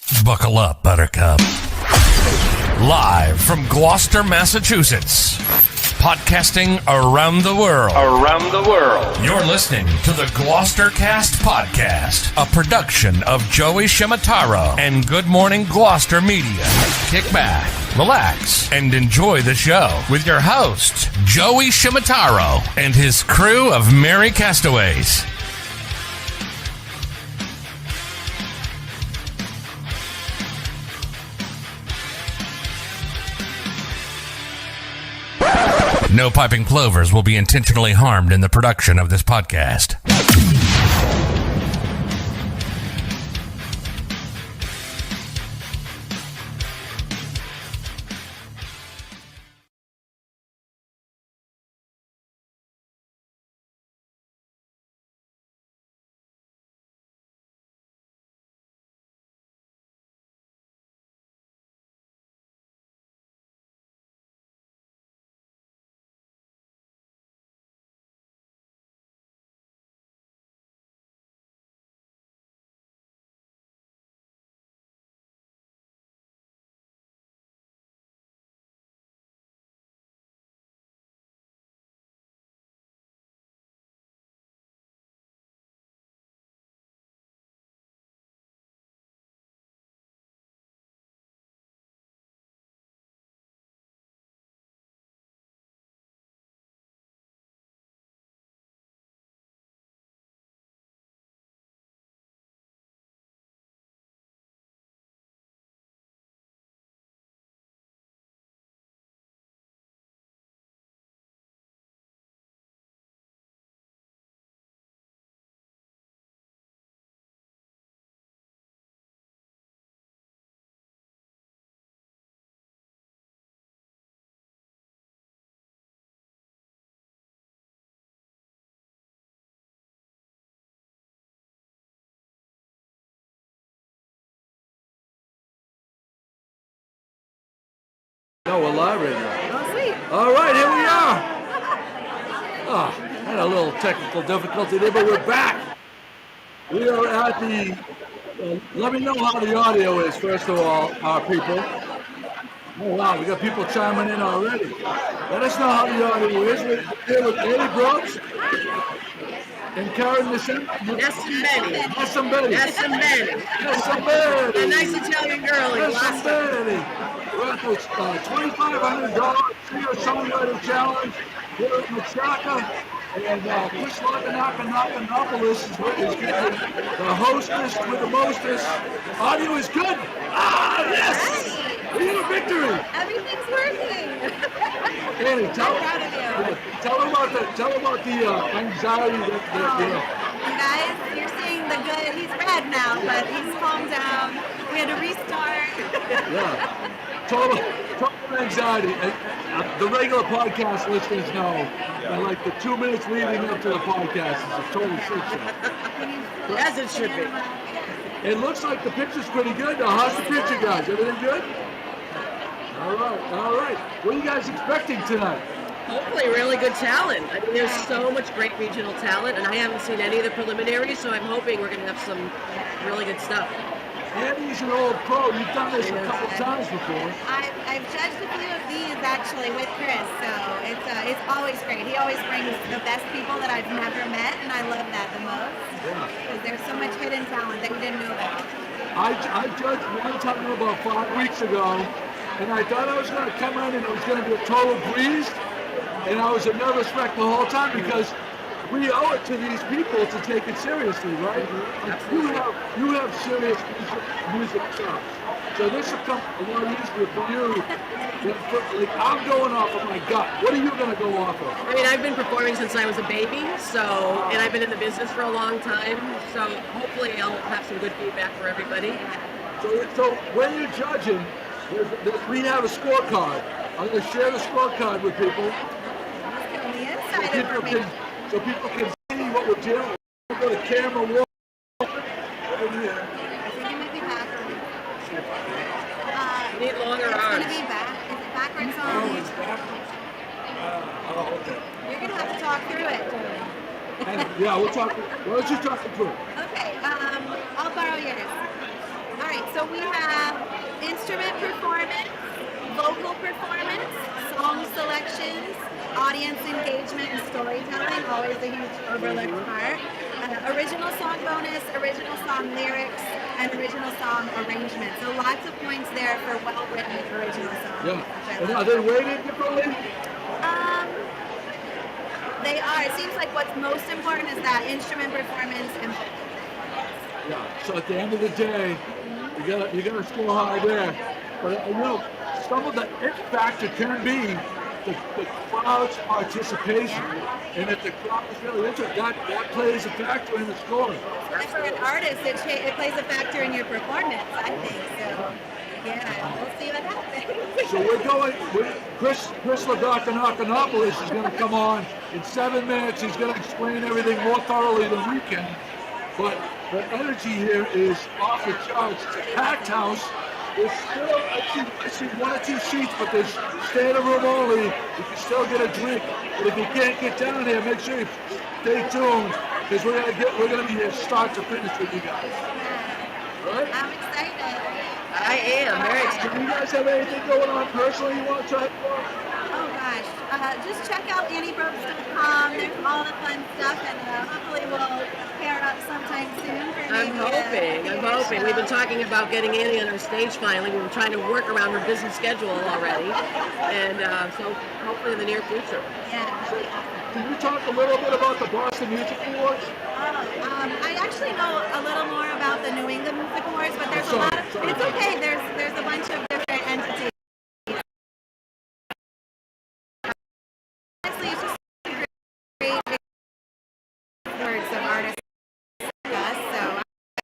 Buckle up, Buttercup. Live from Gloucester, Massachusetts. Podcasting around the world. You're listening to the GloucesterCast podcast, a production of Joey Shimataro and Good Morning Gloucester Media. Kick back, relax, and enjoy the show with your host, Joey Shimataro, and his crew of merry castaways. No piping plovers will be intentionally harmed in the production of this podcast. No, we're live right now. Oh, sweet. All right, here we are. Had a little technical difficulty there, but we're back. We are at the, let me know how the audio is, first of all, our people. Oh, wow, we got people chiming in already. Let us know how the audio is. We're here with Eddie Brooks and Karen Nissan. Yes, and Betty. A nice Italian girl in Gloucester. We're at this $2,500 Songwriter Challenge here at Machaca. And Chris Lakanakanopolis is the hostess with the mostest. Audio is good. Ah, yes! We have a victory. Everything's working. Annie, tell them about the anxiety You guys, you're seeing the good. He's red now, but he's calmed down. We had to restart. Yeah. Total anxiety. And, the regular podcast listeners know that like the 2 minutes leading up to the podcast is a total shit show. As it should be. It looks like the picture's pretty good. Now, how's the picture, guys? Everything good? All right. What are you guys expecting tonight? Hopefully really good talent. I mean, there's so much great regional talent, and I haven't seen any of the preliminaries, so I'm hoping we're going to have some really good stuff. Andy's an old pro. You've done this a couple times before. I've judged a few of these actually with Chris, so it's always great. He always brings the best people that I've never met, and I love that the most. Yeah. Because there's so much hidden talent that we didn't know about. I judged one time about 5 weeks ago, and I thought I was going to come in and it was going to be a total breeze, and I was a nervous wreck the whole time because we owe it to these people to take it seriously, right? Like you have serious music chops. So this will come a lot easier for you. Like I'm going off of my gut. What are you going to go off of? I mean, I've been performing since I was a baby, and I've been in the business for a long time, so hopefully I'll have some good feedback for everybody. So when you're judging, we have a scorecard. I'm going to share the scorecard with people. So people can see what we're doing. We'll go to camera one over here. I think it might be backwards. You need longer It's arms. going to be back. Is it backwards on? Oh, it's backwards. Okay. You're going to have to talk through it. Yeah, we'll talk. Why don't you talk through it? Okay, I'll borrow yours. All right, right, so we have instrument performance, vocal performance, song selections, audience engagement and storytelling, always a huge overlooked part. Original song bonus, original song lyrics, and original song arrangement. So lots of points there for well-written original songs. Yeah. And are they weighted differently? They are. It seems like what's most important is that instrument performance and vocal. Yeah. So at the end of the day, you gotta score high there. But some of the it factor can be the crowd's participation, and if the crowd is really into it, that plays a factor in the score. And for an artist, it plays a factor in your performance, I think. So, yeah, we'll see what happens. So we're going. Chris Lagokanopoulos is going to come on in 7 minutes. He's going to explain everything more thoroughly than we can. But the energy here is off the charts. It's a packed house. There's still, I see 1 or 2 seats, but there's standing room only. You can still get a drink. But if you can't get down here, make sure you stay tuned, because we're gonna be here start to finish with you guys. All right? I'm excited. I am very excited. Do you guys have anything going on personally you want to talk about? Oh gosh, just check out AnnieBrooks.com. There's all the fun stuff, and hopefully we'll pair up sometime soon. I'm hoping. We've been talking about getting Annie on her stage finally. We were trying to work around her busy schedule already, and so hopefully in the near future. Yeah. Can you talk a little bit about the Boston Music Awards? I actually know a little more about the New England Music Awards, but there's a lot of. It's okay. There's a bunch of different entities. Honestly, it's just great words of artists like us. So I'm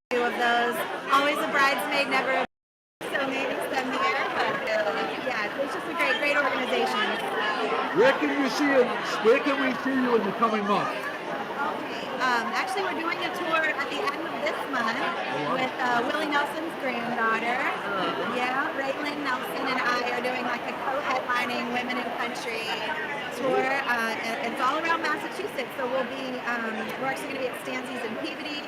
two of those. Always a bridesmaid, never a. So maybe send me there. But yeah, it's just a great organization. Where can we see you in the coming month? Actually, we're doing a tour at the end of this month with Willie Nelson's granddaughter. Yeah, Raylan Nelson and I are doing like a co-headlining Women in Country tour. It's all around Massachusetts, so we're actually going to be at Stancy's in Peabody.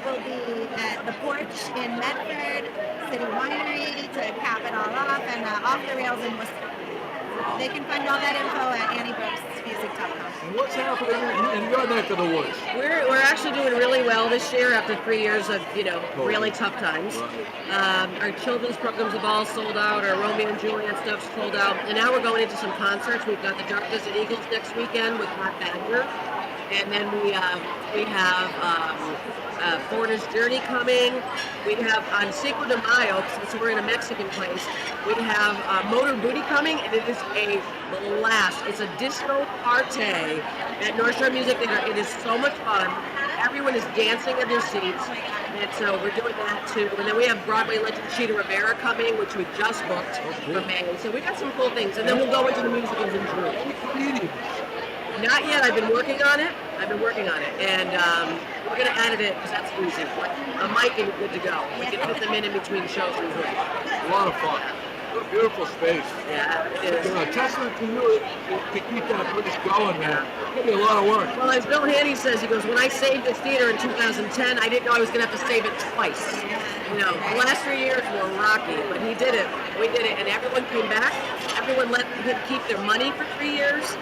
We'll be at The Porch in Medford, City Winery to cap it all off, and Off the Rails in Worcester. They can find all that info at AnnieBrooksMusic.com. And what's happening in your neck of the woods? We're actually doing really well this year after 3 years of really tough times. Our children's programs have all sold out. Our Romeo and Juliet stuff's sold out, and now we're going into some concerts. We've got the Dark Visit Eagles next weekend with Hot Badger, and then we have Foreigner's Journey coming. We have on Cinco de Mayo, since we're in a Mexican place, we have Motor Booty coming, and it is a blast. It's a disco party at North Shore Music Theater. It is so much fun. Everyone is dancing in their seats, and so we're doing that too. And then we have Broadway legend Cheetah Rivera coming, which we just booked for May. So we got some cool things, and then we'll go into the musicals in June. Not yet. I've been working on it, and we're going to edit it because that's easy. Like a mic and good to go. We can put them in between shows and things. A lot of fun. What a beautiful space. Yeah, it is. A testament to you to keep that place going, man. It's going to be a lot of work. Well, as Bill Haney says, he goes, when I saved this theater in 2010, I didn't know I was going to have to save it twice. The last 3 years were rocky, but he did it. We did it, and everyone came back. Everyone let him keep their money for 3 years.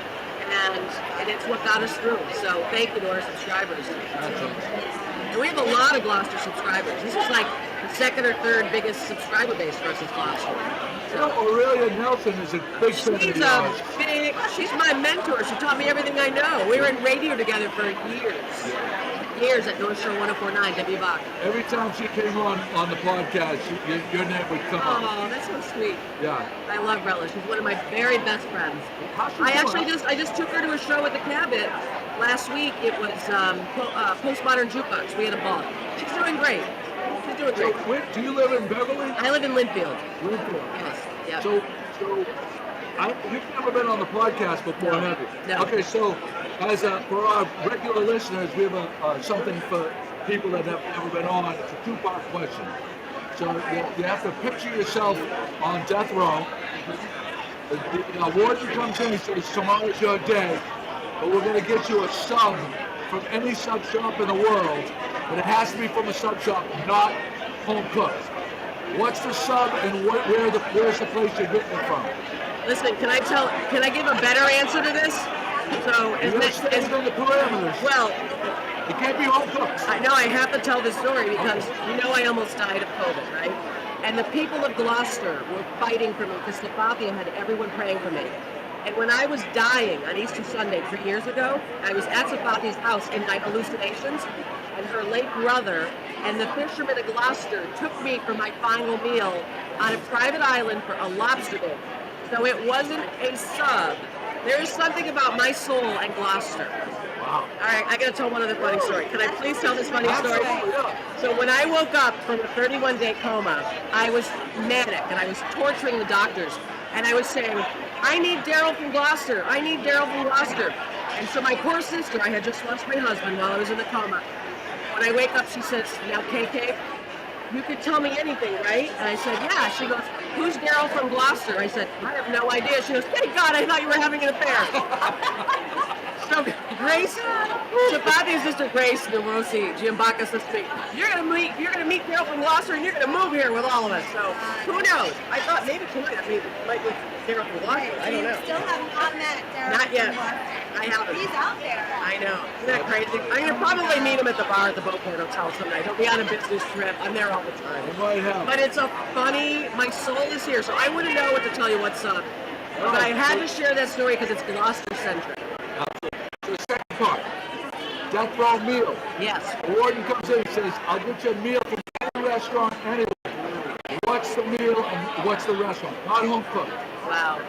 And it's what got us through. So thank you to our subscribers. And we have a lot of Gloucester subscribers. This is like the second or third biggest subscriber base for us in Gloucester. So Aurelia Nelson is a big fan of yours. She's my mentor. She taught me everything I know. We were in radio together for years at North Shore 104.9 WBOC. Every time she came on the podcast, your name would come up. Oh, that's so sweet. Yeah. I love Rella. She's one of my very best friends. I just took her to a show at the Cabot last week. It was Postmodern Jukebox. We had a ball. She's doing great. Do you live in Beverly? I live in Linfield. Yes. Yep. So you've never been on the podcast before, have you? No. Okay, so for our regular listeners, we have something for people that have never been on. It's a 2-part question. So you have to picture yourself on death row. The warden comes in and says, tomorrow's your day, but we're going to get you a sub from any sub shop in the world, but it has to be from a sub shop, not home cooked. What's the sub and where's the place you're getting it from? Listen, can I give a better answer to this? So, You're staying in the parameters. Well, it can't be home cooked. I know I have to tell this story because you know I almost died of COVID, right? And the people of Gloucester were fighting for me because Sabathia had everyone praying for me. And when I was dying on Easter Sunday 3 years ago, I was at Sabathia's house in my hallucinations, and her late brother and the fishermen of Gloucester took me for my final meal on a private island for a lobster day. So it wasn't a sub. There is something about my soul and Gloucester. Wow. All right, I got to tell one other funny story. Can I please tell this funny story? Absolutely, yeah. So when I woke up from a 31-day coma, I was manic and I was torturing the doctors. And I was saying, I need Daryl from Gloucester. I need Daryl from Gloucester. And so my poor sister, I had just lost my husband while I was in the coma. When I wake up, she says, now KK, you could tell me anything, right? And I said, yeah. She goes, who's Daryl from Gloucester? I said, I have no idea. She goes, thank God, I thought you were having an affair. So Grace, Sabathia's sister Grace Neurosi, Giambacca says to me, you're gonna meet Daryl from Gloucester and you're gonna move here with all of us. So who knows? I thought maybe tonight I might be Daryl from Gloucester. I don't know. You still have not met Daryl. Not yet. from Gloucester. I haven't. He's out there. I know. Isn't that crazy? I'm gonna probably meet him at the bar at the Beauport Hotel someday. He'll be on a business trip. I'm there all the time. You might have. But it's a funny, my soul is here, so I wouldn't know what to tell you what's up. But I had to share that story because it's Gloucester-centric. The second part, death row meal. Yes. The warden comes in and says, I'll get you a meal from any restaurant anywhere. What's the meal and what's the restaurant? Not home cooked. Wow.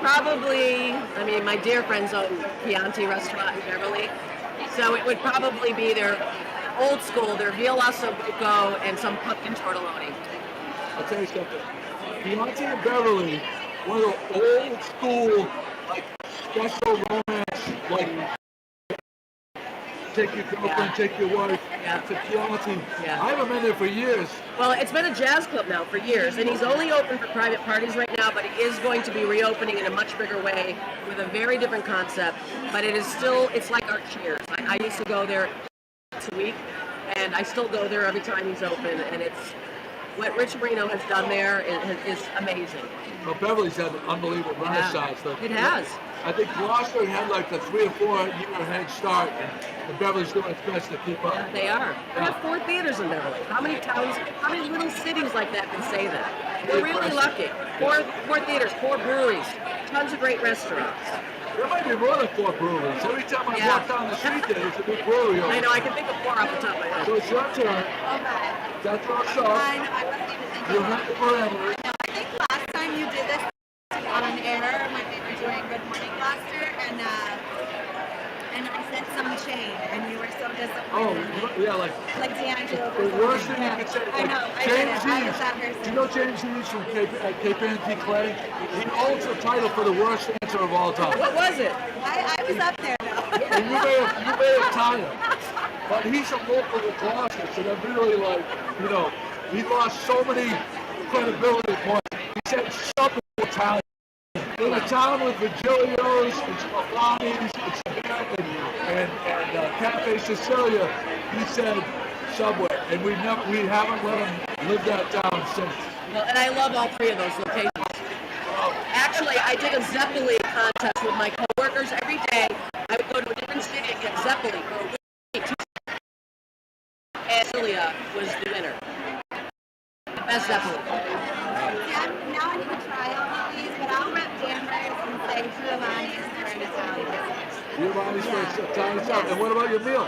Probably, I mean, my dear friends own Chianti restaurant in Beverly. So it would probably be their old school, their veal osso buco and some pumpkin tortelloni. I'll tell you something. Chianti in Beverly, one of the old school, like, special romance, like, take your girlfriend, take your wife, to Chianti. Yeah. I haven't been there for years. Well, it's been a jazz club now for years, and he's only open for private parties right now, but he is going to be reopening in a much bigger way with a very different concept. But it is still, it's like our Cheers. I used to go there once a week, and I still go there every time he's open, and it's, what Rich Marino has done there is amazing. Well, Beverly's had an unbelievable renaissance. It has. I think Gloucester had like the 3 or 4 year head start, and Beverly's doing its best to keep up. They are. We have 4 theaters in Beverly. How many towns, how many little cities like that can say that? We're really lucky. 4 theaters, 4 breweries, tons of great restaurants. There might be more than 4 breweries. Every time I walk down the street there's a new brewery over. I know, I can think of 4 off the top of my head. So it's your turn. Okay. That's what's up. I wasn't even thinking. You have the parameters. No, I think last time you did this on air when we were doing Good Morning Gloucester, and I said some chain, and you were so disappointed. Oh, yeah, like D'Angelo. the worst thing you could say. I know, I James did it. I Eaves. was that person. You know James Eaves from Cape Antique Clay? He holds the title for the worst answer of all time. What was it? I was up there though. And you may have tied him. But he's a local with Gloucester, so they're really like, you know, he lost so many credibility points. He said Subway Italian. In a town with Virgilio's, and Sclafani's, and Cafe Sicilia, he said Subway, and we haven't let him live that down since. Well, and I love all 3 of those locations. Actually, I did a Zeppeli contest with my coworkers every day. I would go to a different city and get Zeppeli for a week. And Celia was the winner. The best Zeppeli. Yeah, now I need to try all of these, but I'll rep Danvers and say Giovanni's for an Italian. Giovanni's for Italian stuff. And what about your meal?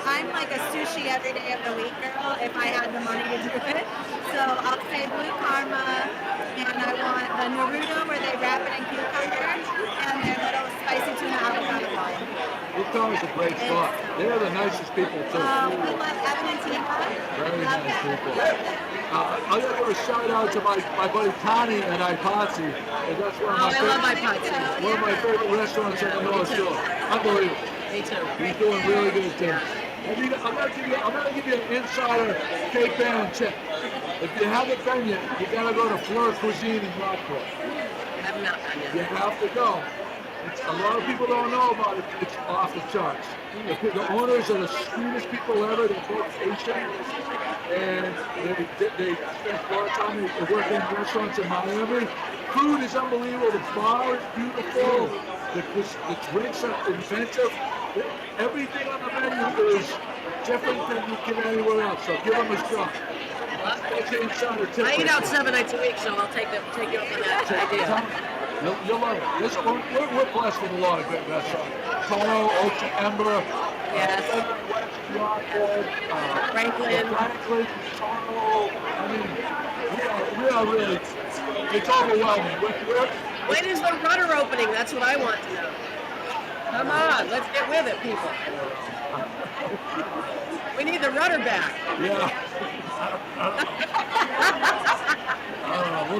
I'm like a sushi every day of the week girl if I had the money to do it. So I'll say blue karma, and I want the Naruto where they wrap it in cucumber, and their little spicy tuna avocado wine. Blue Karma's a great spot. They're the nicest people too. We love Evan and Tina. Very Love nice them. people. Love them. I'm going to give a shout out to my buddy Tani and Ipazzi. And that's one of my I love my pizza. one of my favorite restaurants in the North Shore. Unbelievable. Me too. He's doing really good things. I'm gonna give you an insider Cape Ann tip. If you haven't been yet, you gotta go to Fleur Cuisine in Rockport. I have not done You yet. have to go. A lot of people don't know about it. It's off the charts. The owners are the sweetest people ever. They're both Asian. and they spend a lot of time working in restaurants in Miami. Food is unbelievable. The bar is beautiful. The drinks are inventive. Everything on the menu is different than you get anywhere else. So give them a shot. I eat out 7 nights a week, so I'll take you up on that idea. You'll love it. We're blessed with a lot of great restaurants. Toro, Ocean Ember, yes. Franklin, Toro. I mean, we are really, it's overwhelming. When is the rudder opening? That's what I want to know. Come on, let's get with it, people. We need the rudder back. Yeah.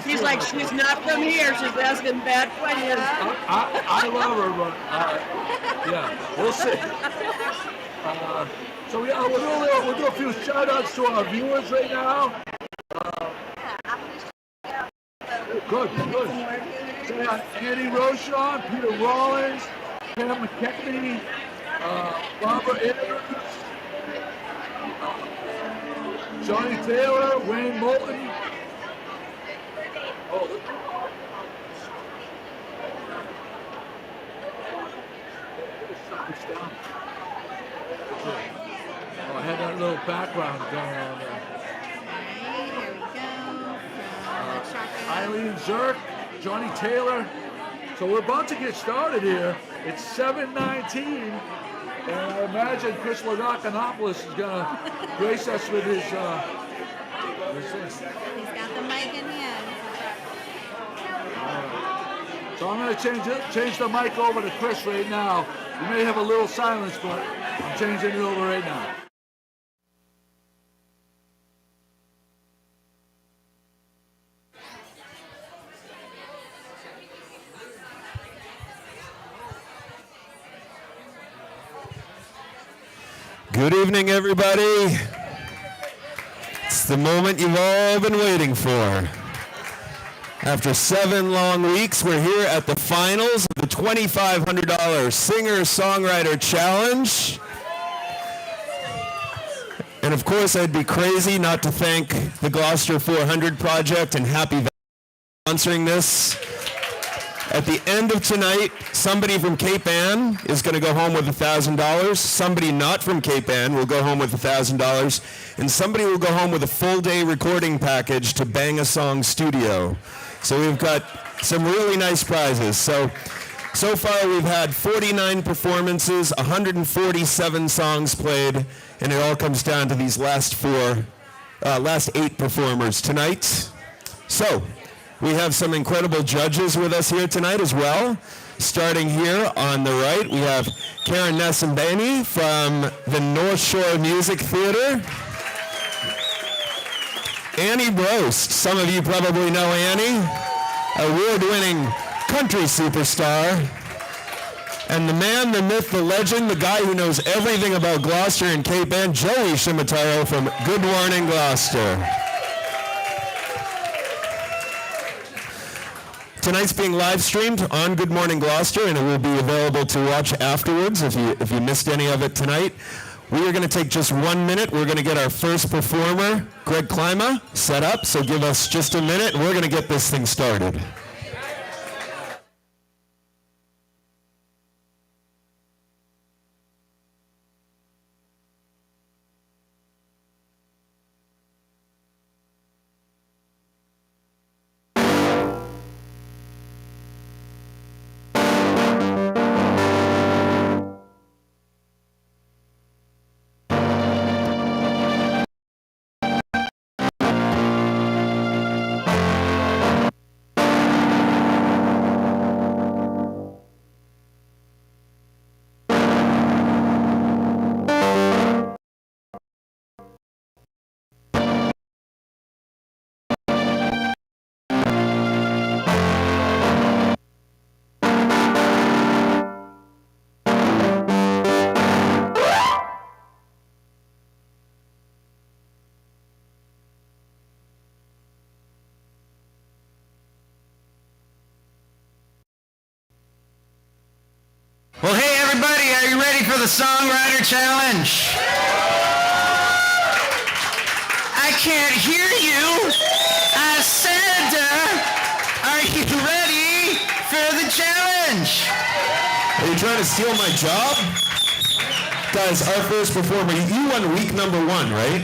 She's like, she's not from here. She's asking bad questions. I love her, but yeah, we'll see. So we'll do a few shout outs to our viewers right now. Good. So we got Andy Rochon, Peter Rollins, Pam McKechnie, Barbara Andrews, Johnny Taylor, Wayne Moulton. I had that little background going on there. Here we go. From Machaca. Eileen Zirk, Johnny Taylor. So we're about to get started here. It's 7:19, and I imagine Chris Lagokanopoulos is going to grace us with his. He's got the mic in hand. So I'm going to change the mic over to Chris right now. You may have a little silence, but I'm changing it over right now. Good evening, everybody. It's the moment you've all been waiting for. After 7 long weeks, we're here at the finals of the $2,500 Singer-Songwriter Challenge. And of course, I'd be crazy not to thank the Gloucester 400 Project and Happy Valley for sponsoring this. At the end of tonight, somebody from Cape Ann is going to go home with $1,000. Somebody not from Cape Ann will go home with $1,000. And somebody will go home with a full-day recording package to Bang a Song Studio. So we've got some really nice prizes. So far we've had 49 performances, 147 songs played, and it all comes down to these last 8 performers tonight. So we have some incredible judges with us here tonight as well. Starting here on the right, we have Karen Nessambani from the North Shore Music Theater. Annie Brost, some of you probably know Annie, award-winning country superstar. And the man, the myth, the legend, the guy who knows everything about Gloucester and Cape Ann, Joey Shimataro from Good Morning Gloucester. Tonight's being live streamed on Good Morning Gloucester, and it will be available to watch afterwards if you missed any of it tonight. We are going to take just 1 minute. We're going to get our first performer, Greg Klima, set up. So give us just a minute, and we're going to get this thing started. Well, hey everybody, are you ready for the Songwriter Challenge? can't hear you. I said, are you ready for the challenge? Are you trying to steal my job? Guys, our first performer, you won week number 1, right?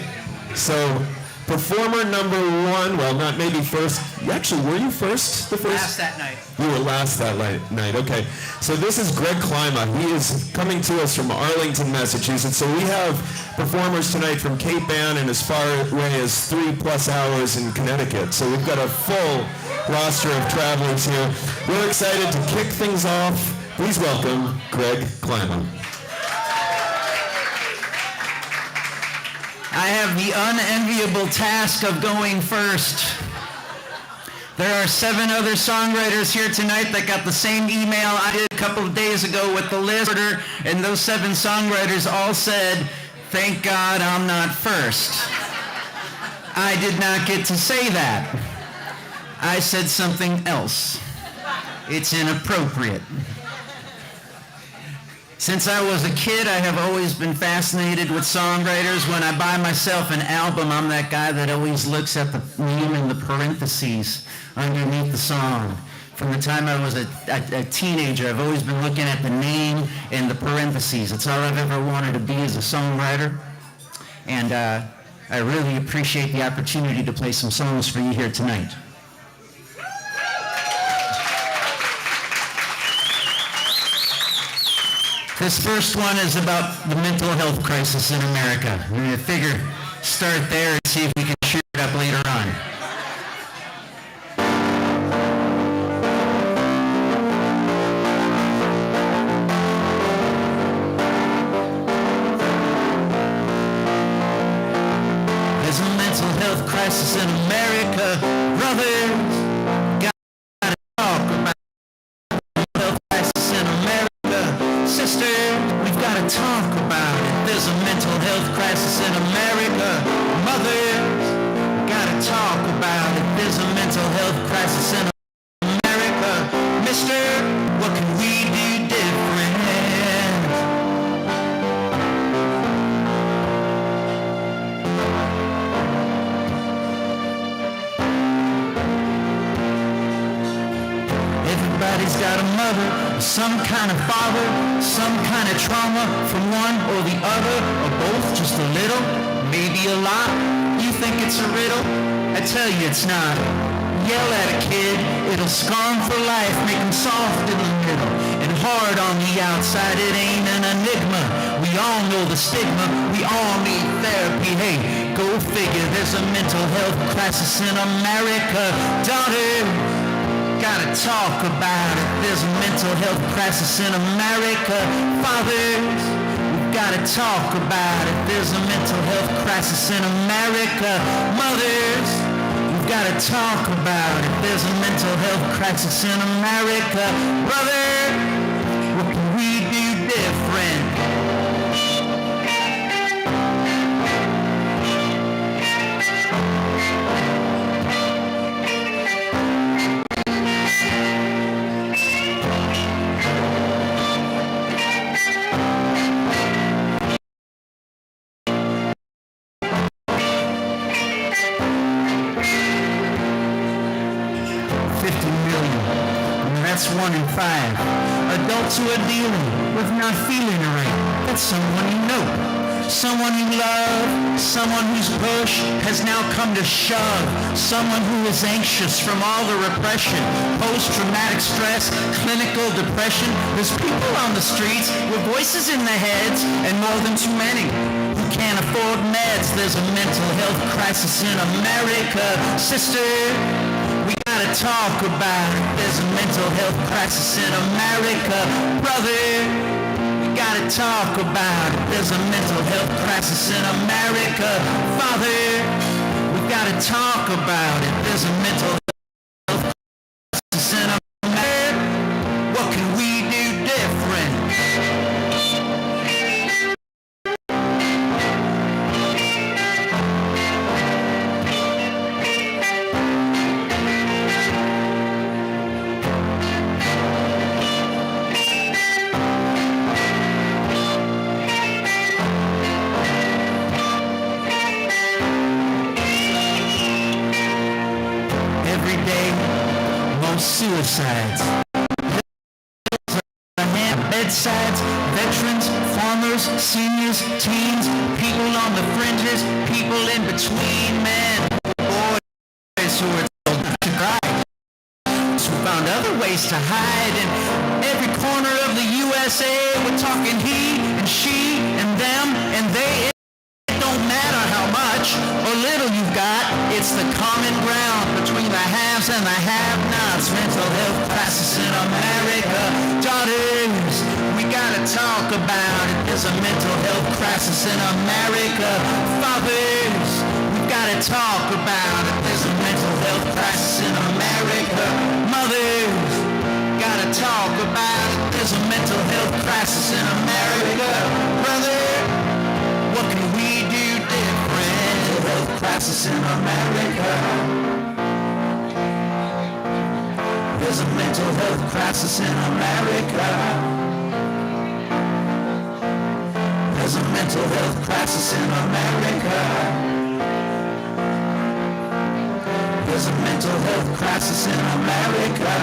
So, performer number 1, well, not maybe first. Actually, were you first? The first? Last that night. You were last that night, okay. So this is Greg Klima. He is coming to us from Arlington, Massachusetts. So we have performers tonight from Cape Ann and as far away as 3+ hours in Connecticut. So we've got a full roster of travelers here. We're excited to kick things off. Please welcome Greg Klima. I have the unenviable task of going first. There are 7 other songwriters here tonight that got the same email I did a couple of days ago with the list order, and those 7 songwriters all said, "Thank God I'm not first." I did not get to say that. I said something else. It's inappropriate. Since I was a kid, I have always been fascinated with songwriters. When I buy myself an album, I'm that guy that always looks at the name in the parentheses underneath the song. From the time I was a teenager, I've always been looking at the name in the parentheses. It's all I've ever wanted to be as a songwriter. And I really appreciate the opportunity to play some songs for you here tonight. This first one is about the mental health crisis in America. I figure start there and see if we can shoot it up later on. There's a mental health crisis in America, brothers. Gotta talk about the mental health crisis in America. Sisters, we've got to talk about it. There's a mental health crisis in America. Mothers, got to talk about it. There's a mental health crisis in America. Mister, what can we do different? Everybody's got a mother, some kind of father, some kind of trauma from one or the other, or both, just a little, maybe a lot. You think it's a riddle? I tell you it's not. Yell at a kid, it'll scar him for life, make him soft in the middle, and hard on the outside. It ain't an enigma. We all know the stigma, we all need therapy. Hey, go figure, there's a mental health crisis in America. Daughter, gotta talk about it. There's a mental health crisis in America. Fathers, we've gotta talk about it. There's a mental health crisis in America. Mothers, we've gotta talk about it. There's a mental health crisis in America. Brother, what can we do different? That's 1 in 5. Adults who are dealing with not feeling right. That's someone you know, someone you love, someone whose push has now come to shove, someone who is anxious from all the repression, post-traumatic stress, clinical depression. There's people on the streets with voices in their heads and more than too many who can't afford meds. There's a mental health crisis in America. Sister, we gotta talk about it. There's a mental health crisis in America. Brother, we gotta talk about it. There's a mental health crisis in America. Father, we gotta talk about it. There's a mental health crisis in America. What can we do different? day. Most suicides. Bedsides, veterans, farmers, seniors, teens, people on the fringes, people in between, man, boys who are told not to cry, who found other ways to hide. In every corner of the USA, we're talking he and she and them and they. It don't matter how much or little you've got, it's the common ground between the haves and the have-nots. Mental health crisis in America. Daughters, we gotta talk about it. There's a mental health crisis in America. Fathers, we've gotta talk about it. There's a mental health crisis in America. Mothers, gotta talk about it. There's a mental health crisis in America. Brother, what can we do different? Mental health crisis in America. There's a mental health crisis in America. There's a mental health crisis in America. There's a mental health crisis in America.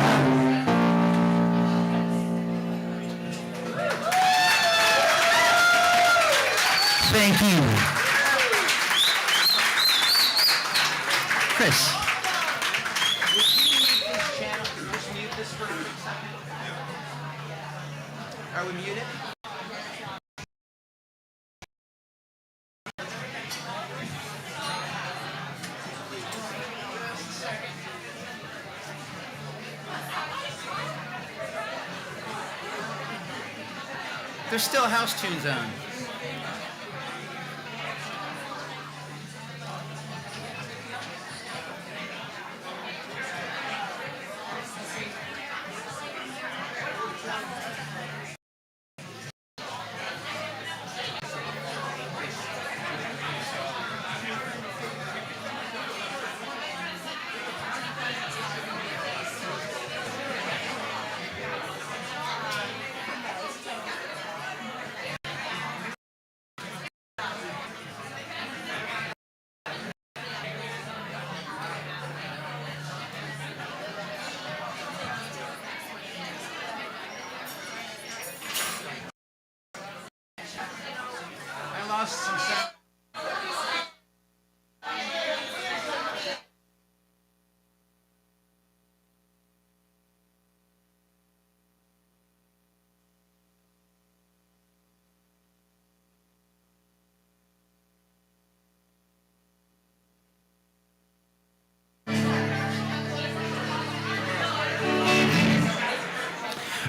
Thank you. Chris. Are we muted? There's still house tunes on.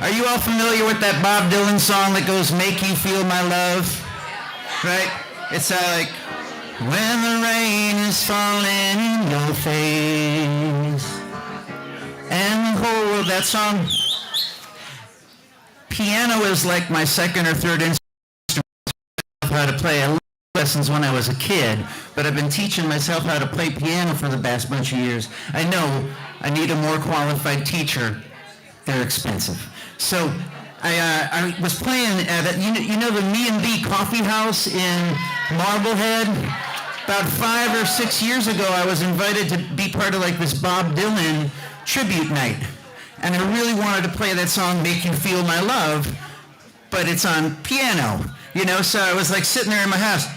Are you all familiar with that Bob Dylan song that goes, "Make You Feel My Love"? Right? It's like, when the rain is falling in your face. And the whole world, that song. Piano is like my second or third instrument. How to play. I learned lessons when I was a kid, but I've been teaching myself how to play piano for the past bunch of years. I know I need a more qualified teacher. They're expensive. So I was playing at you know the Me and Thee Coffee House in Marblehead. About 5 or 6 years ago, I was invited to be part of like this Bob Dylan tribute night, and I really wanted to play that song "Make You Feel My Love," but it's on piano, you know. So I was like sitting there in my house,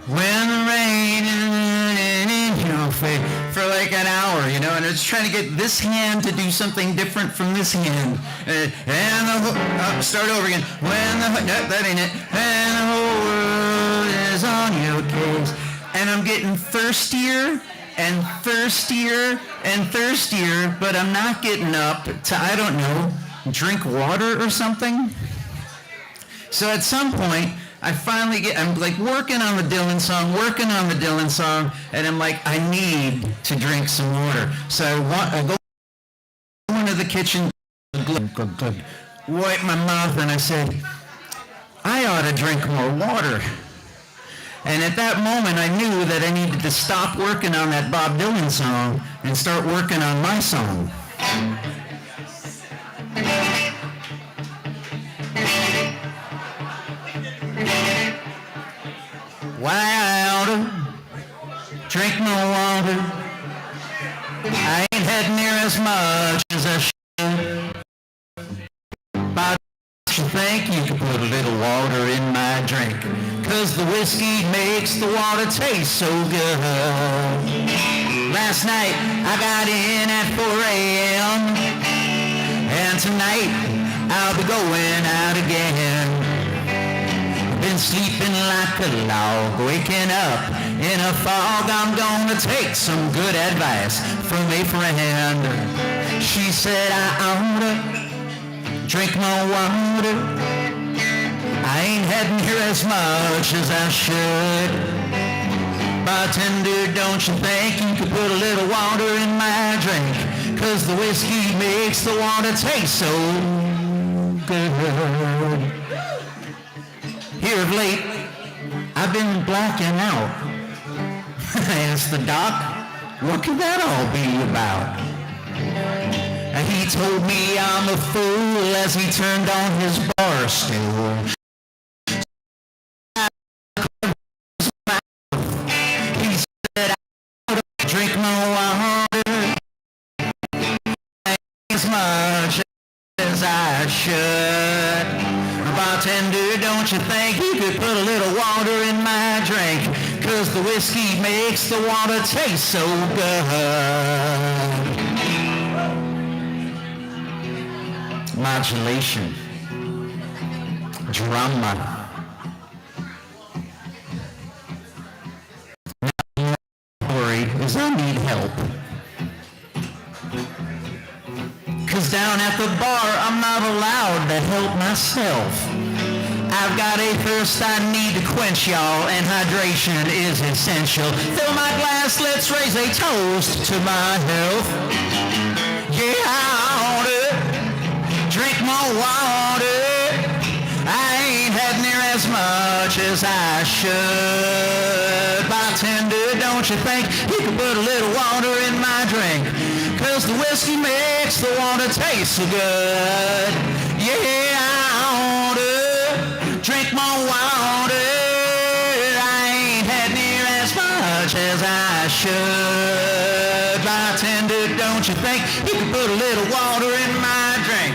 when the rain, you know, for like an hour, you know, and I was trying to get this hand to do something different from this hand. And start over again. When the, no, that ain't it. And the whole world is on your case. And I'm getting thirstier and thirstier and thirstier, but I'm not getting up to, I don't know, drink water or something. So at some point, I finally I'm like working on the Dylan song, and I'm like, I need to drink some water. So I go into the kitchen, wipe my mouth, and I said, I ought to drink more water. And at that moment, I knew that I needed to stop working on that Bob Dylan song and start working on my song. Why I ought to drink more water. I ain't had near as much as I should. But you think you could put a little water in my drink, 'cause the whiskey makes the water taste so good. Last night I got in at 4 a.m. and tonight I'll be going out again. Been sleeping like a log, waking up in a fog. I'm gonna take some good advice from a friend. She said I ought to drink more water. I ain't had near as much as I should. Bartender, don't you think you could put a little water in my drink, 'cause the whiskey makes the water taste so good. Here of late, I've been blacking out. I asked the doc, what could that all be about? He told me I'm a fool as he turned on his bar stool. He said I ought to drink more water as much as I should. Bartender, don't you think you could put a little water in my drink, 'cause the whiskey makes the water taste so good. Modulation, drama. Worry is I need help. 'Cause down at the bar I'm not allowed to help myself. I've got a thirst I need to quench, y'all, and hydration is essential. Fill my glass, let's raise a toast to my health. Yeah, I ought to drink more water. I ain't had near as much as I should. Bartender, don't you think you could put a little water in my drink, 'cause the whiskey makes the water taste so good. Yeah, I ought to drink more water. I ain't had near as much as I should. Bartender, don't you think you could put a little water in my drink,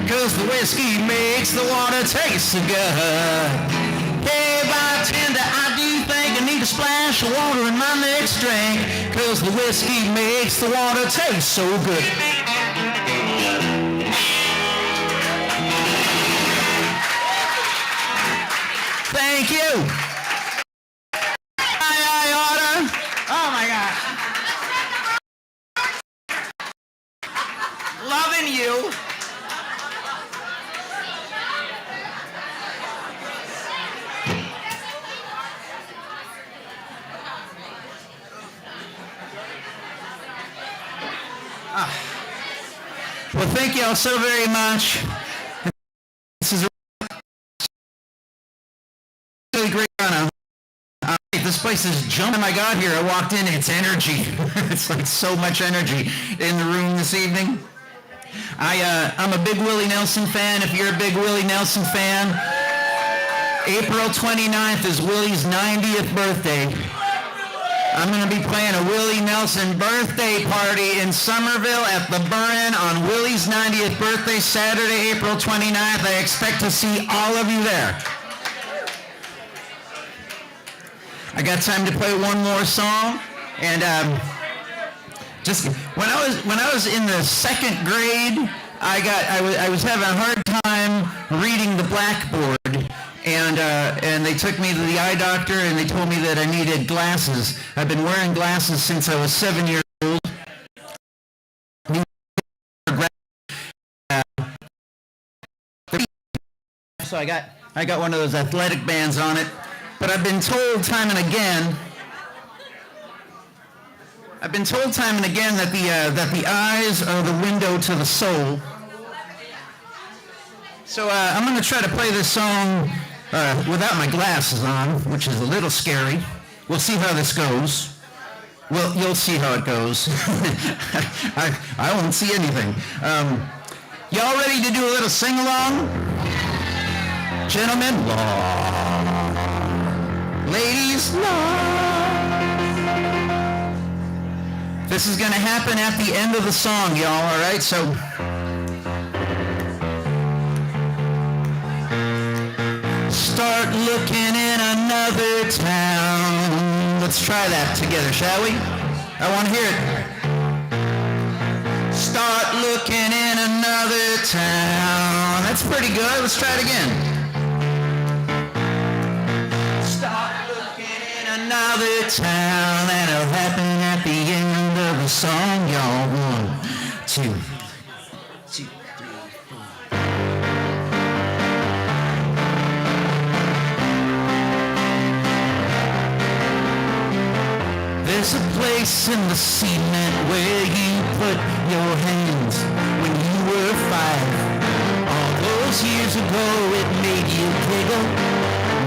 'cause the whiskey makes the water taste so good. Hey, bartender, I do think I need a splash of water in my next drink, 'cause the whiskey makes the water taste so good. Thank you. I oughta. Oh my God. Loving you. Well, thank you all so very much. This is a really great honor. This place is jumping. When I got here, I walked in, it's energy. It's like so much energy in the room this evening. I'm a big Willie Nelson fan. If you're a big Willie Nelson fan, April 29th is Willie's 90th birthday. I'm going to be playing a Willie Nelson birthday party in Somerville at the Burren on Willie's 90th birthday, Saturday, April 29th. I expect to see all of you there. I got time to play one more song, and just when I was in the second grade, I was having a hard time reading the blackboard. And they took me to the eye doctor, and they told me that I needed glasses. I've been wearing glasses since I was 7 years old. So I got one of those athletic bands on it. But I've been told time and again that the eyes are the window to the soul. So I'm going to try to play this song without my glasses on, which is a little scary. We'll see how this goes. Well, you'll see how it goes. I won't see anything. Y'all ready to do a little sing-along? Gentlemen, law. Ladies, law. This This is going to happen at the end of the song, y'all, all right? So start looking in another town. Let's try that together, shall we? I want to hear it. Start looking in another town. That's pretty good. Let's try it again. Start looking in another town. And it'll happen at the end of the song, y'all. 1, 2, 3, 4. There's a place in the cement where you put your hands when you were 5. All those years ago it made you giggle.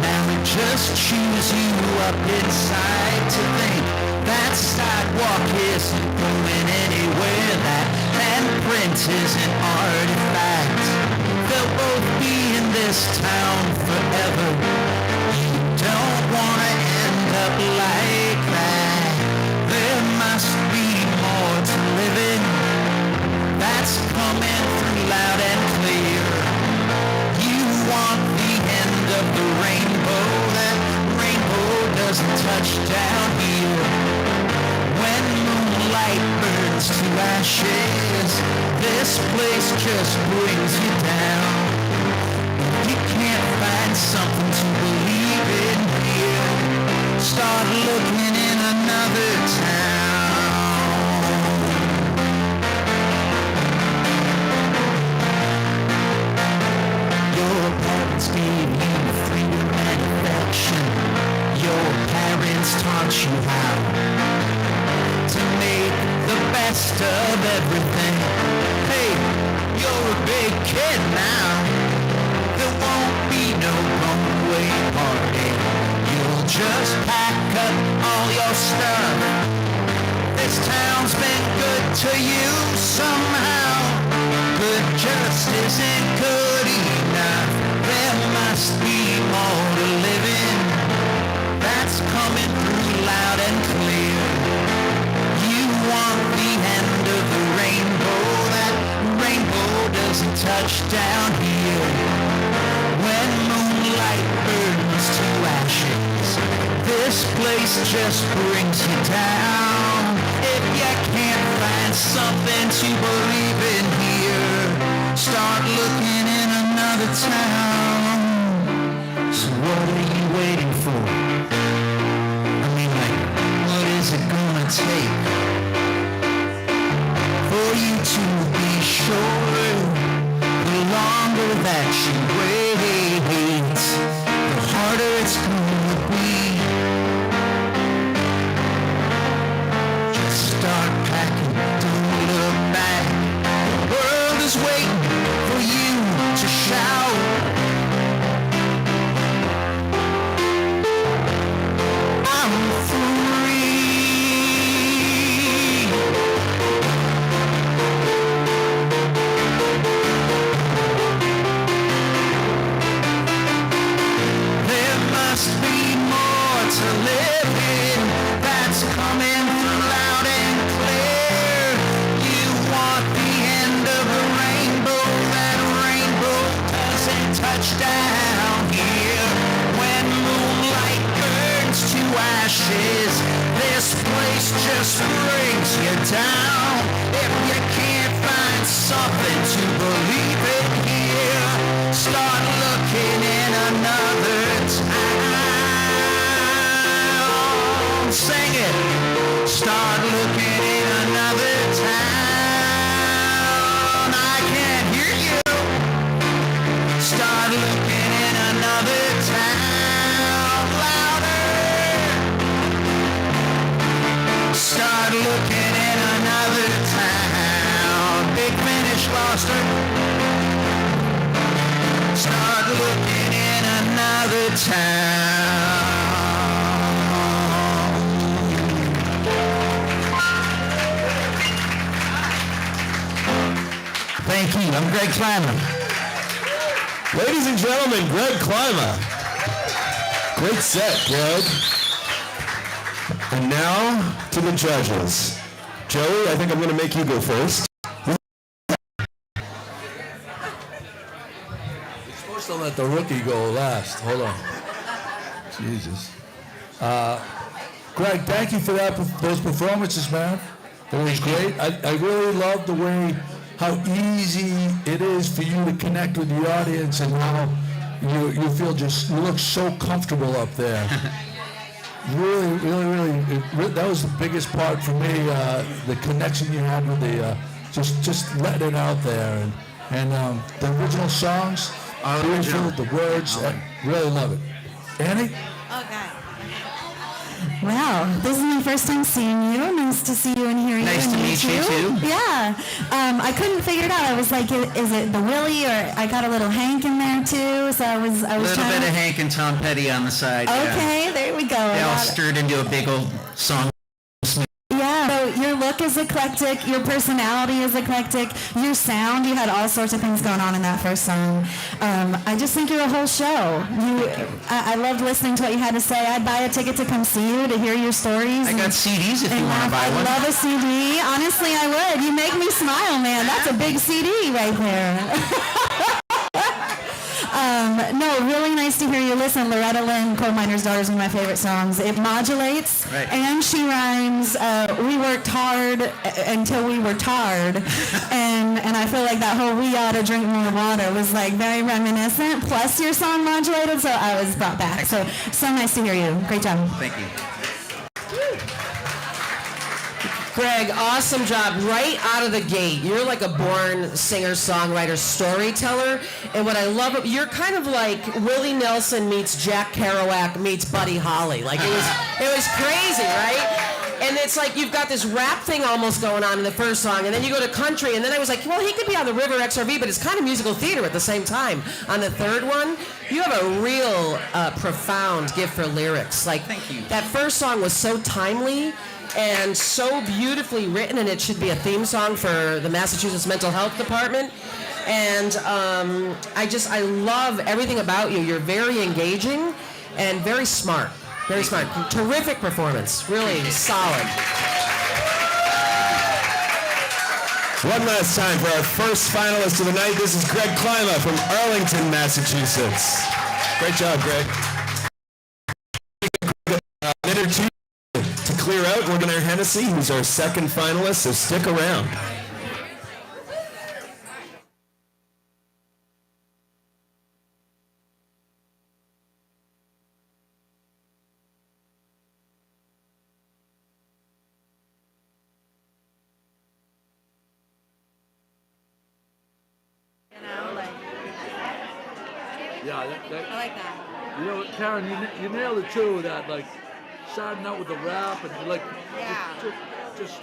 Now it just chews you up inside to think that sidewalk isn't going anywhere. That handprint is an artifact. They'll both be in this town forever. You don't want to end up like that. There must be more to live in. That's coming through loud and clear. You want the end of the rainbow. That rainbow doesn't touch down here. When moonlight burns to ashes, this place just brings you down. You can't find something to believe in here. Start looking in another town. Your parents gave you freedom and affection. Your parents taught you how to make the best of everything. Hey, you're a big kid now. There won't be no going-away party. You'll just pack up all your stuff. This town's been good to you somehow. Good just isn't good enough. There must be more to live in. That's coming through loud and clear. You want the end of the rainbow. That rainbow doesn't touch down here. When moonlight burns to ashes, this place just brings you down. If you can't find something to believe in here, start looking in another town. So what are you waiting for? I mean, like, what is it gonna take for you to be sure? The longer that you wait, the harder it's gonna be. Just start packing, don't look back. The world is waiting for you to shout. I'm free. There must be more to live in. That's coming through loud and clear. You want the end of the rainbow. That rainbow doesn't touch down here. When moonlight burns to ashes, this place just brings you down. If you can't find something to believe in here, start looking in another town. Sing it. Start looking in another town. I can't hear you. Start looking in another town. Louder. Start looking in another town. Big finish, Gloucester. Start looking in another town. Thank you. I'm Greg Kleiman. Ladies and gentlemen, Greg Klima. Great set, Greg. And now to the judges. Joey, I think I'm going to make you go first. You're supposed to let the rookie go last. Hold on. Jesus. Greg, thank you for those performances, man. It was great. I really love the way, how easy it is for you to connect with the audience and how you feel you look so comfortable up there. Really, that was the biggest part for me, the connection you had with the, just letting it out there. And the original songs, beautiful, the words, I really love it. Annie? Okay. Wow, this is my first time seeing you. Nice to see you and hear you. Nice to meet you too. Yeah. I couldn't figure it out. I was like, is it the Willie, or I got a little Hank in there too? So I was A little trying bit to... of Hank and Tom Petty on the side. Okay, there we go. They all stirred into a big old song. Yeah, so your look is eclectic, your personality is eclectic, your sound, you had all sorts of things going on in that first song. I just think you're a whole show. I loved listening to what you had to say. I'd buy a ticket to come see you, to hear your stories. I got CDs if you want to buy one. I love a CD. Honestly, I would. You make me smile, man. That's a big CD right there. No, really nice to hear you. Listen, Loretta Lynn, Coal Miner's Daughter, is one of my favorite songs. It modulates, right, and she rhymes. We worked hard until we were tarred, and I feel like that whole "we ought to drink more water" was like very reminiscent. Plus, your song modulated, so I was brought back. So nice to hear you. Great job. Thank you. Greg, awesome job. Right out of the gate, you're like a born singer-songwriter, storyteller. And what I love, you're kind of like Willie Nelson meets Jack Kerouac meets Buddy Holly. Like it was crazy, right? And it's like you've got this rap thing almost going on in the first song, and then you go to country, and then I was like, well, he could be on the River XRV, but it's kind of musical theater at the same time. On the third one, you have a real profound gift for lyrics. Like, thank you. That first song was so timely and so beautifully written, and it should be a theme song for the Massachusetts Mental Health Department. And I love everything about you. You're very engaging and very smart. Very smart. Terrific performance. Really solid. One last time for our first finalist of the night. This is Greg Klima from Arlington, Massachusetts. Great job, Greg. A minute or two to clear out. We're going to Hennessy, who's our second finalist, so stick around. Yeah, I like that. you know, Karen, you nailed it too. That like starting out with the rap and like just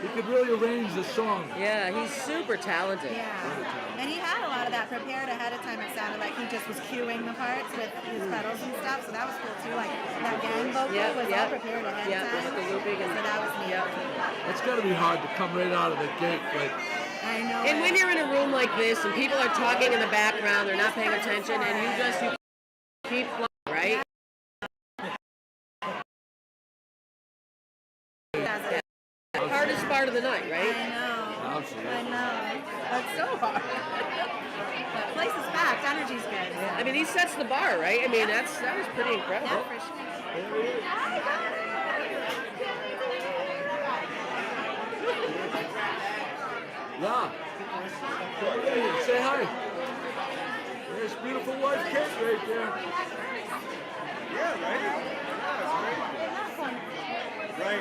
he could really arrange the song. Yeah, he's super talented. Yeah. And he had a lot of that prepared ahead of time. It sounded like he just was cueing the parts with his pedals and stuff, so that was cool too. Like that gang vocal was all prepared ahead of time. With the looping and so that was neat. It's got to be hard to come right out of the gate. Like, I know. And when you're in a room like this and people are talking in the background, they're not paying attention, and you keep flowing, right? Hardest part of the night, right? I know. absolutely. I know. That's so hard. The place is packed. Energy's good. I mean, he sets the bar, right? I mean, that was pretty incredible. Yeah, for sure. Yeah. Say hi. There's beautiful wife Kate right there. Yeah, right? Right,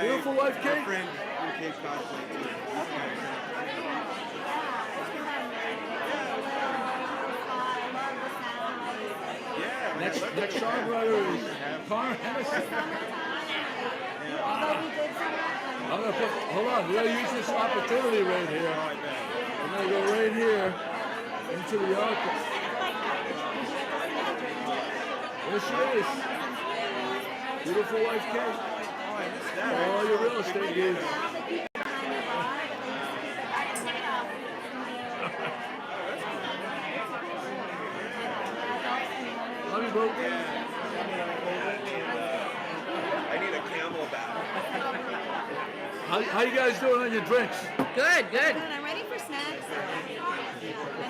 Beautiful wife Kate. friend from Cape Cosplay too. Yeah. Next songwriter is Connor Hennessy. I'm gonna put. Hold on. We gotta use this opportunity right here. to the altar. There she is. Beautiful wife, Kate. All your real estate gigs. Love you, bro. I need a camelback. How you guys doing on your drinks? Good, good. I'm ready for snacks. I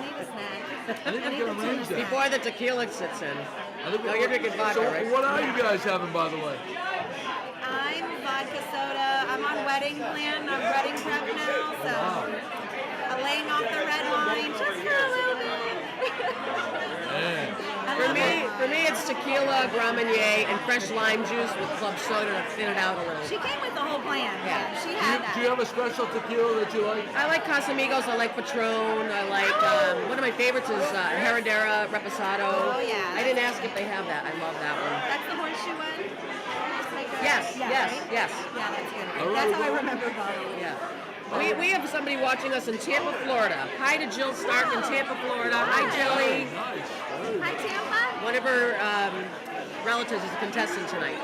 need a snack. I think we can arrange that. Before the tequila sits in. I think No, you're drinking vodka, so right? what are you guys having, by the way? I'm vodka soda. I'm on wedding plan. I'm wedding prep now, so I'm laying off the red wine just for a little bit. Man. For me, it's tequila, Grand Marnier, and fresh lime juice with club soda to thin it out a little. She came with the whole plan. Yeah. She had that. Do you have a special tequila that you like? I like Casamigos, I like Patron, I like, one of my favorites is Herradura Reposado. Oh, yeah. I didn't ask if they have that. I love that one. That's the horseshoe one? Yes, Yeah, yes, right? yes. Yeah, that's good. All right, That's how I well- remember bottles. Yeah. We have somebody watching us in Tampa, Florida. Hi to Jill Stark in Tampa, Florida. Hi, Jilly. Nice. Hi, Tampa. One of her relatives is a contestant tonight.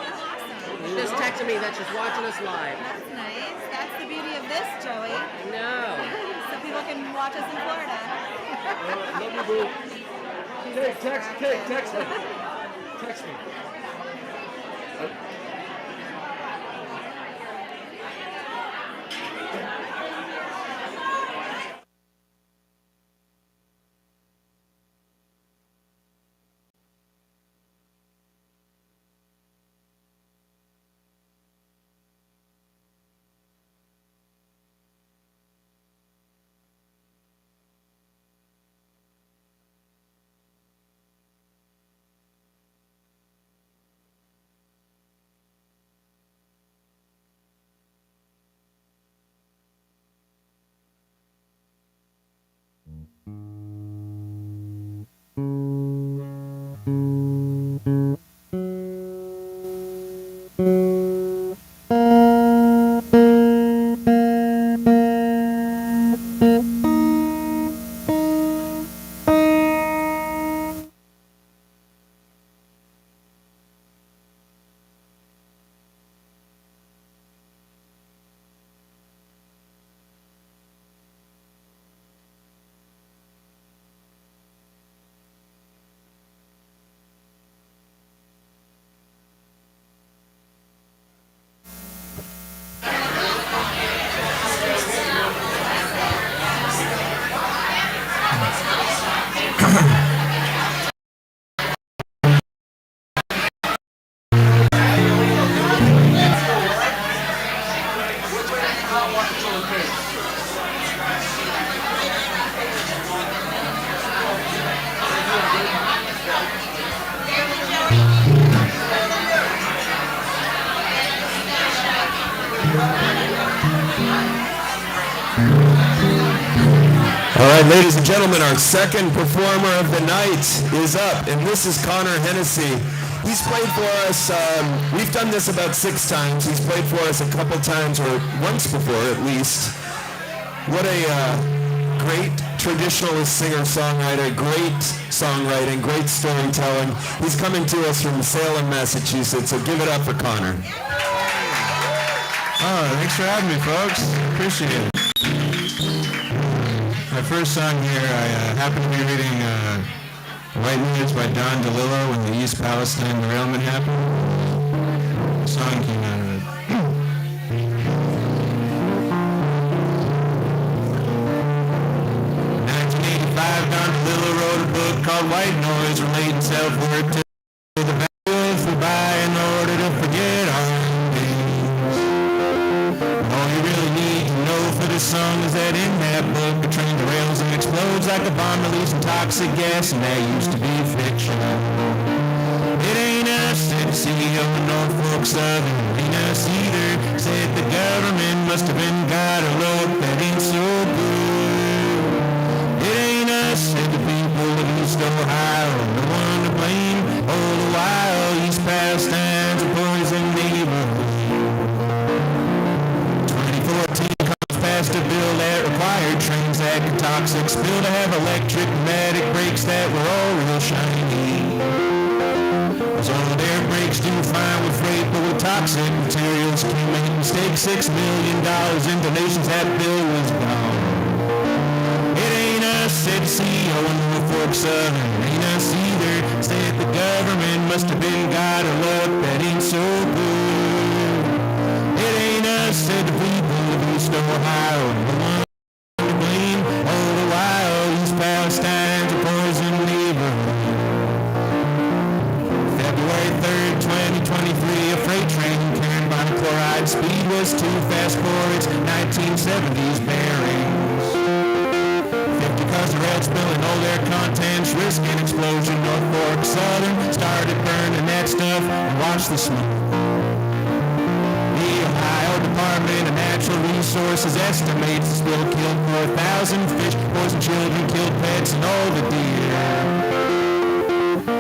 She just texted me that she's watching us live. That's nice. That's the beauty of this, Joey. No. So people can watch us in Florida. Love you, boo. Kate, text me. Text me. All right, ladies and gentlemen, our second performer of the night is up, and this is Connor Hennessy. He's played for us, we've done this about 6 times. He's played for us a couple times, or once before at least. What a great traditionalist singer-songwriter, great songwriting, great storytelling. He's coming to us from Salem, Massachusetts, so give it up for Connor. Oh, thanks for having me, folks. Appreciate it. My first song here, I happened to be reading White Minutes by Don DeLillo when the East Palestine derailment happened. The song came out of it. 1985, Don DeLillo wrote a book called White Noise, relating self-worth to the value we buy in order to forget our days. All you really need to know for this song is that in that book, a train derails and explodes like a bomb releasing toxic gas, and that used to be fiction. It ain't us, said the CEO of Norfolk Southern. Ain't us either, said the government. Must have been got a look that ain't so good. It ain't us, said the people of East Ohio. No one to blame. All the while, East Palestine's a poison neighborhood. 2014 comes past a bill that required trains that bad and toxic. Spill to have electric pneumatic brakes that were all real shiny. So their brakes do fine with freight, but with toxic materials can make mistakes. $6 million in donations, that bill was gone. It ain't us, said the CEO in Norfolk Southern. Ain't us either, said the government. Must have been God or luck, that ain't so good. It ain't us, said the people of East Ohio. The one to blame all the while. East Palestine's a poison neighborhood. February 3rd, 2023, a freight train carrying monochloride. Speed was too fast for its 1970s bearings. 50 cars of rail spilling all their contents, risk an explosion. Norfolk Southern started burning that stuff and watch the smoke. The Ohio Department of Natural Resources estimates the spill killed 4,000 fish, poisoned children, killed pets, and all the deer.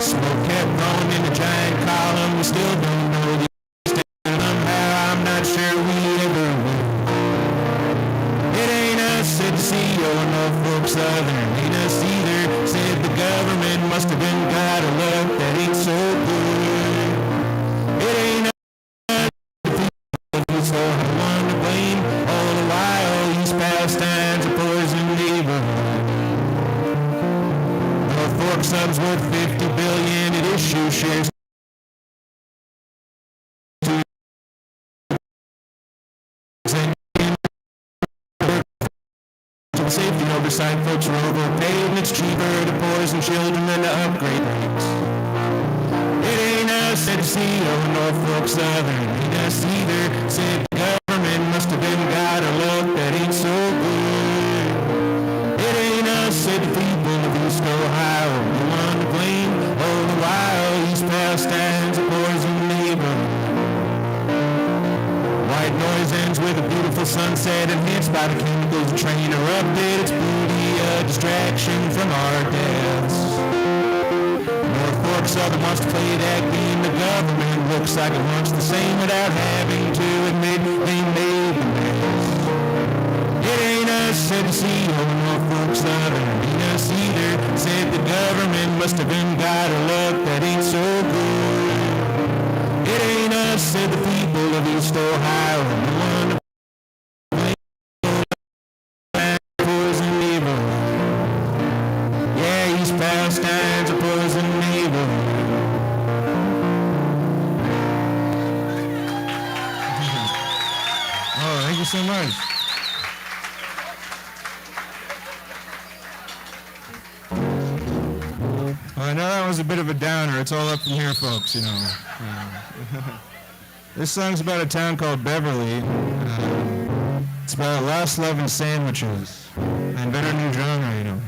Smoke kept growing in a giant column. We still don't know the extent. Somehow I'm not sure we ever will. It ain't us, said the CEO of Norfolk Southern. Ain't us either, said the government. Must have been God or luck, that ain't so good. It ain't us, the people so I want to blame. All the while, East Palestine's a poison neighborhood. Norfolk Sub's worth $50 billion. It issues shares. Safety oversight, folks are overpaid, and it's cheaper to poison children than to upgrade rates. It ain't us, said the CEO of Norfolk Southern. Ain't us either, said the government. Must have been God or luck, that ain't so good. It ain't us, said the people of East Ohio. The one to blame all the while. East Palestine's a poison neighborhood. White noise ends with a beautiful sunset, enhanced by the chemicals the train erupted. It's booty, a distraction from our deaths. Norfolk Southern wants to play that game. The government looks like it wants the same without having to admit they made the mess. It ain't us, said the CEO of Norfolk Southern. Ain't us either, said the government. Must have been God or luck, that ain't so good. It ain't us, said the people of East Ohio. The one to blame, poison neighborhood. Yeah, East Palestine's a poison neighborhood. Oh, thank you so much. I know that was a bit of a downer. It's all up from here, folks, you know. This song's about a town called Beverly. It's about lost love and sandwiches. And better new genre, you know.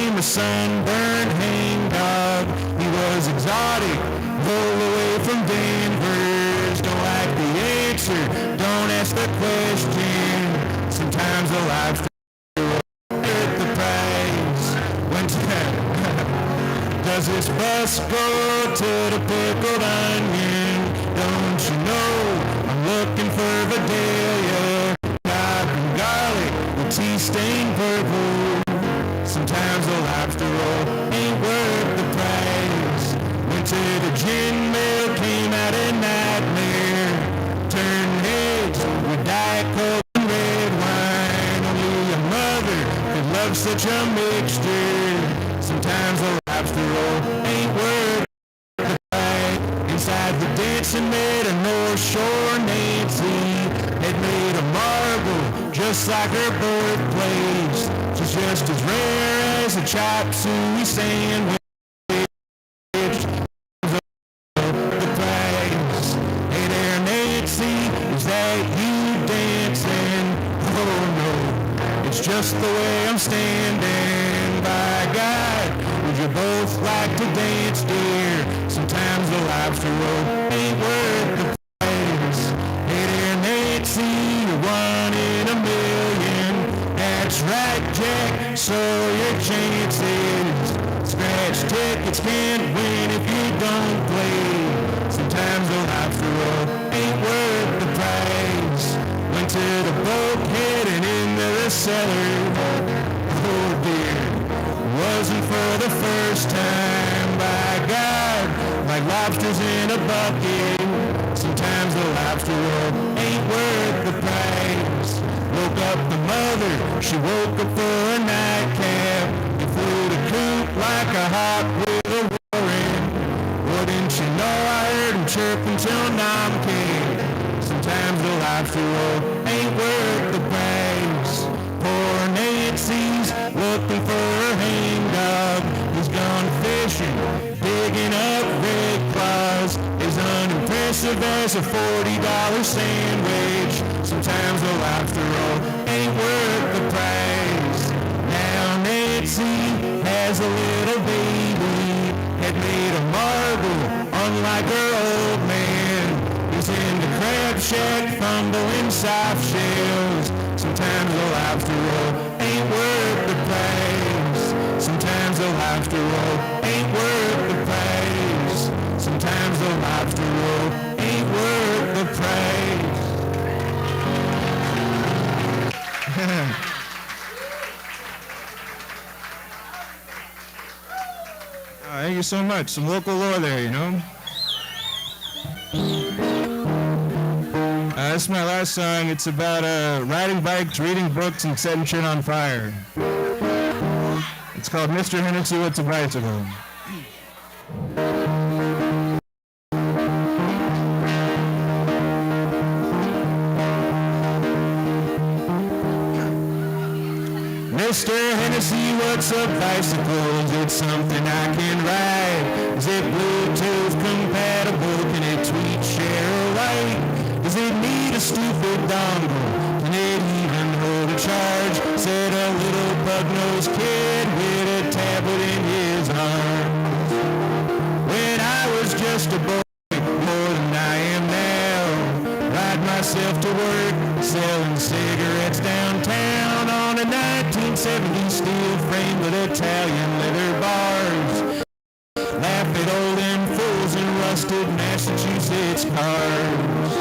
A sunburned hangdog. He was exotic, rolled away from Denver's. Don't like the answer, don't ask the question. Sometimes the lobster at the price. When does this bus go to the pickled onion? Don't you know I'm looking for Vidalia? Got garlic with tea-stained purple. Sometimes the lobster roll ain't worth the price. Went to the gin mill, came out a nightmare. Turned heads with Diet Coke and red wine. Only a mother could love such a mixture. Sometimes the lobster roll ain't worth the price. Inside the dancing maid, a North Shore Nancy had made a marble just like her birthplace. She's just as rare as a chop suey sandwich. The price. Hey there, Nancy, is that you dancing? Oh no, it's just the way I'm standing. By God, would you both like to dance, dear? Sometimes the lobster roll ain't worth the price. Hey there, Nancy, 1 in a million. That's right, Jack, so your chances. Scratch tickets can't win if you don't play. Sometimes the lobster roll ain't worth the price. Went to the bulkhead and into the cellar. Oh dear, wasn't for the first time. By God, like lobsters in a bucket. Sometimes the lobster roll ain't worth the price. Woke up the mother, she woke up for a nightcap. You flew the coop like a hawk with a warren. Wouldn't you know I heard him chirping till Nam came. Sometimes the lobster roll ain't worth the price. Poor Nancy's looking for her hangdog. He's gone fishing, digging up red claws. As unimpressive as a $40 sandwich. Sometimes the lobster roll ain't worth the price. Now Nancy has a little baby, had made a marble, unlike her old man. He's in the crab shack, fumbling soft shells. Sometimes the lobster roll ain't worth the price. Sometimes the lobster roll ain't worth the price. Sometimes the lobster roll ain't worth the price. Thank you so much. Some local lore there, you know. This is my last song. It's about riding bikes, reading books, and setting shit on fire. It's called Mr. Hennessy What's a Bicycle. Mr. Hennessy, what's a bicycle? Is it something I can ride? Is it Bluetooth compatible? Can it tweet, share, or like? Does it need a stupid dongle? Can it even hold a charge? Said a little bug-nosed kid with a tablet in his arms. When I was just a boy, more than I am now, ride myself to work, selling cigarettes downtown on a 1970 steel frame with Italian leather bars. Laugh at old them fools in rusted Massachusetts cars.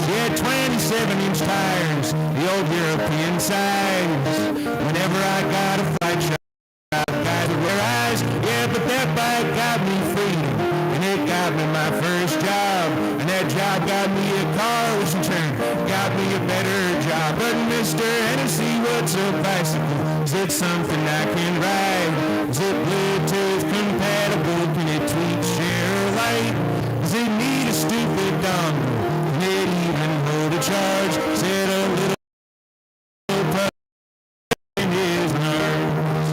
She had 27-inch tires, the old European size. Whenever I got a flight shot, guys would wear eyes. Yeah, but that bike got me freedom, and it got me my first job. And that job got me a car, which in turn got me a better job. But Mr. Hennessy, what's a bicycle? Is it something I can ride? Is it Bluetooth compatible? Can it tweet, share, or like? Does it need a stupid dongle? Can it even hold a charge? Said a little pup in his arms.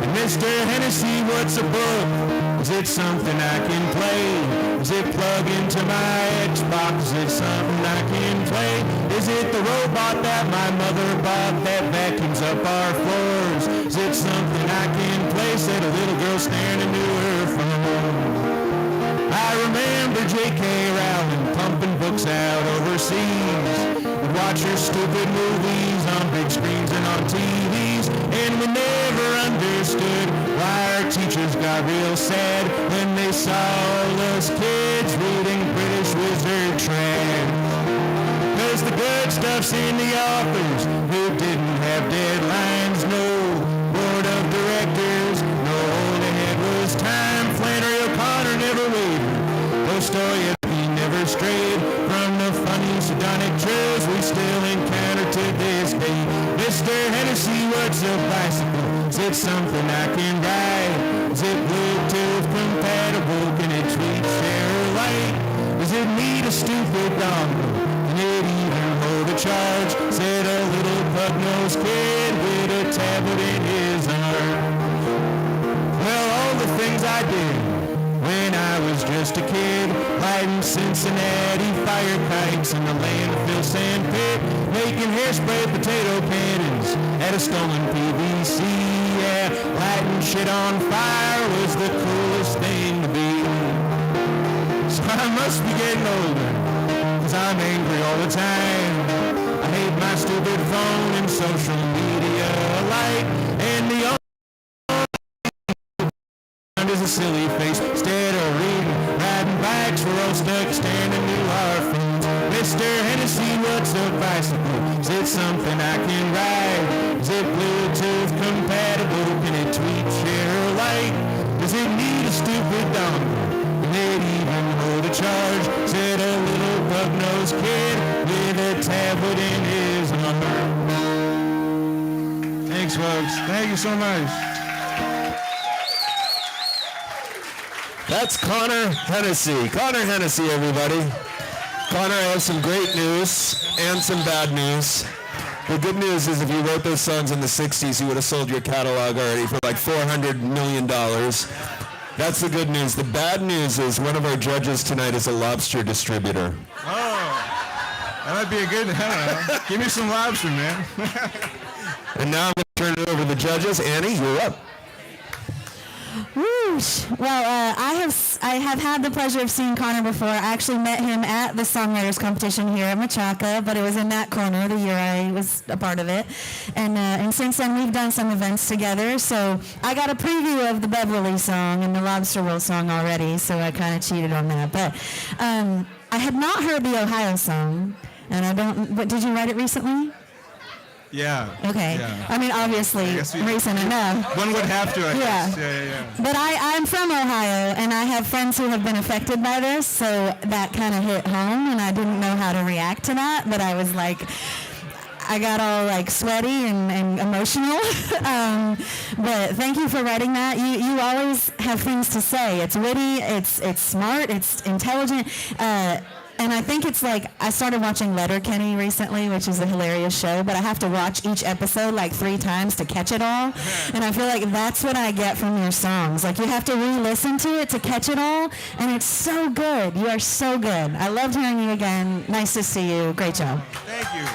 And Mr. Hennessy, what's a book? Is it something I can play? Is it plug into my Xbox? Is it something I can play? Is it the robot that my mother bought that vacuums up our floors? Is it something I can play? Said a little girl staring into her phone. I remember J.K. Rowling pumping books out overseas. We'd watch her stupid movies on big screens and on TVs. And we never understood why our teachers got real sad when they saw all us kids reading British wizard trash. Cause the good stuff's in the authors who didn't have deadlines, no board of directors, no old ahead was time. Flannery O'Connor never wavered, Dostoevsky never strayed from the funny sardonic trails we still encounter to this day. Mr. Hennessy, what's a bicycle? Is it something I can ride? Is it Bluetooth compatible? Can it tweet, share, or like? Does it need a stupid dongle? Can it even hold a charge? Said a little pug-nosed kid with a tablet in his arm. Well, all the things I did when I was just a kid, lighting Cincinnati fire kites in the landfill sand pit, making hairspray potato cannons at a stolen PVC. Yeah, lighting shit on fire was the coolest thing to be. So I must be getting older, 'cause I'm angry all the time. I hate my stupid phone and social media alike. And the only is a silly face. Instead of reading, riding bikes, we're all stuck standing to our phones. Mr. Hennessy, what's a bicycle? Is it something I can ride? Is it Bluetooth compatible? Can it tweet, share, or like? Does it need a stupid dongle? Can it even hold a charge? Is it a little bug-nosed kid with a tablet in his arm? Thanks, folks. Thank you so much. That's Connor Hennessy. Connor Hennessy, everybody. Connor, I have some great news and some bad news. The good news is if you wrote those songs in the 60s, you would have sold your catalog already for like $400 million. That's the good news. The bad news is one of our judges tonight is a lobster distributor. Oh, that might be a good, I don't know. Give me some lobster, man. And now I'm going to turn it over to the judges. Annie, you're up. Whoosh. Well, I have had the pleasure of seeing Connor before. I actually met him at the Songwriters competition here at Machaca, but it was in that corner the year I was a part of it. And since then, we've done some events together. So I got a preview of the Beverly song and the Lobster Roll song already, so I kind of cheated on that. But I had not heard the Ohio song, and I don't. But did you write it recently? Yeah. Okay. Yeah. I mean, obviously, recent enough. One would have to, I guess. Yeah. But I'm from Ohio, and I have friends who have been affected by this, so that kind of hit home, and I didn't know how to react to that, but I was like, I got all like sweaty and emotional. But thank you for writing that. You always have things to say. It's witty, it's smart, it's intelligent. And I think it's like, I started watching Letterkenny recently, which is a hilarious show, but I have to watch each episode like 3 times to catch it all. And I feel like that's what I get from your songs. Like, you have to re-listen to it to catch it all, and it's so good. You are so good. I loved hearing you again. Nice to see you. Great job. Thank you.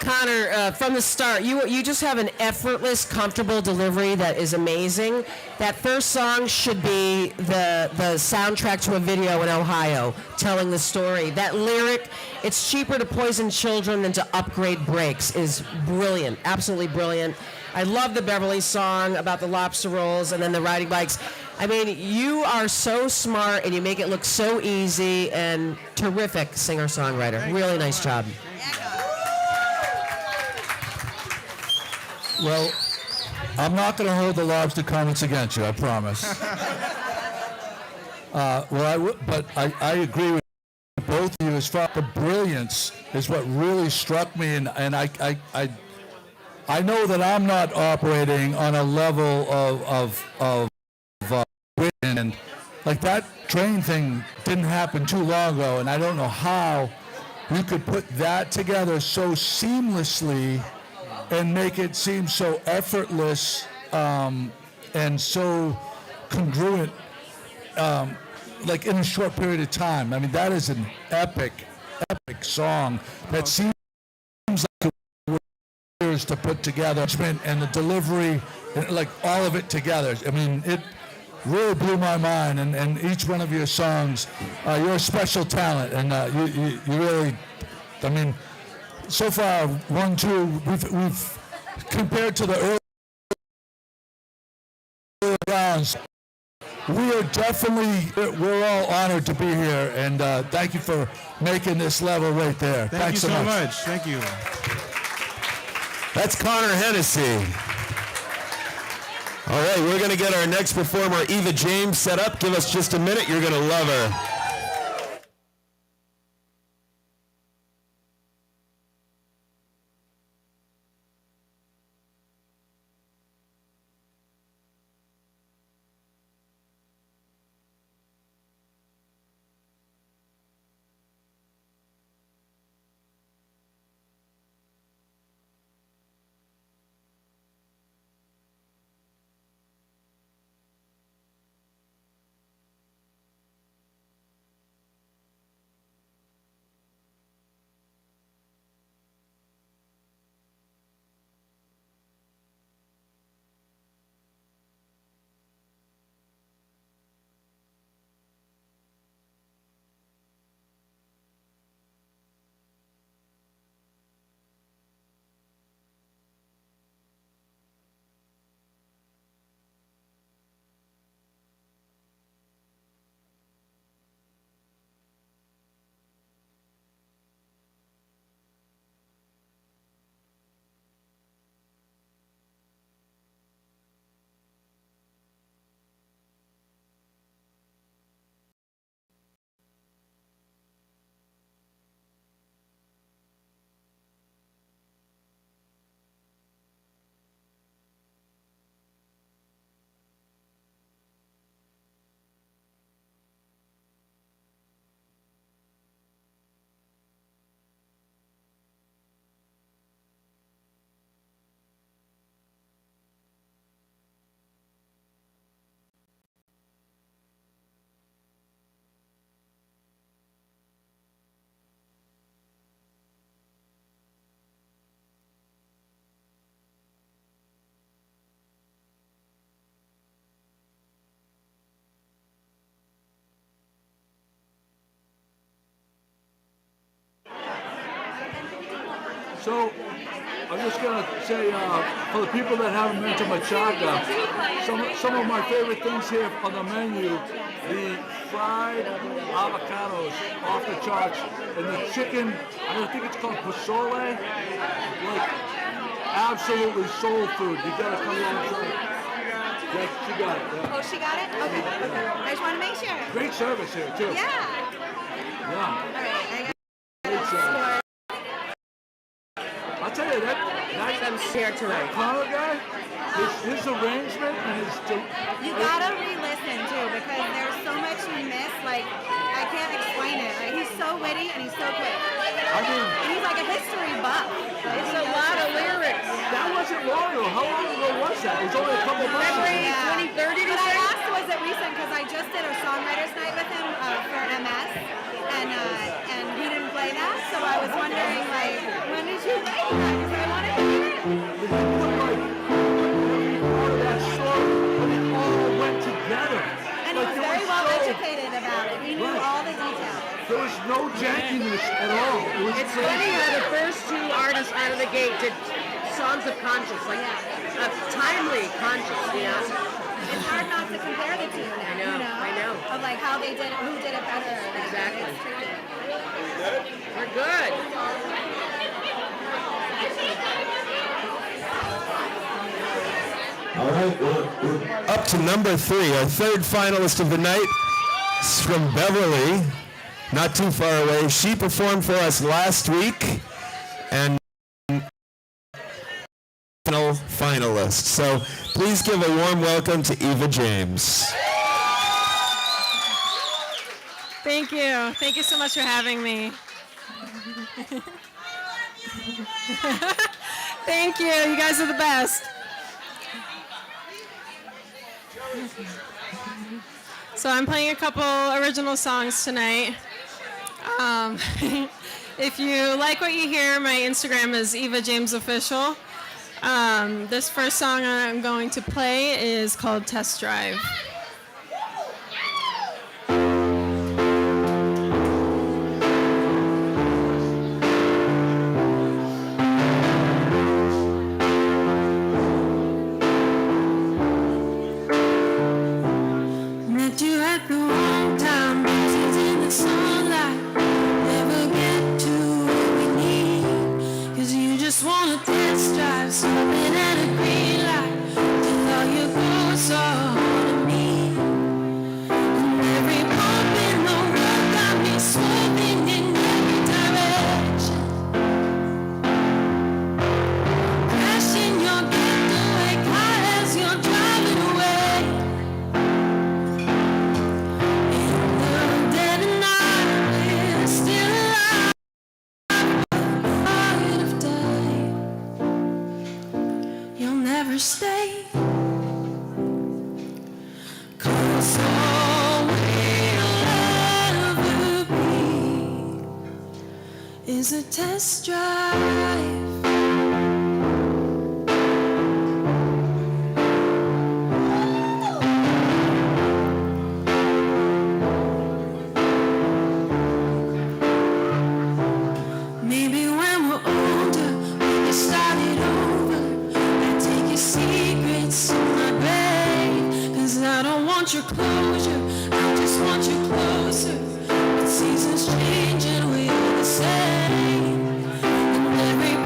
Connor, from the start, you just have an effortless, comfortable delivery that is amazing. That first song should be the soundtrack to a video in Ohio, telling the story. That lyric, "It's cheaper to poison children than to upgrade brakes," is brilliant, absolutely brilliant. I love the Beverly song about the lobster rolls and then the riding bikes. I mean, you are so smart and you make it look so easy, and terrific singer-songwriter. Really nice job. Well, I'm not going to hold the lobster comments against you, I promise. But I agree with both of you as far as the brilliance is what really struck me, and I know that I'm not operating on a level of wit, and like that train thing didn't happen too long ago, and I don't know how you could put that together so seamlessly and make it seem so effortless and so congruent, like in a short period of time. I mean, that is an epic song that seems like it was years to put together, and the delivery, like all of it together. I mean, it really blew my mind, and each one of your songs, you're a special talent, and you really, I mean, so far, 1, 2, we've compared to the early rounds, we're all honored to be here, and thank you for making this level right there. Thank you so much. Thank you. That's Connor Hennessy. All right, we're going to get our next performer, Eva James, set up. Give us just a minute. You're going to love her. So, I'm just going to say, for the people that haven't been to Machaca, some of my favorite things here on the menu, the fried avocados off the charts, and the chicken, I think it's called pozole, like absolutely soul food. You got to come along and try it. Yes, she got it. Yeah. Oh, she got it? Okay. I just want to make sure. Great service here, too. Yeah. Yeah. All right, I got Great service. I'll tell you that I'm here tonight. Connor guy, his arrangement and his... You gotta re-listen too, because there's so much you miss. Like, I can't explain it. Like, he's so witty and he's so quick. I mean, And he's like a history buff. It's a lot of lyrics. that wasn't long ago. How long ago was that? It was only a couple months ago. February 2030 to But I say? asked, was it recent? Because I just did a songwriters night with him for MS, and he didn't play that. So I was wondering, like, when did you write that? Because I wanted to hear it. But he put like every part of that song, but it all went together. And he was very well educated about it. He knew all the details. There was no jankiness at all. It was It's funny how the first two artists out of the gate did songs of conscience, like timely conscience, you know? It's hard not to compare the two. I know, I know. Of like how they did it, who did it better. Exactly. It's tricky. We're good. All right, we're up to number 3, our third finalist of the night. It's from Beverly, not too far away. She performed for us last week and finalist. So please give a warm welcome to Eva James. Thank you. Thank you so much for having me. Thank you. You guys are the best. So I'm playing a couple original songs tonight. If you like what you hear, my Instagram is Eva James Official. This first song I'm going to play is called Test Drive. Met you at the wrong time, roses in the sunlight. Never get to what we need, 'cause you just wanna test drive something at a green light till all your goals are on me. And every bump in the road got me swerving in every direction. Crashing your getaway car as you're driving away. Stay, 'cause all we'll ever be is a test drive. Maybe when we're older, we can start it over. Take your secrets in my grave, 'cause I don't want your closure, I just want you closer. But seasons change and we're the same. And every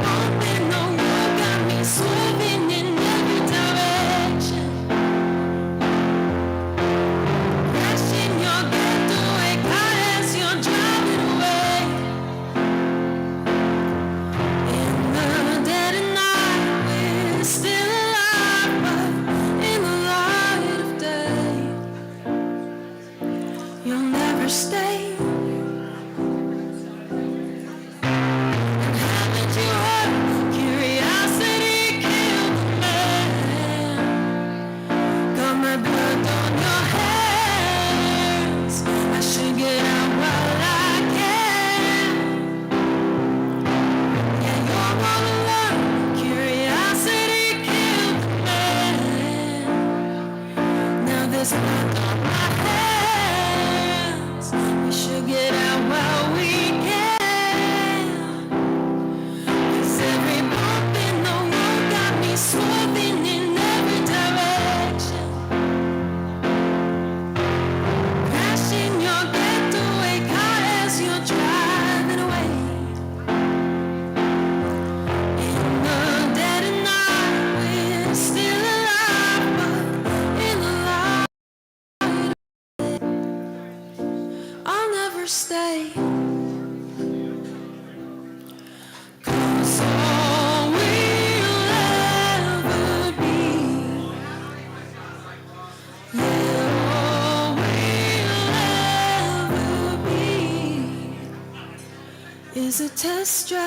is a test drive.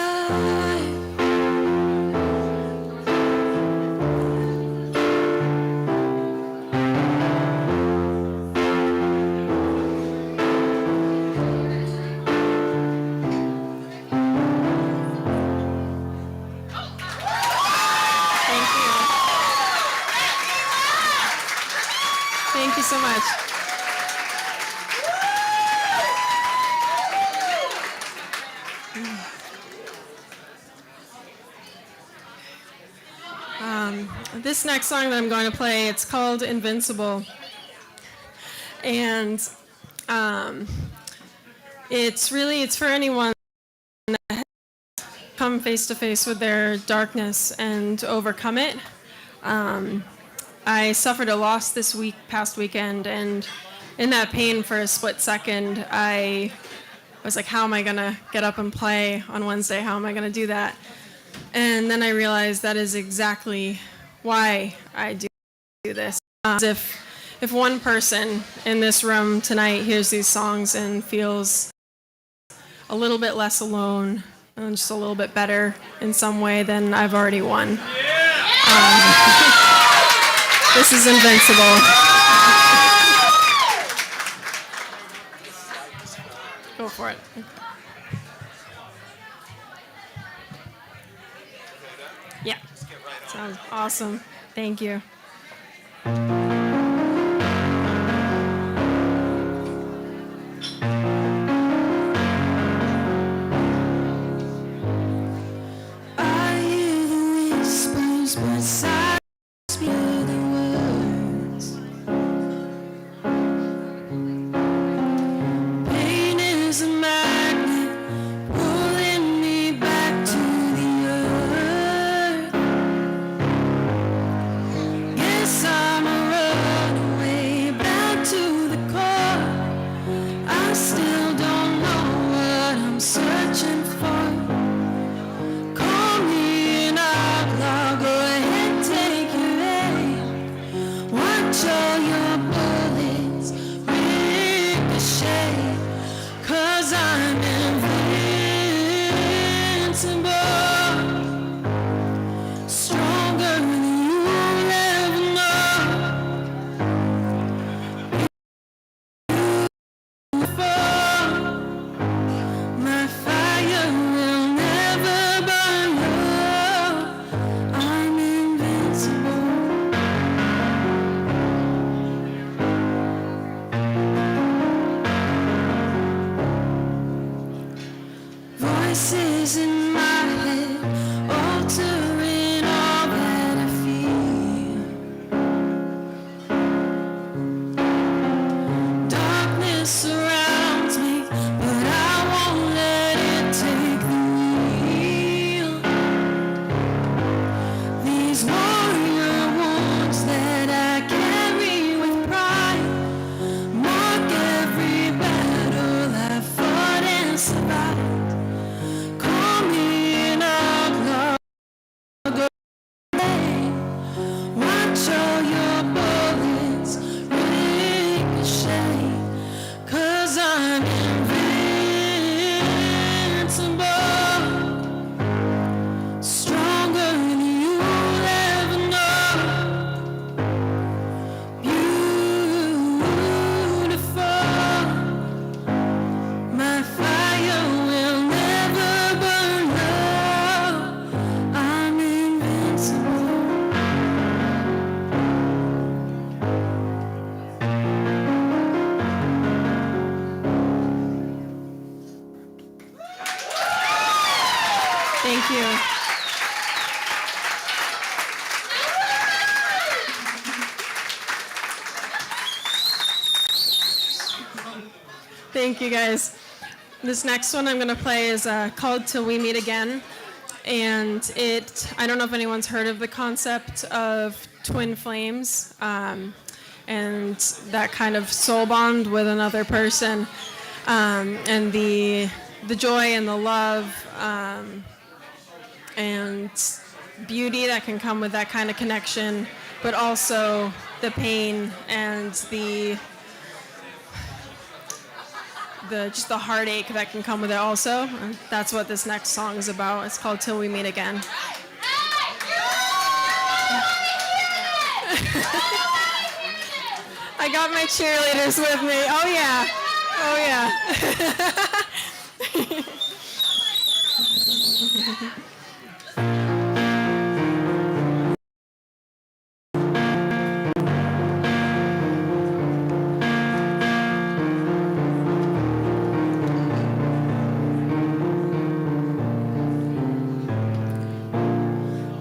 Thank you so much. This next song that I'm going to play, it's called Invincible. And it's for anyone that has come face to face with their darkness and overcome it. I suffered a loss this past weekend, and in that pain for a split second, I was like, how am I gonna get up and play on Wednesday? How am I gonna do that? And then I realized that is exactly why I do this. If one person in this room tonight hears these songs and feels a little bit less alone and just a little bit better in some way, then I've already won. This is Invincible. Go for it. Yeah. Sounds awesome. Thank you. I hear the whispers, but silence hear the words. Pain is a magnet pulling me back to the earth. Guess I'm a runaway back to the core. I still don't know what I'm searching for. Call me an outlaw, go ahead, take your aim. Watch all your bullets ricochet, 'cause I'm invincible, stronger than you'll ever know. My fire will never burn low. I'm invincible. Voices in my head altering all that I feel. Darkness surrounds me, but I won't let it take the wheel. These warrior wounds that I carry with pride mark every battle I fought and survived. Call me an outlaw, go away. Watch all your bullets ricochet, 'cause I'm invincible, stronger than you'll ever know. Beautiful, my fire will never burn low. I'm invincible. Thank you. Thank you, guys. This next one I'm going to play is called Till We Meet Again. And I don't know if anyone's heard of the concept of twin flames and that kind of soul bond with another person, and the joy and the love and beauty that can come with that kind of connection, but also the pain and the just the heartache that can come with it also. And that's what this next song is about. It's called Till We Meet Again. I got my cheerleaders with me. Oh yeah. Oh yeah.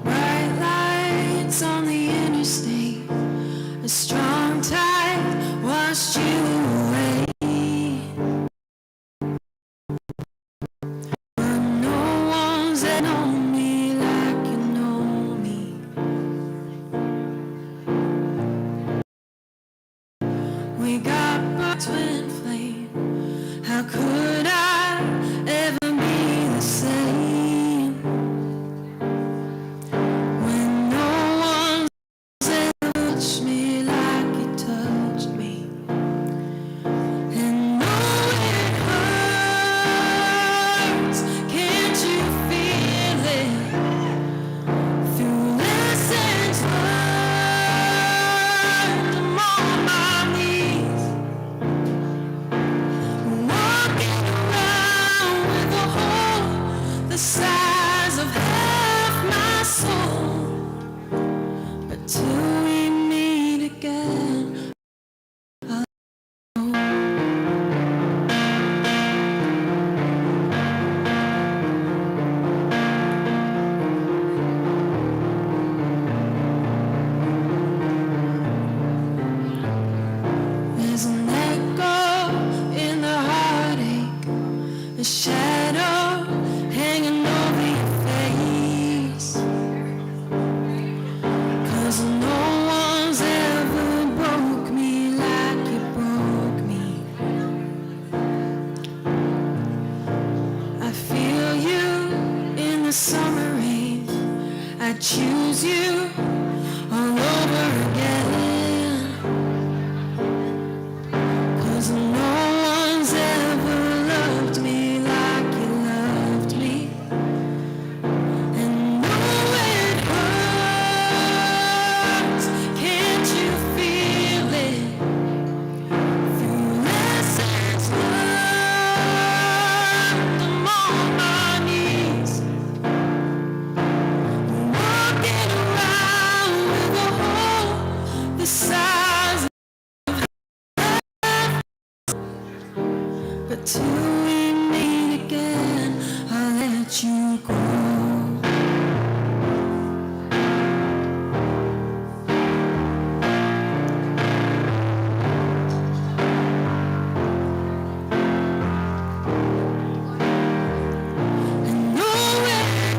Bright lights on the interstate, a strong tide washed you away. But no one's ever known me like you know me. We got burnt twin flame. How could I ever be the same when no one's ever touched me like you touched me? And though it hurts, can't you feel it? Through lessons learned, I'm on my knees, walking around with a hole the size of half my soul. But till we meet again, I'll There's an echo in the heartache, a shadow hanging over your face. 'Cause no one's ever broke me like you broke me. I feel you in the summer rain. I choose you all over again. 'Cause no one's ever loved me like you loved me. And though it hurts, can't you feel it? Through lessons learned, I'm on my knees, walking around with a hole the size of. But till we meet again, I'll let you go. And though it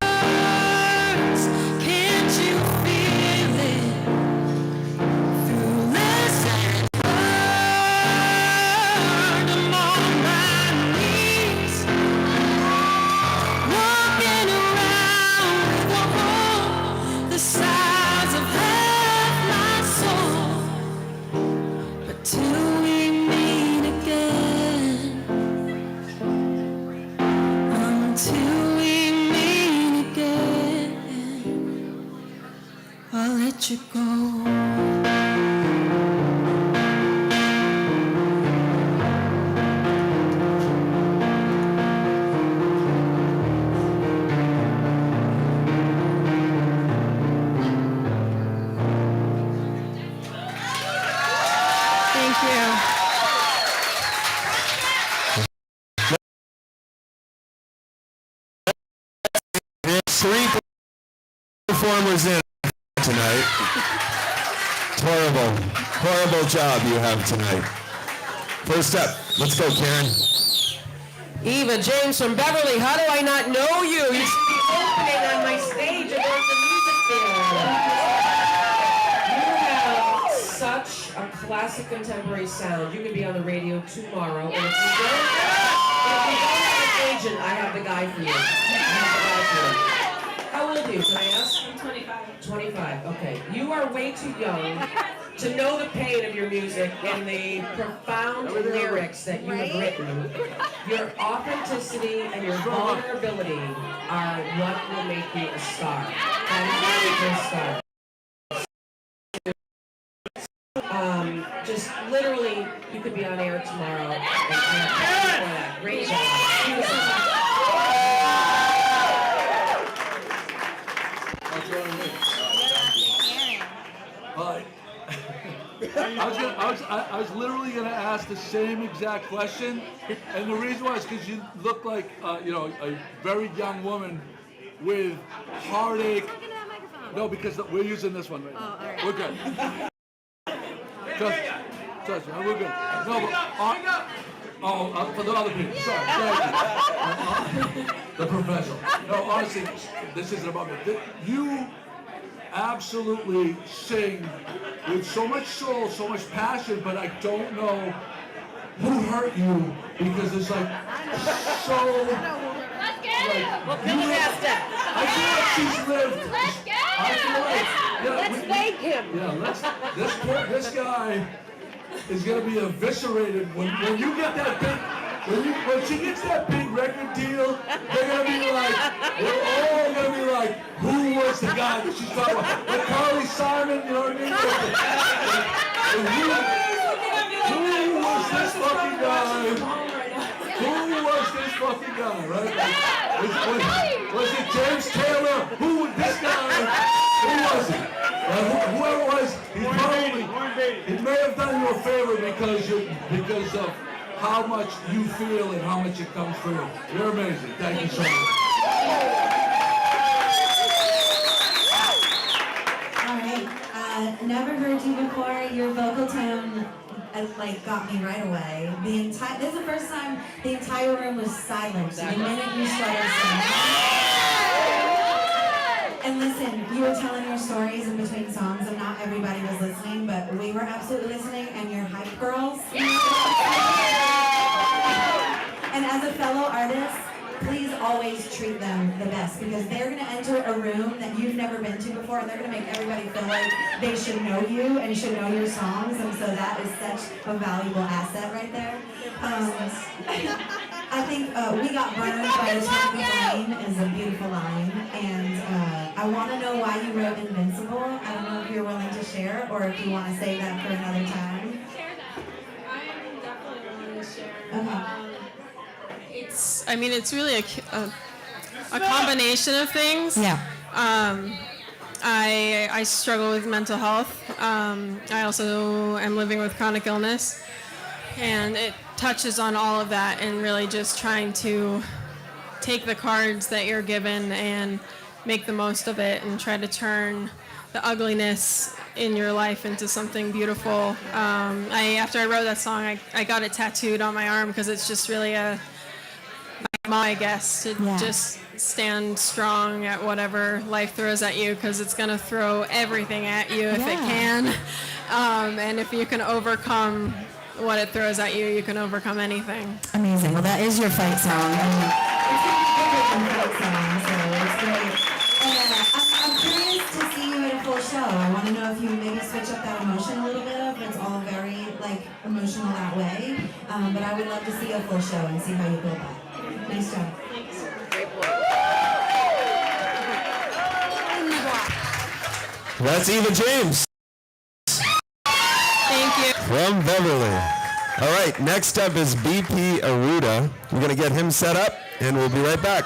hurts, can't you feel it? Through lessons learned, I'm on my knees, walking around with a hole the size of half my soul. But till we meet again, until we meet again, I'll let you go. Thank you. There's 3 performers in tonight. Horrible, horrible job you have tonight. First up, let's go, Karen. Eva James from Beverly, how do I not know you? You should be opening on my stage at the music theater. You have such a classic contemporary sound. You could be on the radio tomorrow. And if you don't have an agent, I have the guy for you. How old are you, can I ask? I'm 25. 25, okay. You are way too young to know the pain of your music and the profound lyrics that you have written, your authenticity and your vulnerability are what will make you a star. That is what makes you a star. Just literally, you could be on air tomorrow. And great job. I was literally going to ask the same exact question, and the reason why is because you look like a very young woman with heartache. No, because we're using this one right now. all right. We're good. Trust me, we're good. No, but, for the other people. Sorry, thank you. The professional. No, honestly, this isn't about me. You absolutely sing with so much soul, so much passion, but I don't know who hurt you because it's like so. Let's get like, Well, Billy has that. I feel like she's lived. Let's get I feel like Let's thank him. Yeah, this guy is gonna be eviscerated when you get that big. When she gets that big record deal, they're all gonna be like, who was the guy that she's talking about? Like Carly Simon, you know what I mean? Who was this fucking guy? Who was this fucking guy, right? Like, was it James Taylor? Who was this guy? Who was it? Whoever it was, he may have done you a favor because of how much you feel and how much it comes through. You're amazing. Thank you so much. All right. Never heard you before. Your vocal tone got me right away. This is the first time the entire room was silent the minute you started singing. And listen, you were telling your stories in between songs, and not everybody was listening, but we were absolutely listening, and you're hype girls. And as a fellow artist, please always treat them the best, because they're going to enter a room that you've never been to before, and they're going to make everybody feel like they should know you and should know your songs, and so that is such a valuable asset right there. I think "We Got Burned" by the Lane is a beautiful line, and I want to know why you wrote Invincible. I don't know if you're willing to share, or if you want to save that for another time. I'm definitely willing to share. Okay. It's really a combination of things. Yeah. I struggle with mental health. I also am living with chronic illness, and it touches on all of that, and really just trying to take the cards that you're given and make the most of it, and try to turn the ugliness in your life into something beautiful. After I wrote that song, I got it tattooed on my arm because it's just really I guess, to just stand strong at whatever life throws at you, because it's going to throw everything at you if it can. And if you can overcome what it throws at you, you can overcome anything. Amazing. Well, that is your fight song. It's going to be bigger than fight song, so it's great. I'm curious to see you at a full show. I want to know if you maybe switch up that emotion a little bit. If it's all very emotional that way, but I would love to see a full show and see how you build that. Nice job. That's Eva James. Thank you. From Beverly. All right, next up is BP Aruda. We're going to get him set up, and we'll be right back.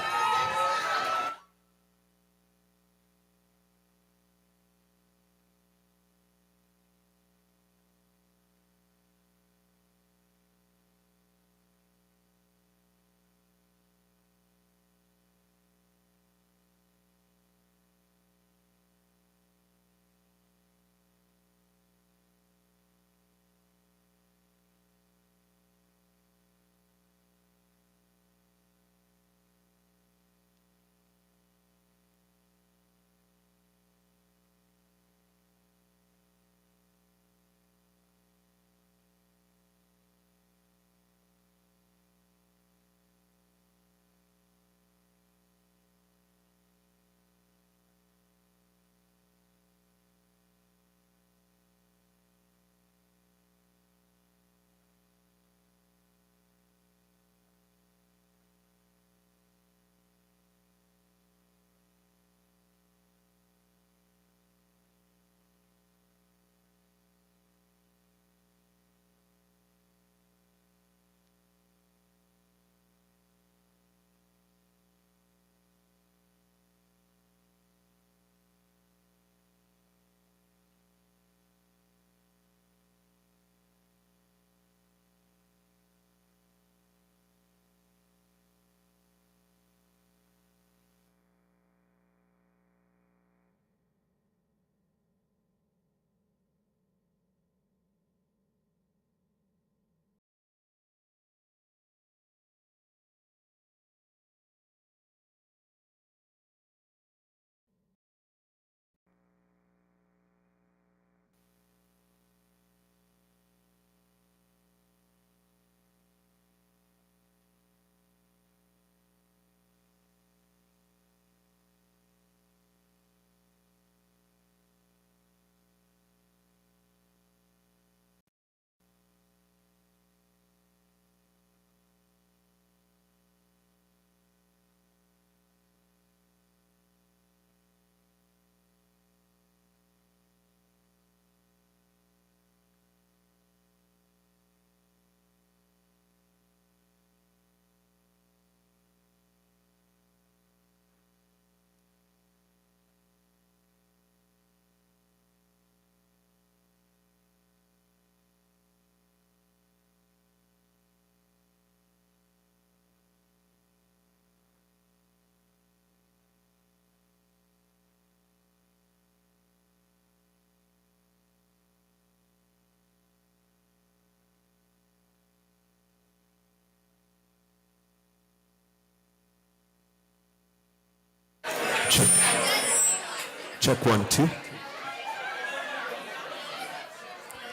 Check 1, 2.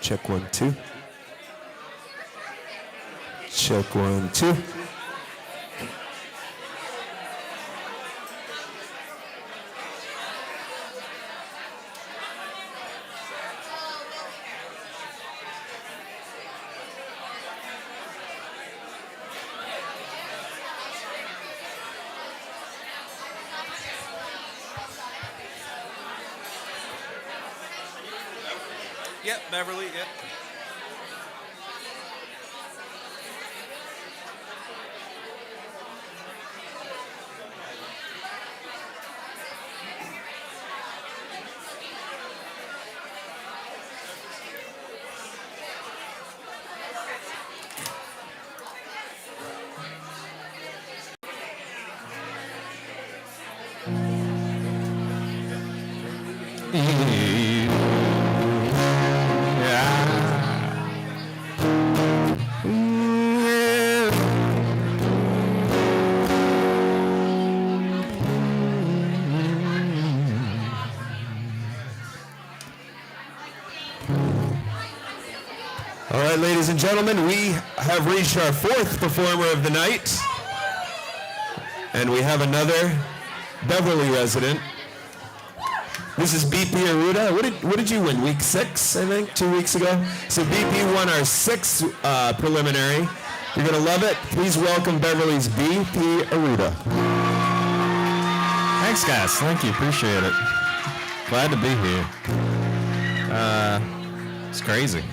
Check 1, 2. Check 1, 2. Yep, Beverly, yep. All right, ladies and gentlemen, we have reached our fourth performer of the night. And we have another Beverly resident. This is BP Aruda. What did you win? Week 6, I think, 2 weeks ago? So BP won our 6th preliminary. You're going to love it. Please welcome Beverly's BP Aruda. Thanks, guys. Thank you. Appreciate it. Glad to be here. It's crazy.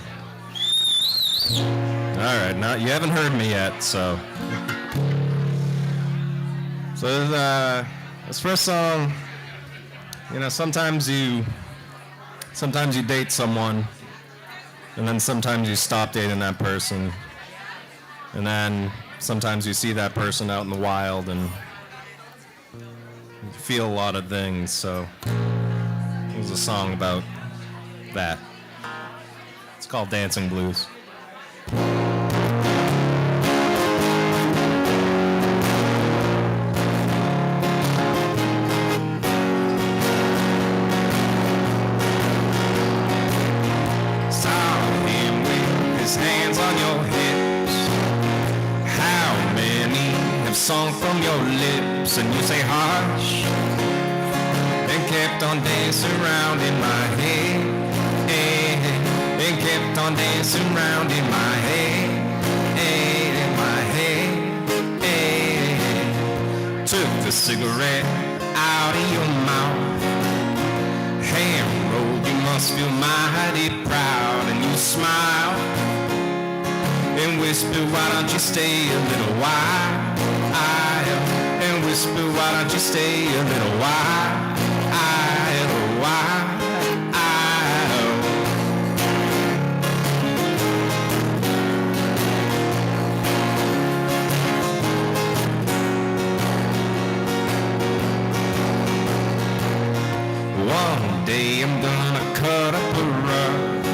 All right, now you haven't heard me yet, so this first song, you know, sometimes you date someone, and then sometimes you stop dating that person, and then sometimes you see that person out in the wild and you feel a lot of things. So it was a song about that. It's called Dancing Blues. Song from your lips and you say hush, and kept on dancing around in my head, and kept on dancing around in my head, in my head, took the cigarette out of your mouth, hand rolled, you must feel mighty proud, and you smile and whisper, why don't you stay a little while? And whisper, why don't you stay a little while? One day I'm gonna cut up a rug,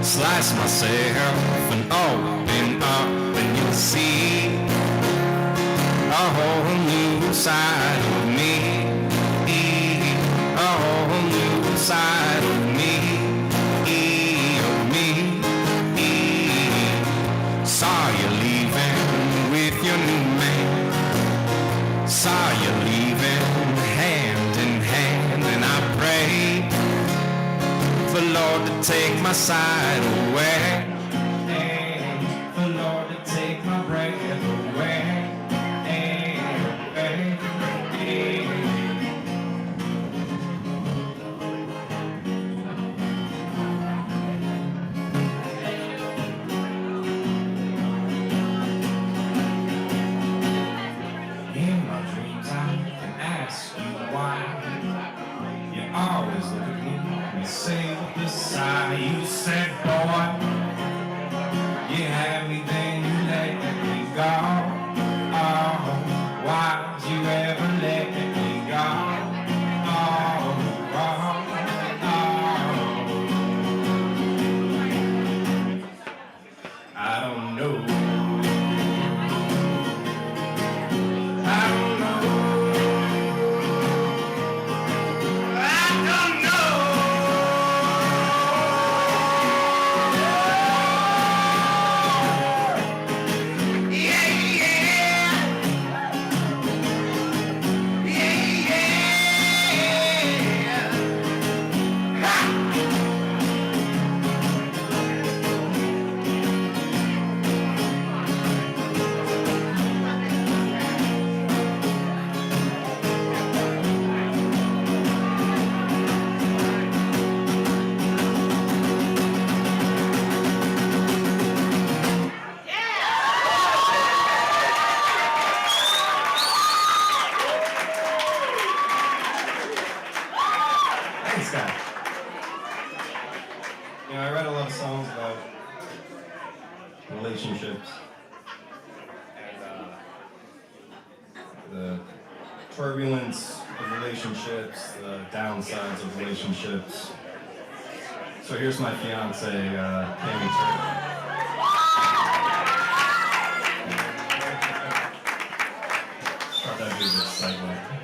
slice myself and open up, and you'll see a whole new side of me, a whole new side of me, Saw you leaving with your new man, saw you leaving hand in hand, and I prayed for Lord to take my side away, for Lord to take my breath away. Always look at me and say this side. You said, boy, the turbulence of relationships, the downsides of relationships. So here's my fiance, Tammy Turner. Thought that'd be a good segue.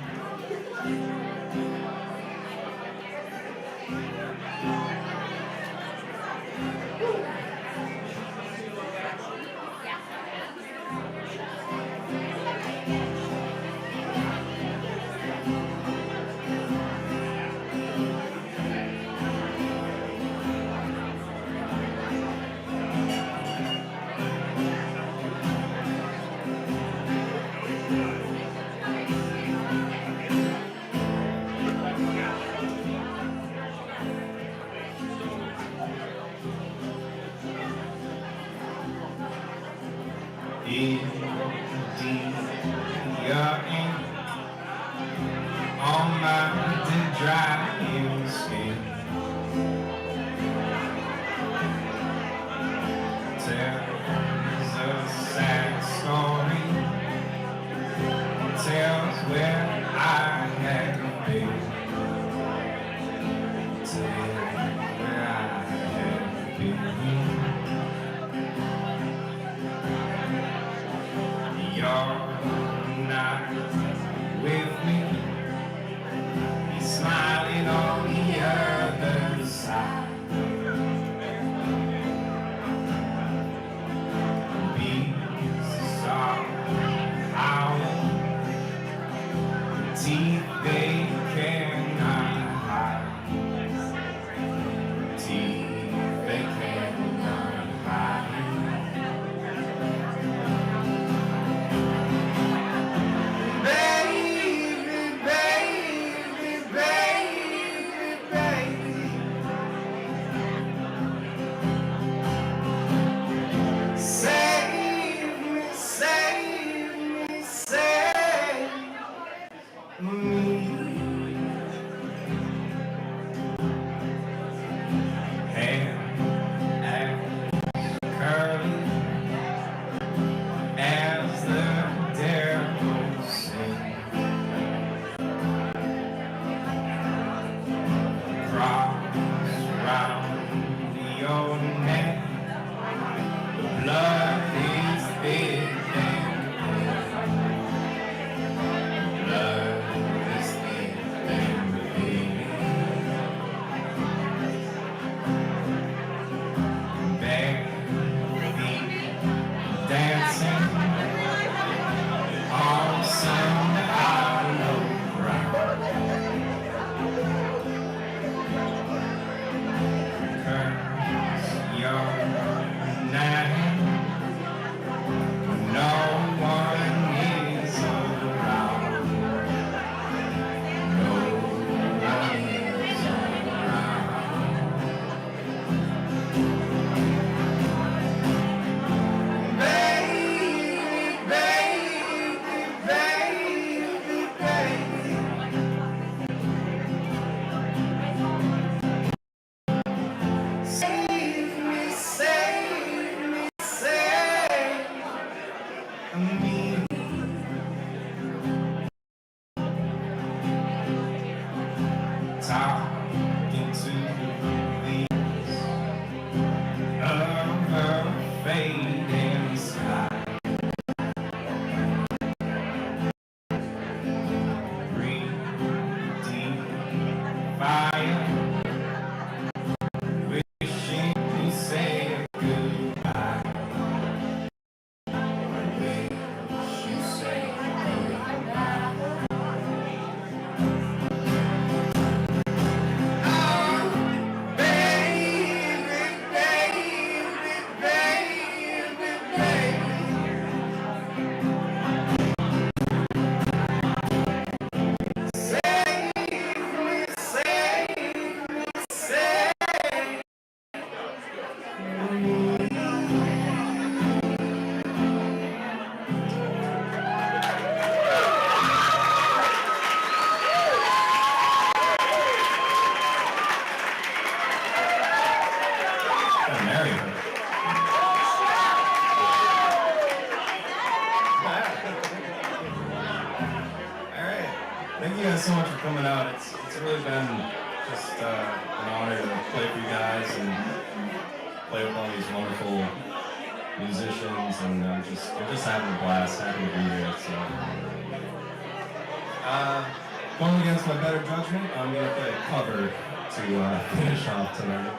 Blood Thank you guys so much for coming out. It's really been just an honor to play for you guys and play with all these wonderful musicians, and I'm just having a blast, happy to be here. So, going against my better judgment, I'm gonna play a cover to finish off tonight,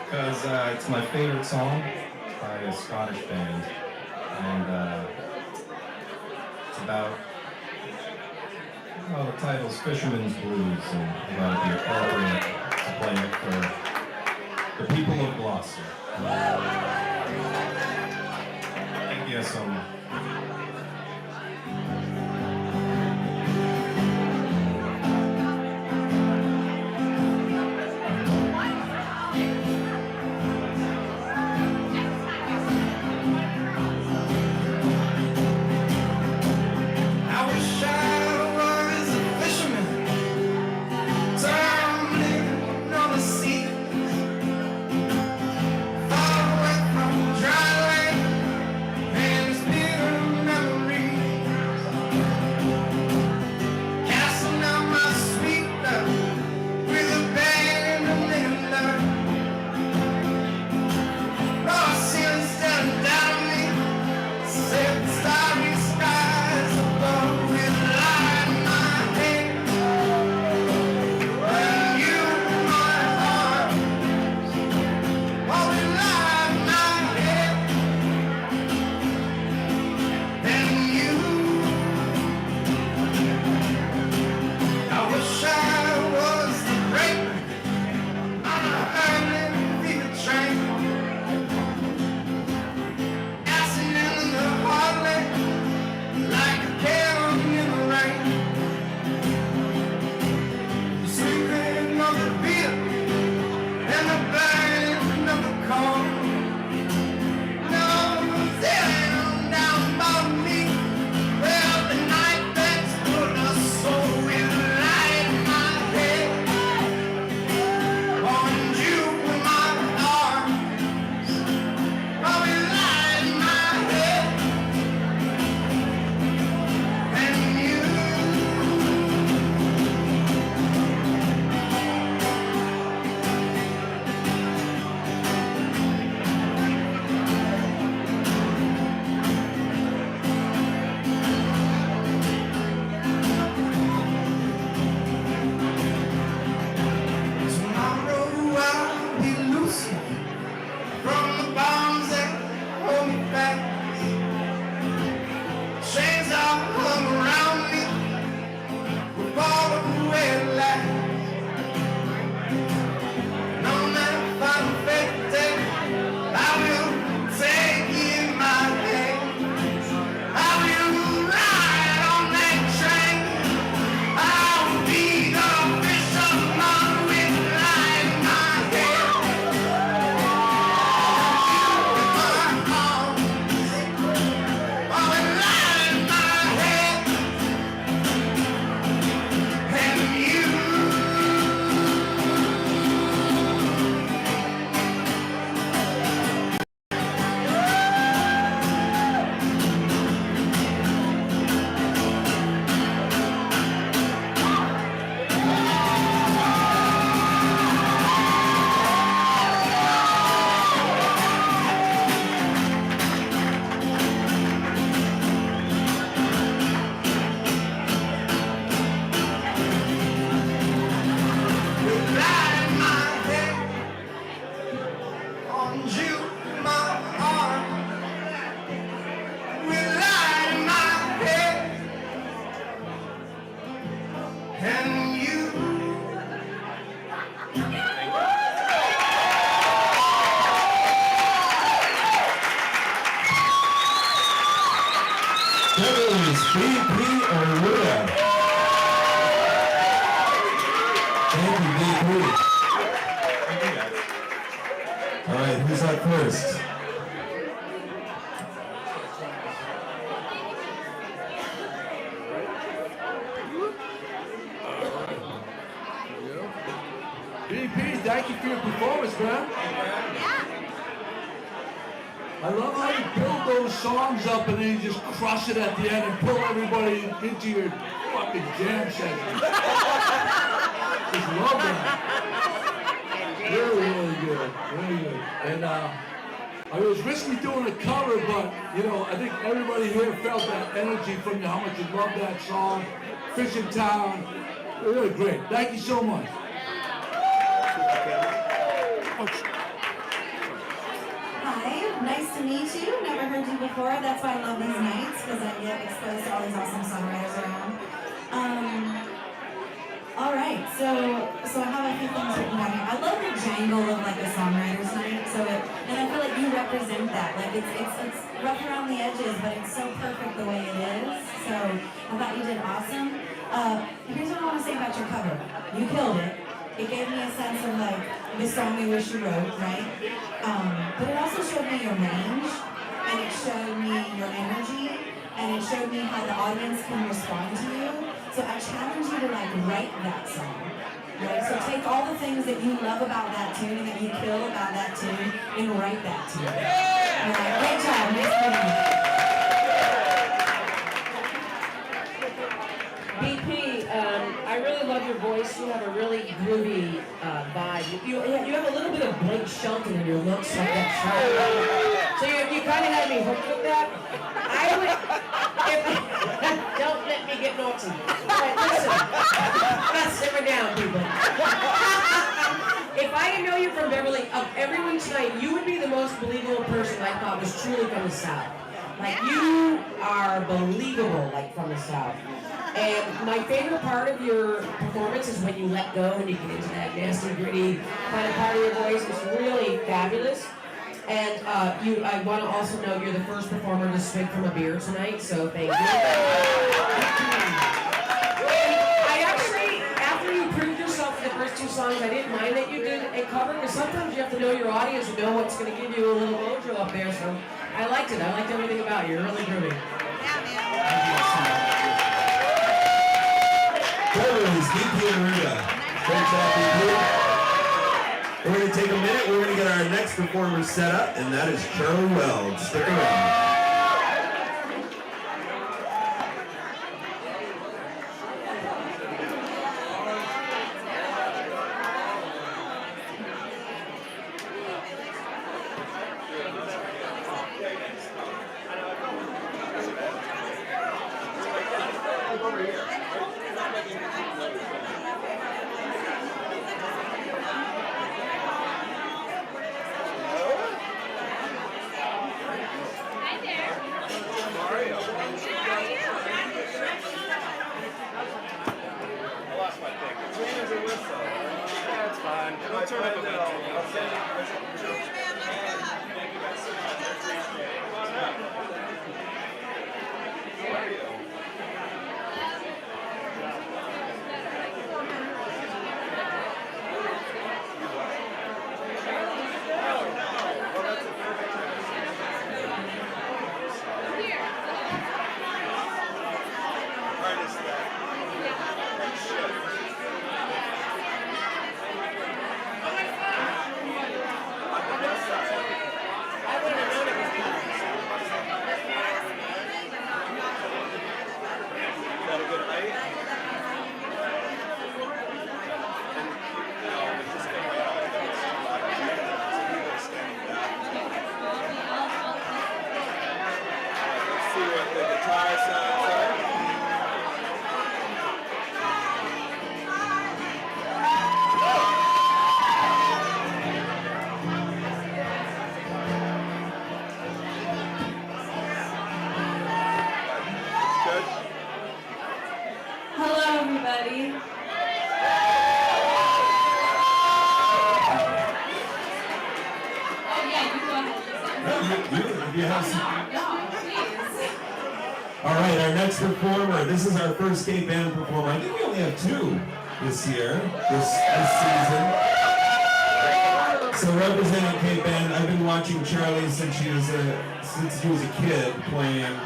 because it's my favorite song by a Scottish band, and it's about, well, the title's Fisherman's Blues, and I thought it'd be appropriate to play it for the people of Gloucester. Thank you guys so much. I love how you build those songs up and then you just crush it at the end and pull everybody into your fucking jam session. Just love that. Really good. Really good. And I was risky doing a cover, but you know, I think everybody here felt that energy from you, how much you love that song. Fish in Town. Really great. Thank you so much. Hi, nice to meet you. Never heard you before. That's why I love these nights, because I get exposed to all these awesome songwriters around. All right, so I have a few things written down here. I love the jangle of like a songwriter's night. And I feel like you represent that. Like it's rough around the edges, but it's so perfect the way it is. So I thought you did awesome. Here's what I want to say about your cover. You killed it. It gave me a sense of like the song you wish you wrote, right? But it also showed me your range, and it showed me your energy, and it showed me how the audience can respond to you. So I challenge you to like write that song, right? So take all the things that you love about that tune and that you kill about that tune and write that tune. Yeah! Right, great job, nice meeting you. BP, I really love your voice. You have a really groovy vibe. You have a little bit of Blake Shelton in your looks, like that show. So you kind of had me hooked with that. I would, don't let me get naughty. All right, listen. Let's simmer down, people. If I didn't know you from Beverly, of everyone tonight, you would be the most believable person I thought was truly from the South. Like, you are believable, like, from the South. And my favorite part of your performance is when you let go and you get into that nasty, gritty kind of part of your voice. It's really fabulous. And I want to also know you're the first performer to swig from a beer tonight, so thank you. I actually, after you proved yourself for the first two songs, I didn't mind that you did a cover, because sometimes you have to know your audience and know what's going to give you a little mojo up there, so I liked it. I liked everything about you. You're really groovy. DP and Rita. Great job, DP. We're going to take a minute. We're going to get our next performer set up, and that is Charlie Weld. Stick around. All right, our next performer. This is our first gay band performer. I think we only have two this year, this season. So representing Cape Band, I've been watching Charlie since he was a kid playing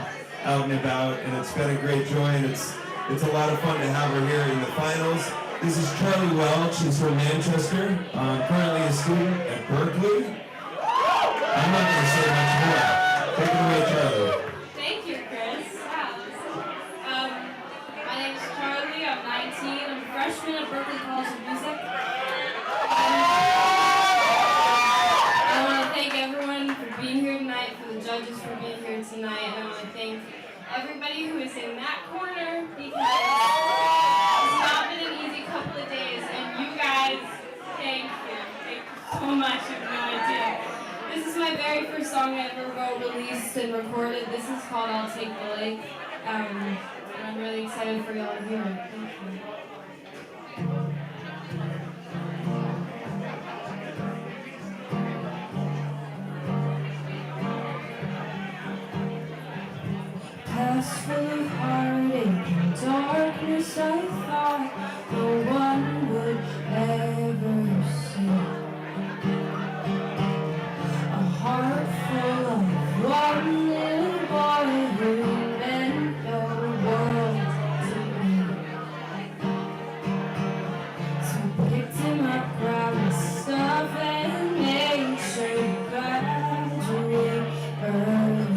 out and about, and it's been a great joy, and it's a lot of fun to have her here in the finals. This is Charlie Welch. She's from Manchester, currently a student at Berkeley. I'm not going to say much more. 19. I'm a freshman at Berklee College of Music. I want to thank everyone for being here tonight, for the judges for being here tonight, and I want to thank everybody who is in that corner because it's not been an easy couple of days, and you guys, thank you so much. You have no idea. This is my very first song I ever wrote, released, and recorded. This is called I'll Take the Lake, and I'm really excited for y'all to hear it. Thank you. Past full of heartache and darkness, I thought no one would ever see. A heart full of one little boy who meant the world to me. So picked him up, grabbed his stuff, and made sure to graduate early.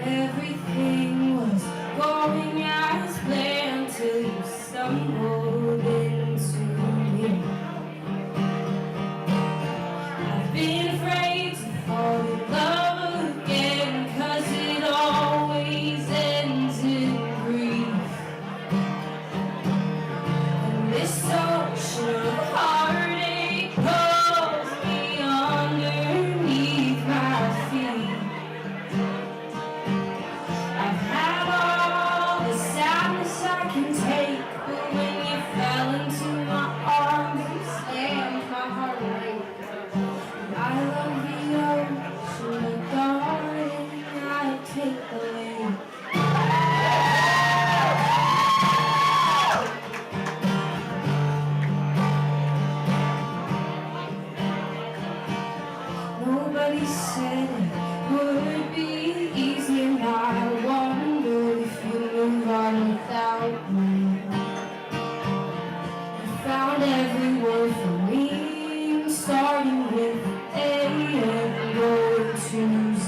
Everything was going as planned till you stumbled into me. I've been afraid to fall in love again, 'cause it always ends in grief. And this ocean of heartache pulls me underneath my feet. I've had all the sadness I can take, but when you fell into my arms, you slammed my heart away. I love the ocean, darling, I'll take the lake. Nobody said it would be easy, and I wondered if you'd move on without me. You found every word for me, starting with A and going to Z.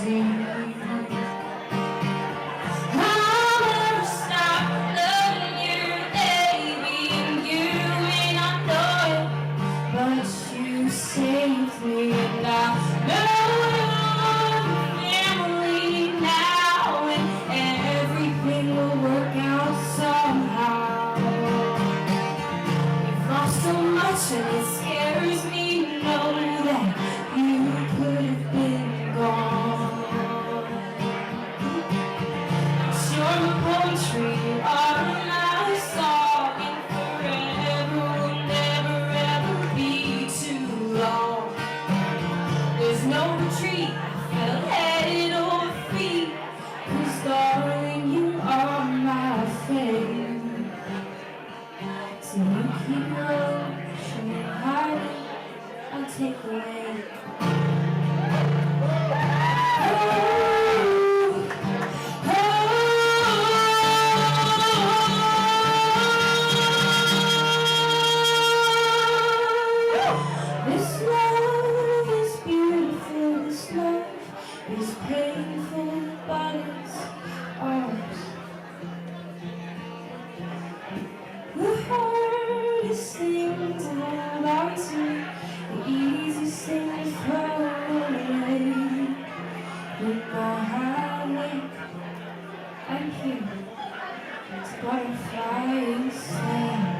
I'll never stop loving you, baby, and you may not know it, but you saved me, and I know you're family now, and everything will work out somehow. We've lost so much, and it scares me to know that you could have been gone. You're my poetry, you are my song, and forever will never ever be too long. There's no retreat, I felt headed over feet, 'cause darling, you are my fame. So you keep your ocean hiding, I'll take the lake. This love is beautiful, this love is painful, but it's ours. The hardest thing to hold on to, the easiest thing to throw away. In my highway, I'm here, it's butterfly inside.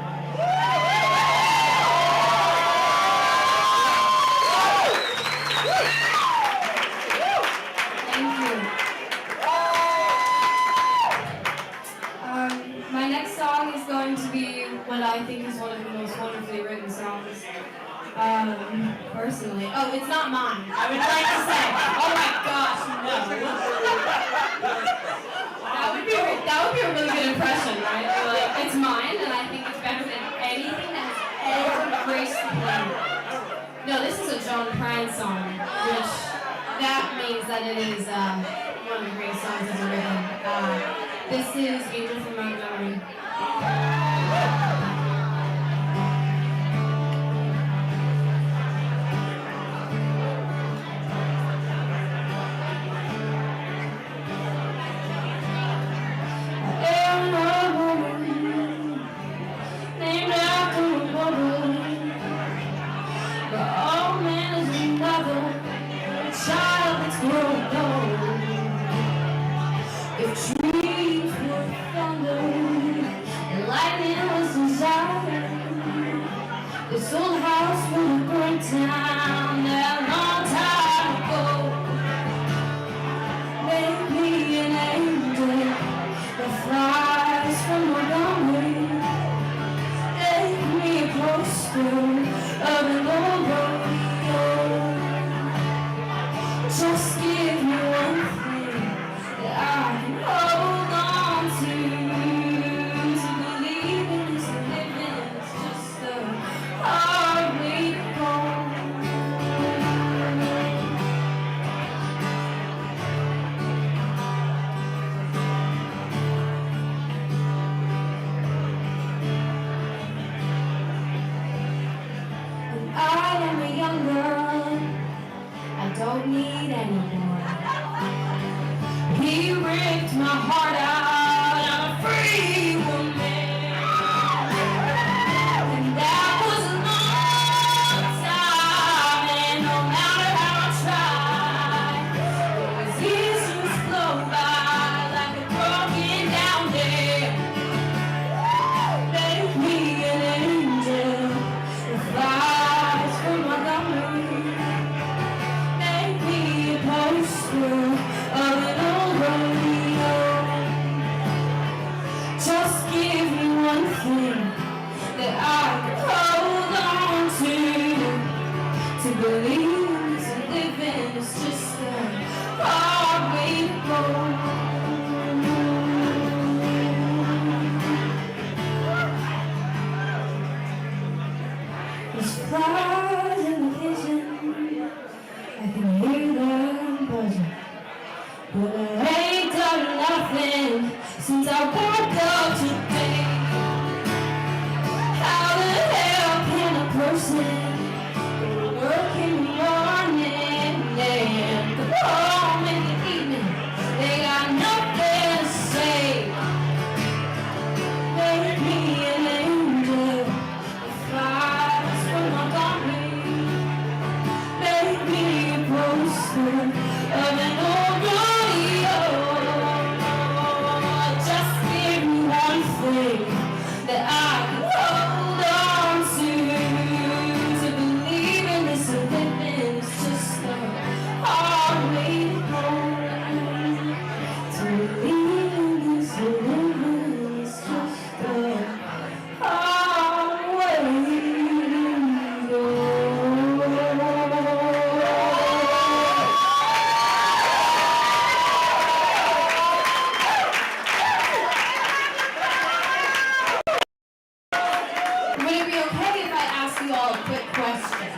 Thank you. My next song is going to be what I think is one of the most wonderfully written songs. Personally. Oh, it's not mine. I would like to say. Oh my gosh, no. That would be a really good impression, right? Like, it's mine, and I think it's better than anything that has ever graced the planet. No, this is a John Prine song, which that means that it is one of the greatest songs ever written. This is Angel from Montgomery. I am trees were thunder and lightning was desire, this old house would have burned down that long time ago. Make me an angel that flies from Montgomery. Take me a poster of an old rodeo. Just give me one thing that I can hold on to believe in this living is just a hard way to go. And I am a young girl, I don't need any more. He ripped my heart out, I'm a free woman. And that was a long time, and no matter how I tried, those years just flow by like a broken down dam. Make me an angel that flies from Montgomery. Make me a poster of an old rodeo. Just give me one thing that I can hold on to believe this living is just a hard way to go. There's flies in the kitchen, I can hear them buzzing, but I ain't done nothing since I woke up today. How the hell can a person go to work in the morning and come home in the evening? They got nothing to say. Make me an angel that flies from Montgomery. Make me a poster of an old rodeo. Just give me one thing that I can hold on to believe in this living is just a hard way to go. To believe in this living is just a hard way to go. Would it be okay if I ask you all a quick question?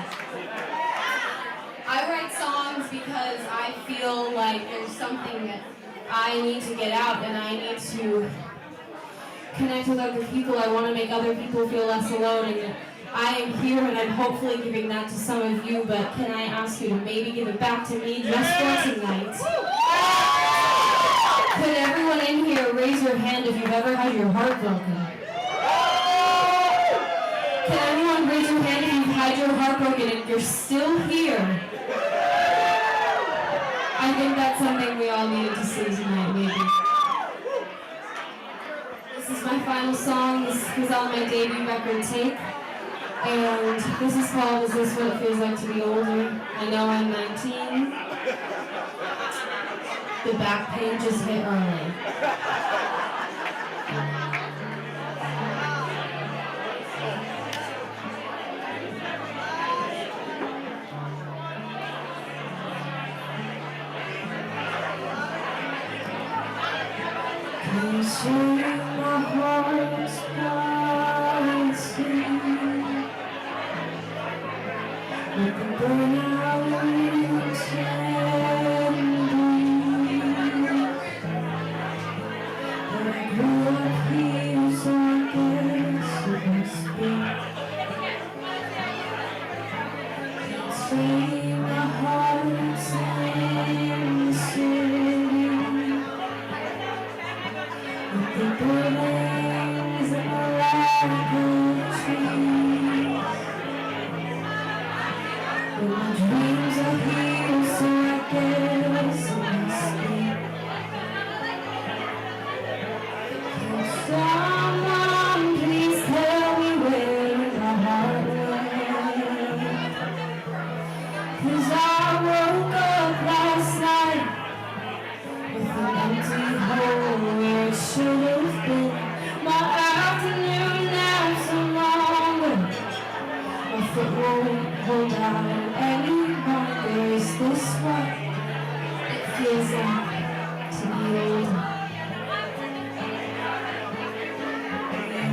I write songs because I feel like there's something that I need to get out and I need to connect with other people. I want to make other people feel less alone, and I am here and I'm hopefully giving that to some of you, but can I ask you to maybe give it back to me just for tonight? Could everyone in here raise your hand if you've ever had your heart broken? Can everyone raise your hand if you've had your heart broken and you're still here? I think that's something we all needed to see tonight, maybe. This is my final song. This was on my debut record Take. And this is called Is This What It Feels Like to Be Older? I know I'm 19. The back pain just hit early. Can you see my heart's dancing with the burnout winds and breeze? But I grew up here, so I guess it must be. Can't see my heart's dancing. The buildings and the light trees. But my dreams are here, so I guess it must be.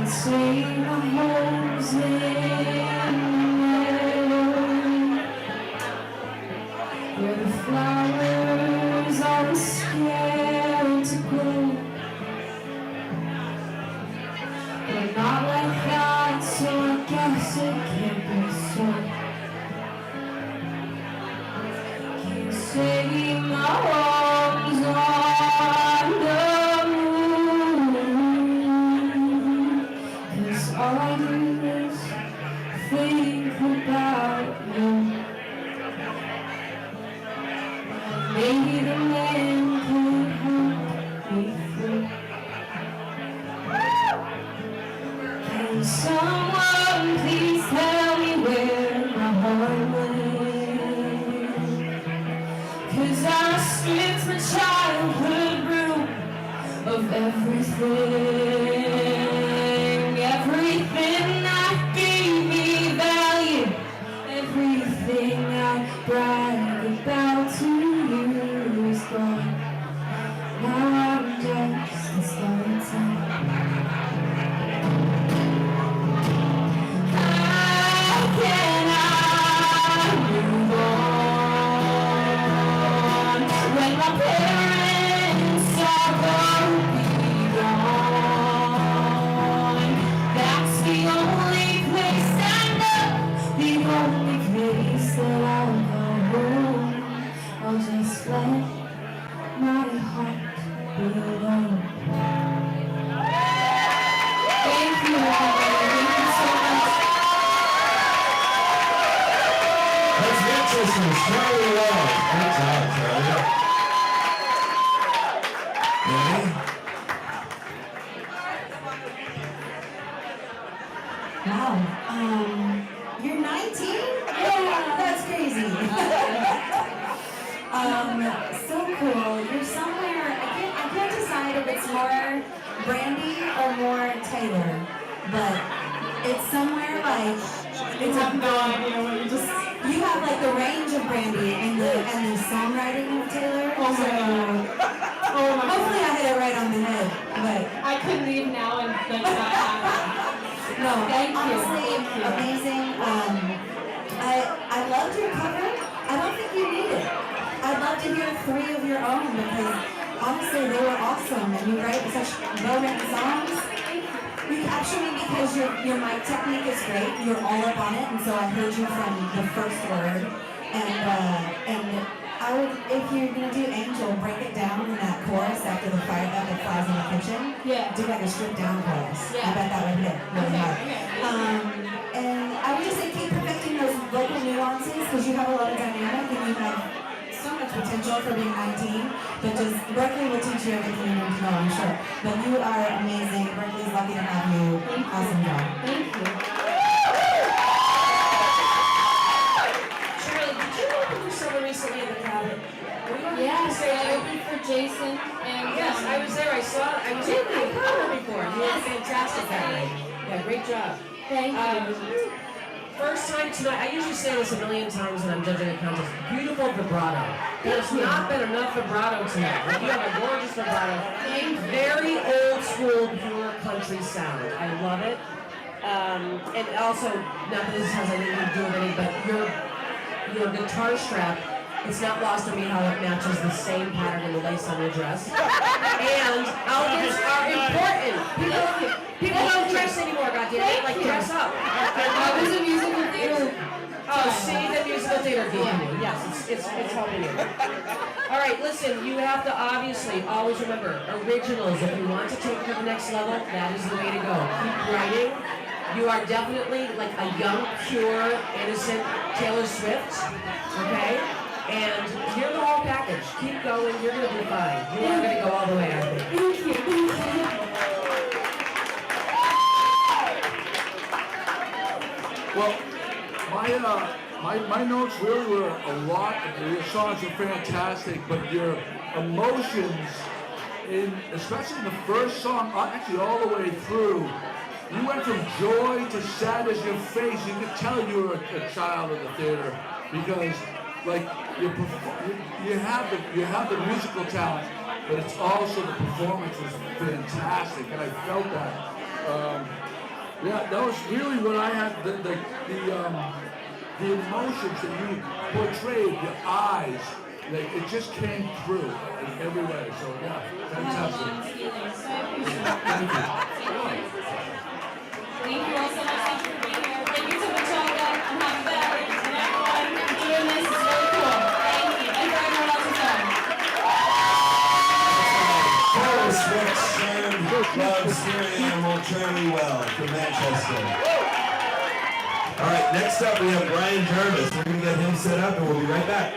see the holes in where the flowers are scared to grow. But not like that, so I guess it can't be so. Keep singing my arms on the moon, 'cause all I do is think about you. Maybe the man could help me through. Can someone please tell me where my heart went? 'Cause I stripped my childhood room of everything. Everything that gave me value, everything I brag about to you is gone. Now I'm just a skeleton. How can I move on when my parents are gonna be gone? That's the only place I know, the only place that I'll go home. I'll just let my heart be alone. Thank you, everybody. Thank you so much. Let's get to some Charlie Love. Good job, Charlie. Ready? Wow. You're 19? Yeah, that's crazy. So cool. You're somewhere. I can't decide if it's more Brandy or more Taylor, but it's somewhere like it's have no idea what you just. You have like the range of Brandy and the songwriting of Taylor. Oh my god. Oh my. Hopefully I hit it right on the head, but I could leave now and like not happen. no. Thank you. Honestly, Thank you. amazing. I loved your cover. I don't think you need it. I'd love to hear 3 of your own because honestly they were awesome and you write such well-written songs. You capture me because your mic technique is great. You're all up on it, and so I heard you from the first word. And I would, if you're gonna do Angel, break it down in that chorus after the fire that flies in the kitchen. Yeah. Do like a stripped down chorus. Yeah. I bet that would hit really hard. Okay. And I would just say keep perfecting those vocal nuances because you have a lot of dynamic and you have so much potential for being 19. But just Berkeley will teach you everything you need to know, I'm sure. But you are amazing. Berkeley's lucky to have you. Awesome job. Thank you. Charlie, did you open for someone recently in the cabin? Yes, I opened for Jason and Yes, I was there. I saw. I was in. I've heard her before. You were fantastic that night. Yeah, great job. Thank you. First time tonight. I usually say this a million times when I'm judging a contest. Beautiful vibrato. There's not been enough vibrato tonight. Like, you have a gorgeous vibrato. Very old school, pure country sound. I love it. And also, not that this has anything to do with anything, but your guitar strap. It's not lost on me how it matches the same pattern in the lace on your dress. And outfits are important. People don't dress anymore, goddammit. Like, dress up. I was a musical theater. Oh, see, the musical theater gave you. Yes, it's helping you. All right, listen, you have to obviously always remember, originals, if you want to take it to the next level, that is the way to go. Keep writing. You are definitely like a young, pure, innocent Taylor Swift, okay? And you're the whole package. Keep going. You're going to be fine. You are going to go all the way, I think. Thank you. Well, my notes really were a lot. Your songs are fantastic, but your emotions, especially in the first song, actually all the way through, you went from joy to sadness. Your face, you could tell you were a child of the theater because, like, you have the musical talent, but it's also the performance was fantastic, and I felt that. Yeah, that was really what I had, the emotions that you portrayed, your eyes, like, it just came through in every way. So yeah, fantastic. Thank you. Thank you all so much. Thank you for being here. Thank you to Machaca and Happy Valley and everyone for doing this. It's really cool. Thank you. And for everyone else who's done. Chorus next and loves hearing animal Charlie Well from Manchester. All right, next up we have Brian Jarvis. We're going to get him set up and we'll be right back.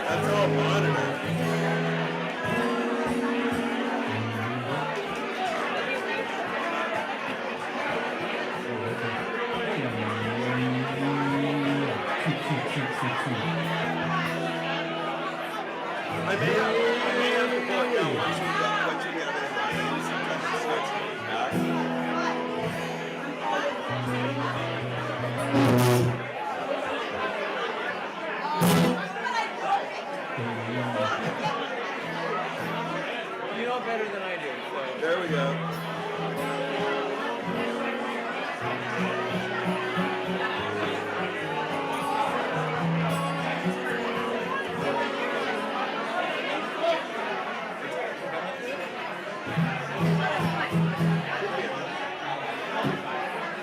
That's all monitor. I may have to put down once we put together the names, sometimes it starts coming back. You know better than I do. So. There we go.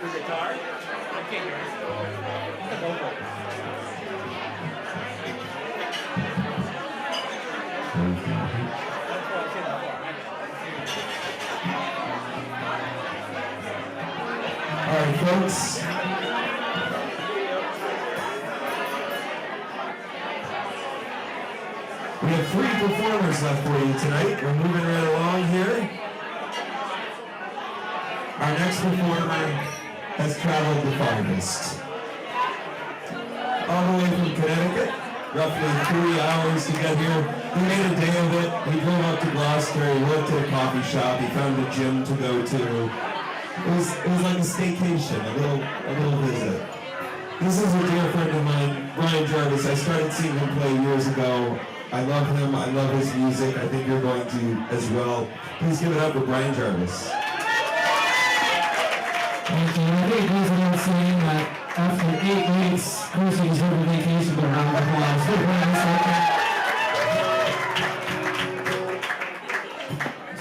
The guitar? I can't hear it. The vocal. All right, folks. We have 3 performers left for you tonight. We're moving right along here. Our next performer has traveled the farthest. All the way from Connecticut, roughly 3 hours to get here. He made a day of it. He drove up to Gloucester. He worked at a coffee shop. He found a gym to go to. It was like a staycation, a little visit. This is a dear friend of mine, Brian Jarvis. I started seeing him play years ago. I love him. I love his music. I think you're going to as well. Please give it up for Brian Jarvis. Thank you. I think it goes without saying that after 8 weeks, Bruce deserved a vacation, but round of applause for Brian Jarvis.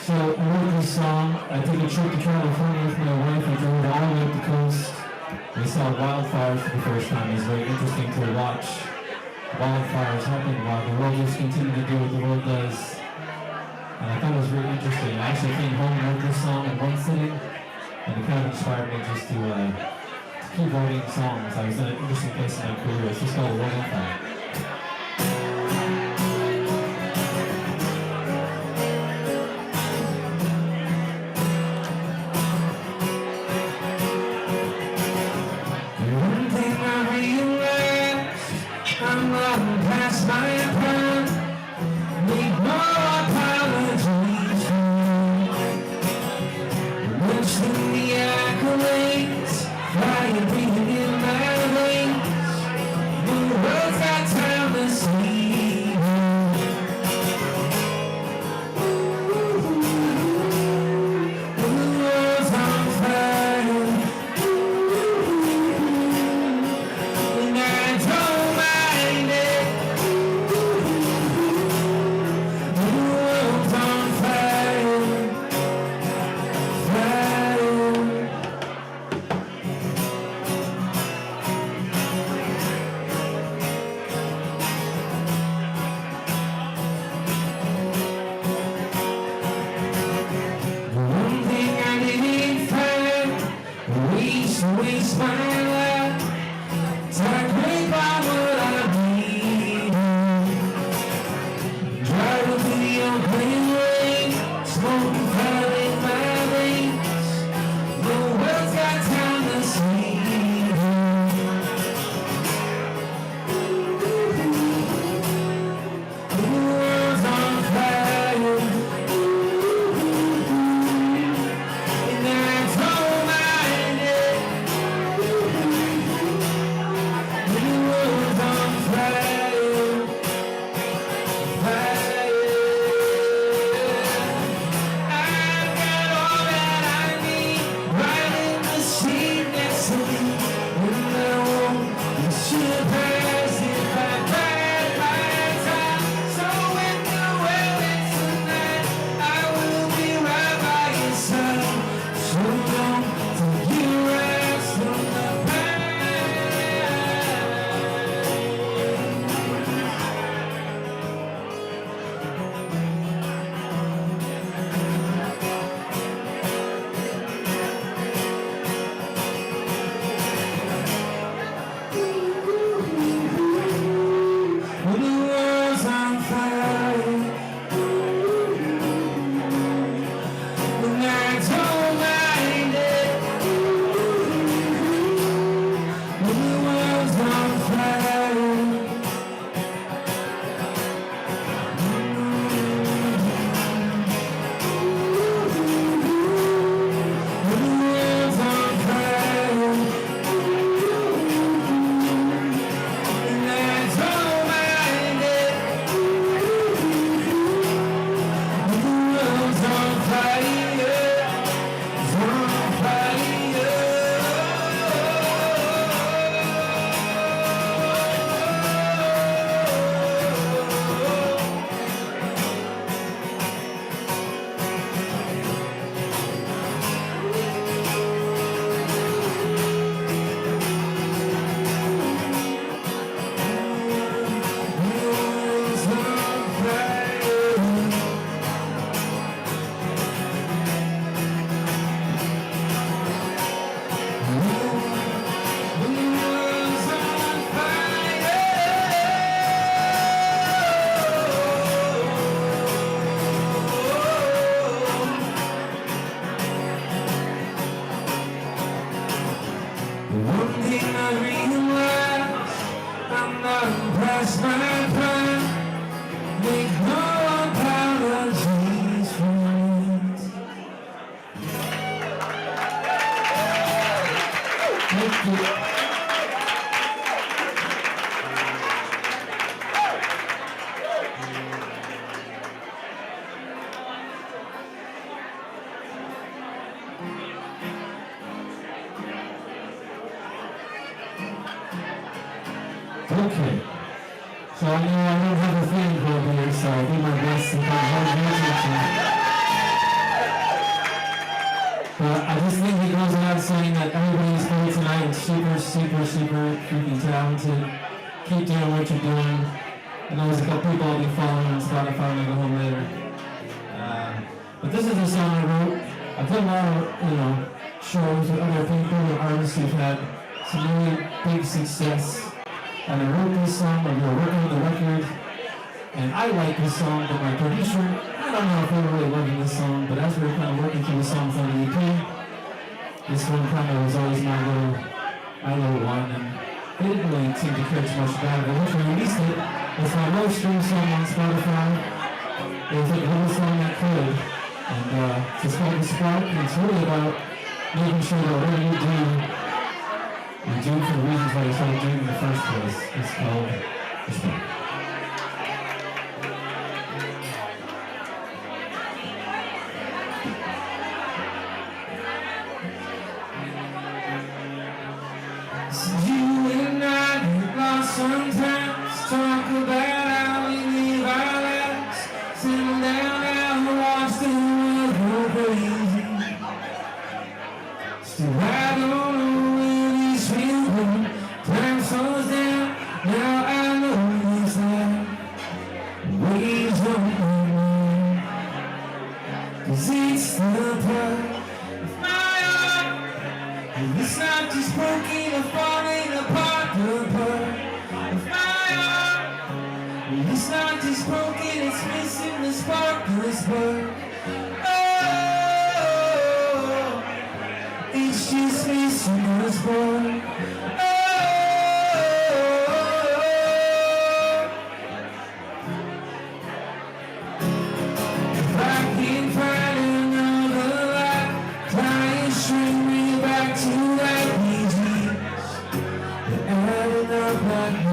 So, I wrote this song. I took a trip to California with my wife. We drove all the way up the coast. We saw wildfires for the first time. It was very interesting to watch wildfires happen while the world just continued to do what the world does. And I thought it was very interesting. I actually came home and wrote this song in one sitting, and it kind of inspired me just to keep writing songs. I was in an interesting place in my career. It's just called World on Fire. Okay. So I know I don't have a fan club here, so I'll do my best to put hard music to I just think it goes without saying that everybody's here tonight and super freaking talented. Keep doing what you're doing. I know there's a couple people I'll be following on Spotify when I go home later. But this is a song I wrote. I've done a lot of, shows with other people and artists who've had some really big success. And I wrote this song when we were working on the record. And I like this song, but my producer, I don't know if they were really loving this song, but as we were kind of working through the songs on the EP, this one kind of was always my little one, and they didn't really seem to care too much about it. Once we released it, it's my most streamed song on Spotify. It was like the little song that could, and it's called The Spark, and it's really about making sure that whatever you do for the reasons why you started doing it in the first place. It's called The Spark. Sometimes talk about how we live our lives. Settle down now and watch the world go crazy. Still I don't know where this will go. Time slows down, now I know it's there. Waves don't run, 'cause it's the part of my heart. And it's not just broken or falling apart, the part. It's not just broken, it's missing the spark, the spark. Oh, it's just missing the spark. Oh, if I can find another light, try and string me back to that disease that added up like me.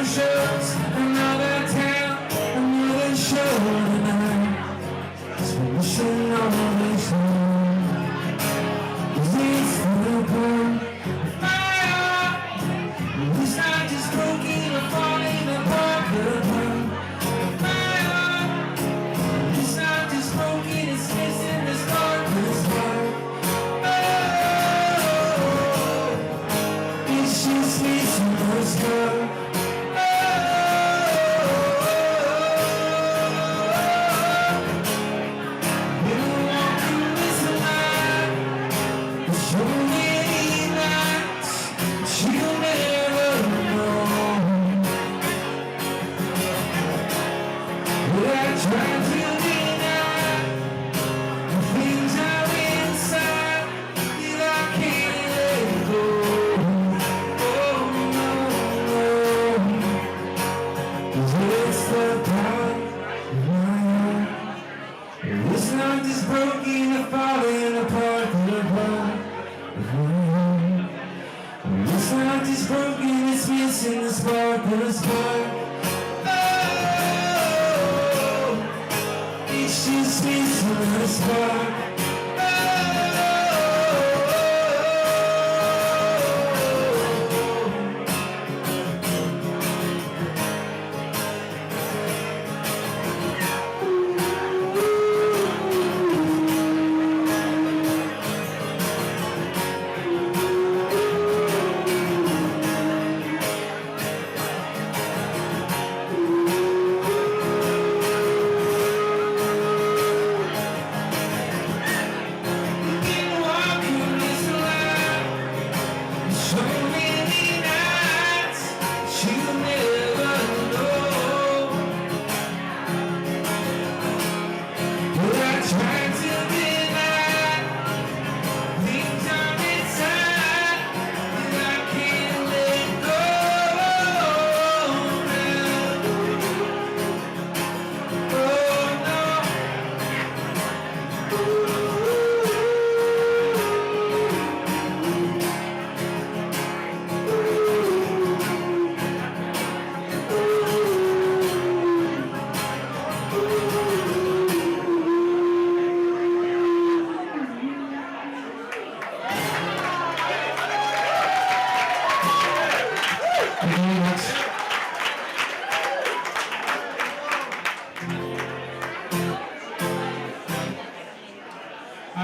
Shows another town, another show tonight. So we should always know, 'cause it's the part of my heart. It's not just broken or falling apart, the part of my heart. It's not just broken, it's missing the spark, the spark. Oh, it's just missing the spark. In the spark, the spark. Oh, it's just missing the spark.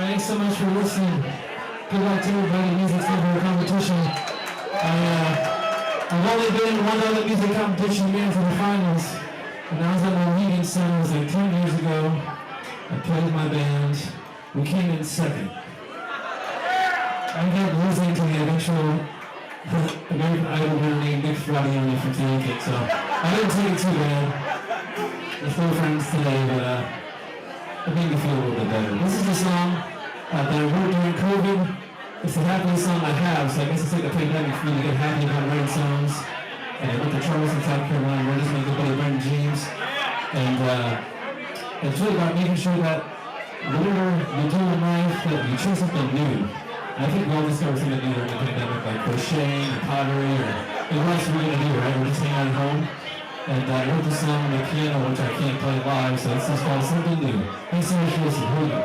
Thanks so much for listening. Good luck to everybody. Music's never a competition. I've only been in one other music competition again for the finals. And I was at my leading son. It was like 10 years ago. I played with my band. We came in second. I ended up losing to the eventual American Idol winner named Nick Fradiani from Connecticut, so I didn't take it too bad. We're still friends today, but it made me feel a little bit better. This is a song that I wrote during COVID. It's the happiest song I have, so I guess it's like a pandemic for me to get happy about writing songs. And I went to Charleston, South Carolina, where I just met a buddy, Brendan James. And it's really about making sure that whatever you do in life, that you choose something new. I think we all discovered something new during the pandemic, like crocheting or pottery or what else are we going to do, right? We're just hanging out at home. And I wrote this song on the piano, which I can't play live, so it's just called Something New. Thanks so much for listening. Here we go.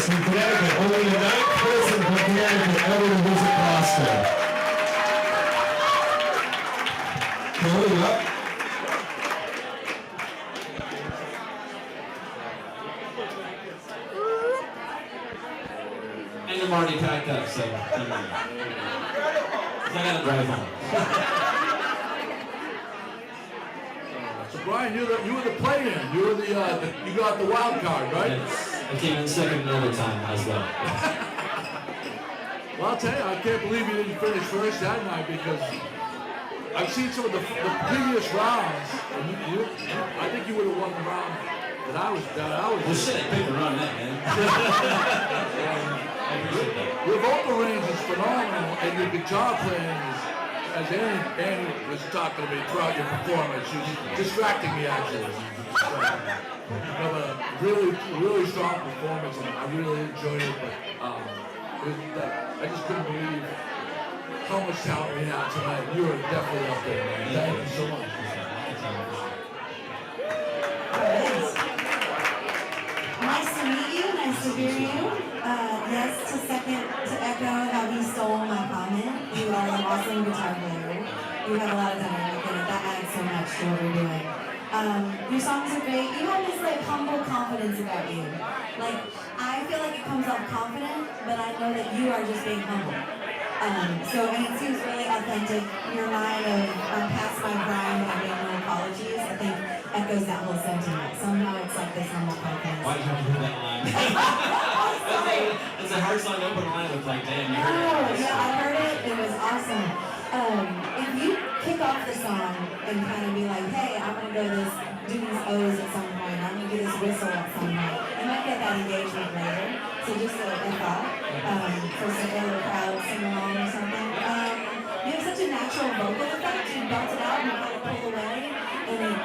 From Connecticut, only the 9th person from Connecticut ever to visit Gloucester. Cool, up. backed up, so I gotta drive home. So Brian, you were the play-in. You were you got the wild card, right? Yes. I came in second in overtime as well. Well, I'll tell you, I can't believe you didn't finish first that night because I've seen some of the previous rounds, and I think you would have won the round that I was. Well, shit, I picked the run that, man. Your vocal range is phenomenal, and your guitar playing is, as Annie was talking to me throughout your performance, she was distracting me actually. You have a really strong performance, and I really enjoyed it. But I just couldn't believe how much talent we have tonight. You are definitely up there, man. Thank you so much. Nice to meet you. Nice to hear you. Yes, to echo how he stole my comment. You are an awesome guitar player. You have a lot of dynamic in it. That adds so much to what we're doing. Your songs are great. You have this like humble confidence about you. Like I feel like it comes off confident, but I know that you are just being humble. And it seems really authentic. Your line of past my prime, I make no apologies, I think echoes that whole sentiment. Somehow it's like this humble confidence. Why did you have to hear that line? It's a hard song to open line with, like, damn, you heard it. Yeah, I heard it. It was awesome. If you kick off the song and kind of be like, hey, I'm going to do these O's at some point. I'm going to do this whistle at some point. You might get that engagement later. So just a thought for some other crowd sing along or something. You have such a natural vocal effect. You belt it out and you kind of pull away. And it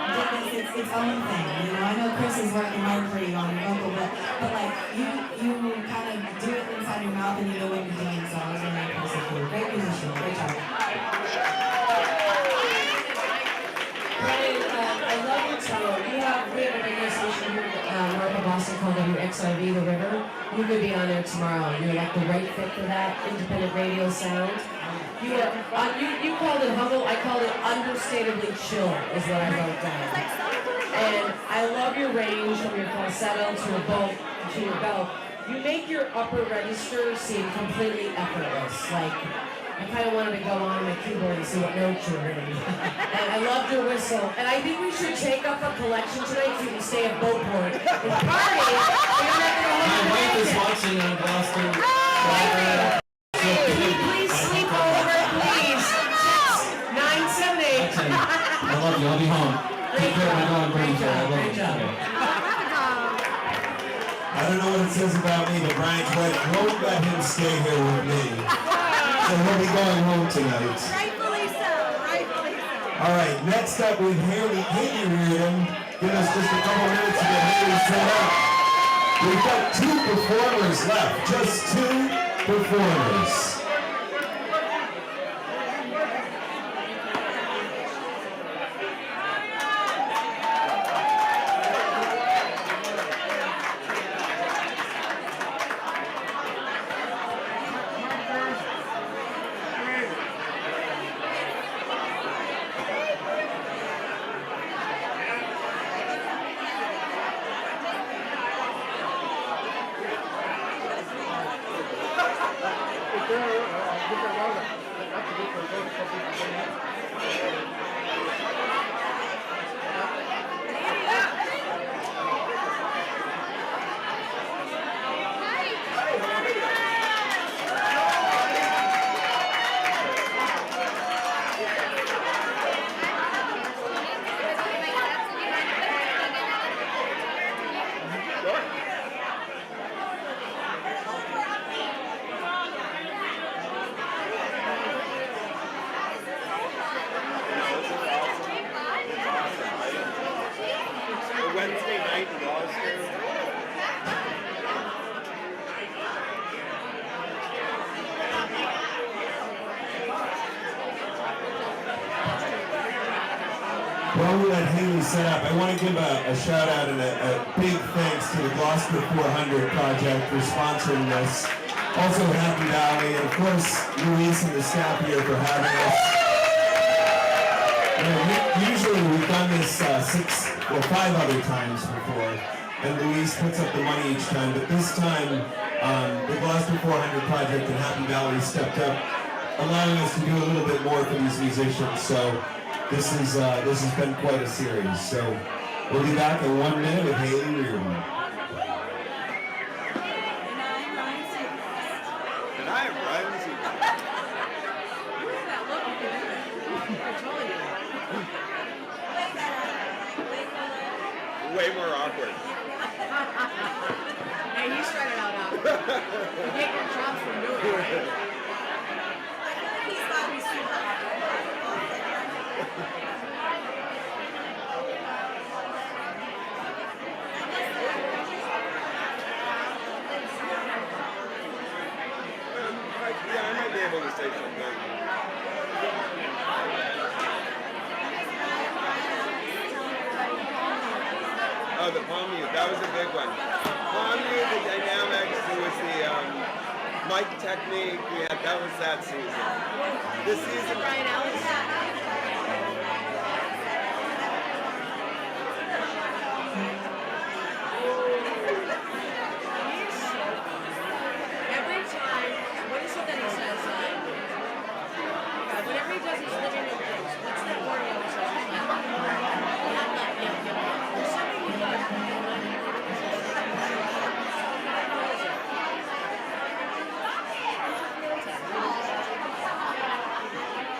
did its own thing. You know, I know Chris is working hard for you on your vocal, but like you kind of do it inside your mouth and you know what you're doing. So I was really impressed with you. Great musician. Great job. Brian, I love your tone. We have a radio station here north of Boston called WXIV, The River. You could be on there tomorrow. You're like the right fit for that independent radio sound. You called it humble. I called it understatably chill, is what I wrote down. And I love your range from your falsetto to your belt. You make your upper register seem completely effortless. Like I kind of wanted to go on my keyboard and see what notes you're hitting. And I loved your whistle. And I think we should take up a collection tonight so you can stay at Boatport and party. My wife is watching on Gloucester. Please sleep over, please. 978. I love you. I'll be home. Take care of my dog, Granger. I love you. I don't know what it says about me, but Brian's wife won't let him stay here with me. So he'll be going home tonight. Rightfully so. Rightfully so. All right, next up we have Haley Reardon. Give us just a couple minutes to get Haley set up. We've got 2 performers left. Just 2 performers. Wednesday night in Gloucester. While we let Haley set up, I want to give a shout out and a big thanks to the Gloucester 400 Project for sponsoring this. Also Happy Valley, and of course Luis and the staff here for having us. You know, usually we've done this 5 other times before, and Luis puts up the money each time, but this time The Gloucester 400 project in Happy Valley stepped up, allowing us to do a little bit more for these musicians. So this has been quite a series. So we'll be back in 1 minute with Haley Reardon. And I am Brian Machaca. Way more awkward. Hey, he started out awkward. You get your chops from doing it, right? Yeah, I might be able to say something. Oh, the Palm Mute, that was a big one. Palm Mute, the dynamics, it was the mic technique, that was that season. This season, Brian Ellis. Every time, what is it that he says? Whenever he does his living room things, what's that word he always says? There's something he does.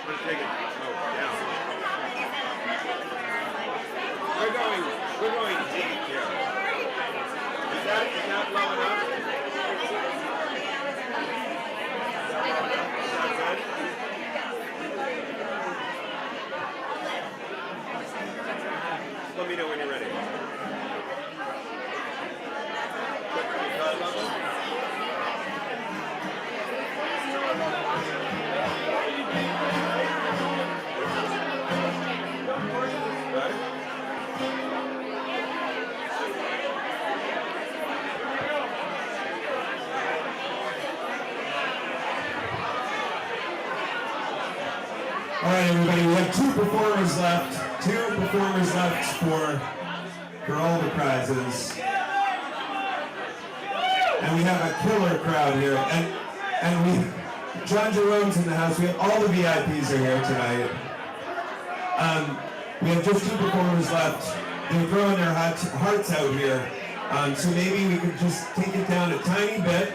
we're taking smoke down. We're going deep here. Is that low enough? Is that good? Let me know when you're ready. All right, everybody, we have two performers left for all the prizes. And we have a killer crowd here. And John Jerome's in the house. We have all the VIPs are here tonight. We have just two performers left. They're throwing their hearts out here. So maybe we could just take it down a tiny bit.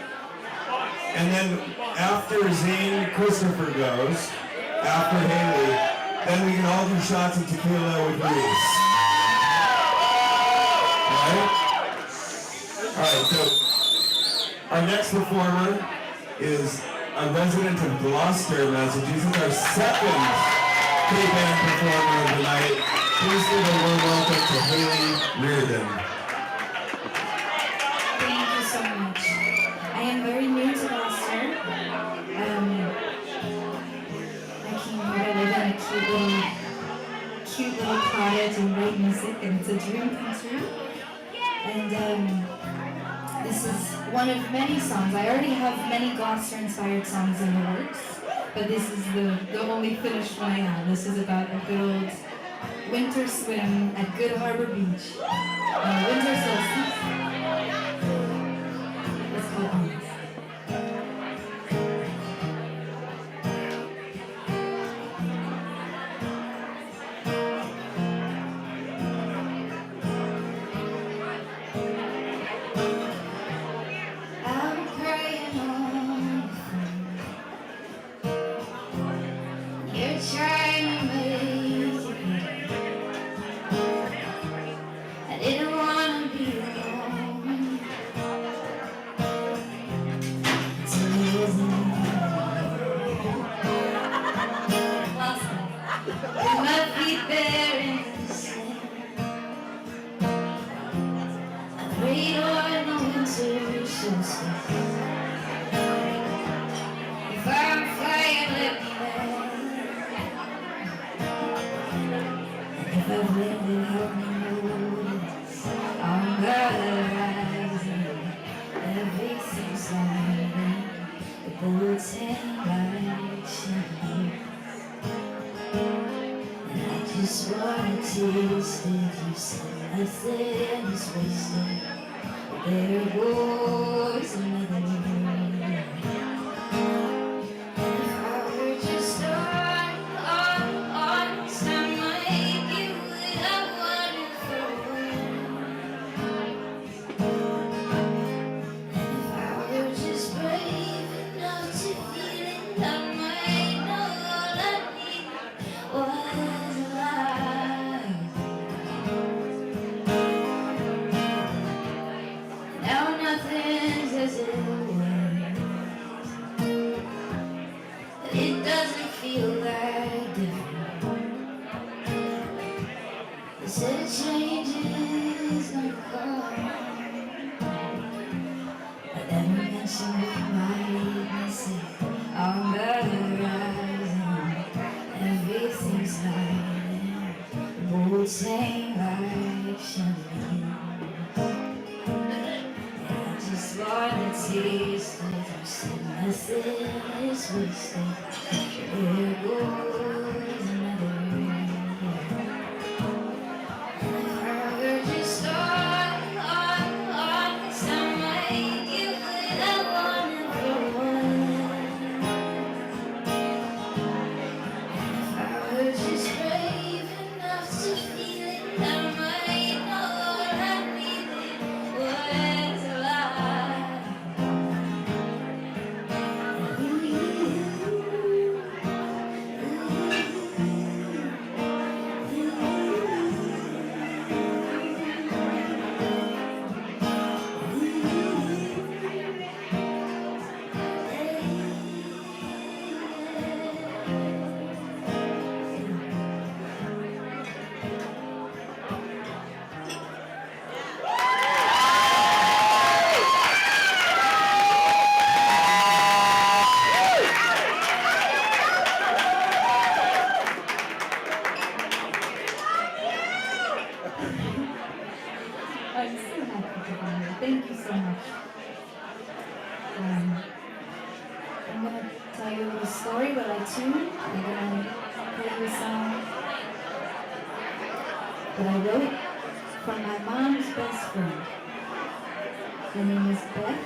And then after Zane, Christopher goes. After Haley, then we can all do shots of tequila with Reese. Alright, so our next performer is a resident of Gloucester, Massachusetts, our second K-Band performer of the night. Please give a warm welcome to Haley Reardon. Thank you so much. I am very new to Gloucester. I live in a cute little cottage and write music, and it's a dream come true. And this is one of many songs. I already have many Gloucester-inspired songs in the works, but this is the only finished one I have. This is about a good old winter swim at Good Harbor Beach. Winter solstice. It's called Honest. There goes another year. If I were just starting honest, I might give what I wanted for and if I were just brave enough to feel it, I might know all I need was alive. Now nothing's as it was. It doesn't feel that different. They said a change is gonna come, but then we mentioned we might say on the horizon, everything's hiding, boats hang like chandeliers. Just Lord, the taste of your sin, nothing is wasted. There goes another year. And if I were just starting honest, I might give what I wanted for one. And if I were just brave enough to feel it, I might know all I needed was alive. I'm so happy to be here. Thank you so much. I'm going to tell you a little story while I tune. I'm going to play you a song that I wrote from my mom's best friend. Her name is Beth,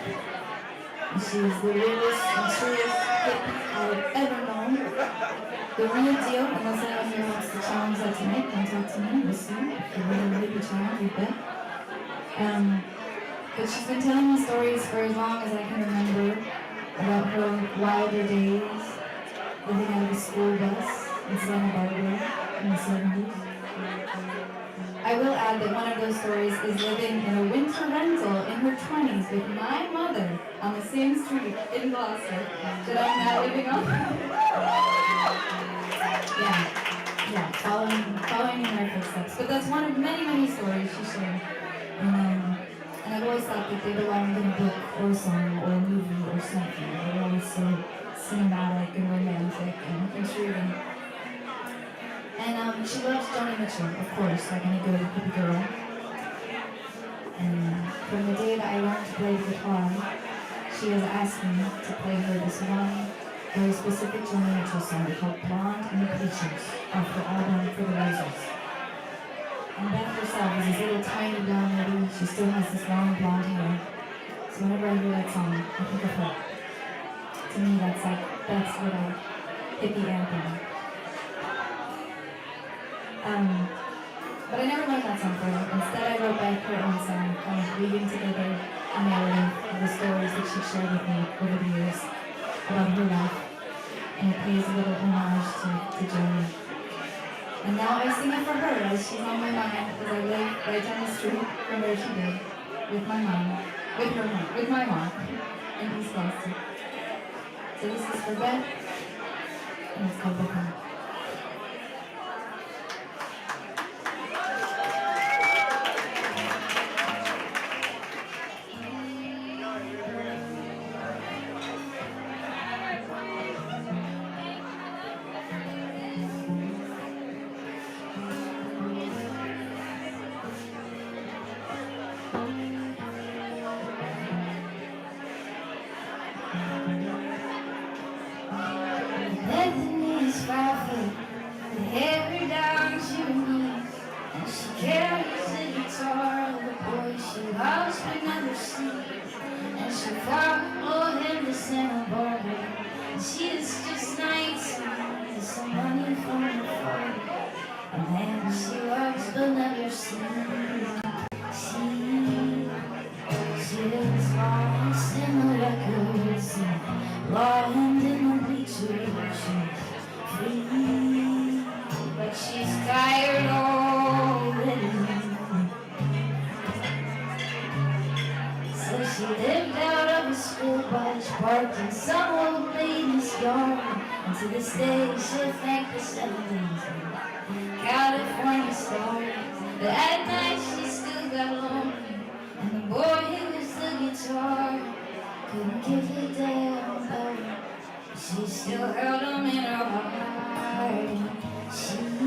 and she is the realest and truest hippie I've ever known. The real deal, unless anyone here wants to challenge that tonight, come talk to me, we'll see. If you're real hippie challenge with Beth. But she's been telling me stories for as long as I can remember about her wilder days, living out of a school bus in Santa Barbara in the 70s. I will add that one of those stories is living in a winter rental in her 20s with my mother on the same street in Gloucester that I'm now living on. Yeah, following in her footsteps. But that's one of many, many stories she shared. And I've always thought that they belonged in a book or a song or a movie or something. They were always so cinematic and romantic and intriguing. And she loves Joni Mitchell, of course, like any good hippie girl. And from the day that I learned to play the guitar, she has asked me to play her this one very specific Joni Mitchell song called Blonde Imitations off the album For the Roses. And Beth herself is this little tiny blonde lady. She still has this long blonde hair. So whenever I hear that song, I think of her. To me, that's like Beth's little hippie anthem. But I never learned that song for her. Instead, I wrote Beth her own song, kind of weaving together a narrative of the stories that she shared with me over the years about her life. And it pays a little homage to Joni. And now I sing it for her as she's on my mind as I live right down the street from where she did with my mom, with my mom in East Boston. So this is for Beth, and it's called Book Home. Bethany's 5 seas, and she followed him to Santa Barbara. And she is just 19, with some money from her father. A man she loves but never seen. She is lost in the records, lost in the bleachers. She's free, but she's tired already. So she lived out of a school bus parked in some old lady's yard. And to this day she'll thank the 70s California stars. But at night she still got lonely, and the boy who was the guitar couldn't give a damn about her. She still held him in her heart. She's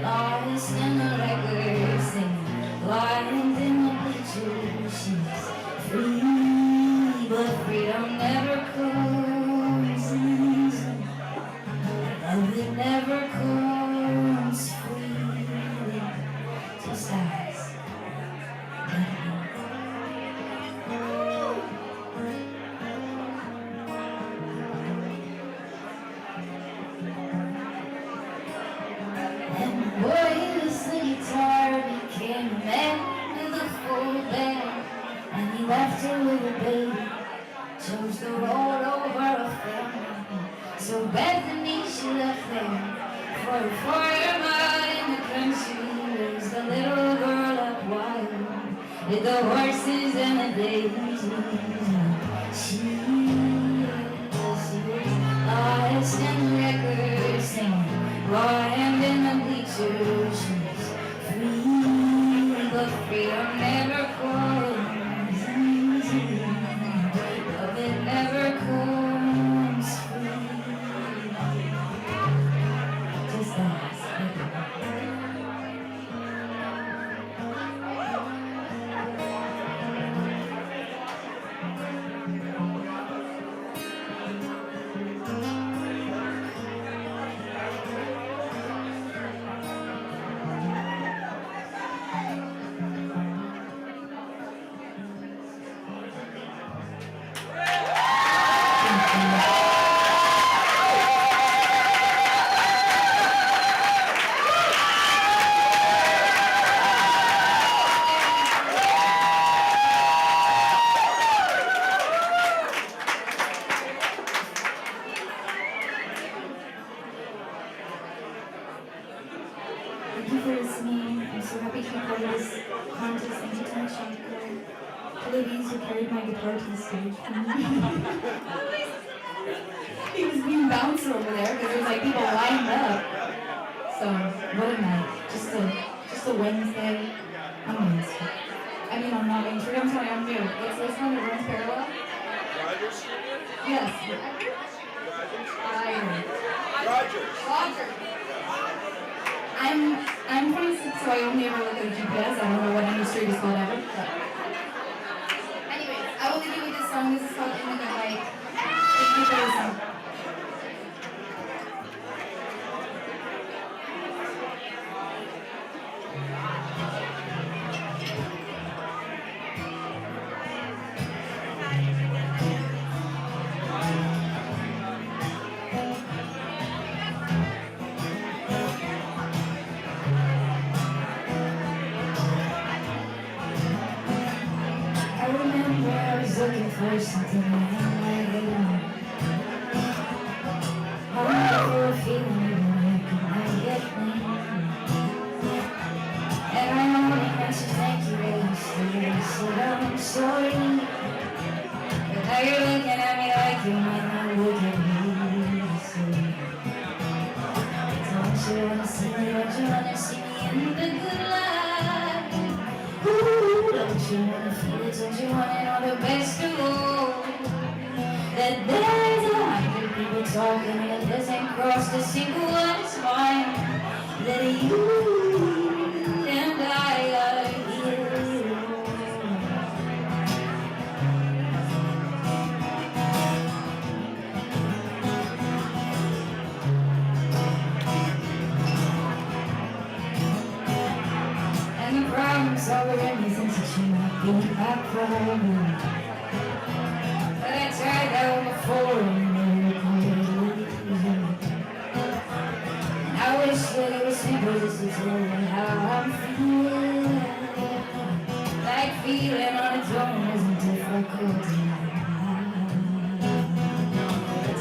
lost in the records, singing, blind in the bleachers. She's free, but freedom never comes easy. Love it never comes freely. Just ask. And the boy who was the guitar became a man with a full band. And he left her with a baby, chose the road over a family. So Bethany she left there for a 4 mile in the country, raised the little girl up wild with the horses and the daisies. She was lost in the records, singing, blind in the bleachers. She's free, but freedom never comes easy. Love it never comes free. Just ask. Thank you for listening. I'm so happy to be part of this contest. Thank you to Machaca, to the bees who carried my guitar to the stage. He was being bouncer over there because there's like people lined up. So what a night. Just a Wednesday. I'm Wednesday. I mean, I'm not Wednesday. I'm sorry, I'm new. What's this one that runs parallel? Rogers Street? Yes. Rogers. Rogers. I'm 26, so I only ever look at a GPS. I don't know what any street is called ever. But. Anyways, I will leave you with this song. This is called In the Good Light. Thank you for listening. Looking for something I I'm looking for a feeling even when I could not get clean. And I only meant to thank you yesterday. I said I'm sorry, but now you're looking at me like you might not look at me. So don't you wanna see me? Don't you wanna see me in the good light? Ooh, don't you wanna feel it? Don't you want it all the best of all? That there's 100 people talking and it doesn't cross a single one's mind that you and I are here. And the problems are anything that you might be my problem. But I tried out before and never could. I wish that it was simple just to tell me how I'm feeling. Like feeling on its own isn't difficult enough.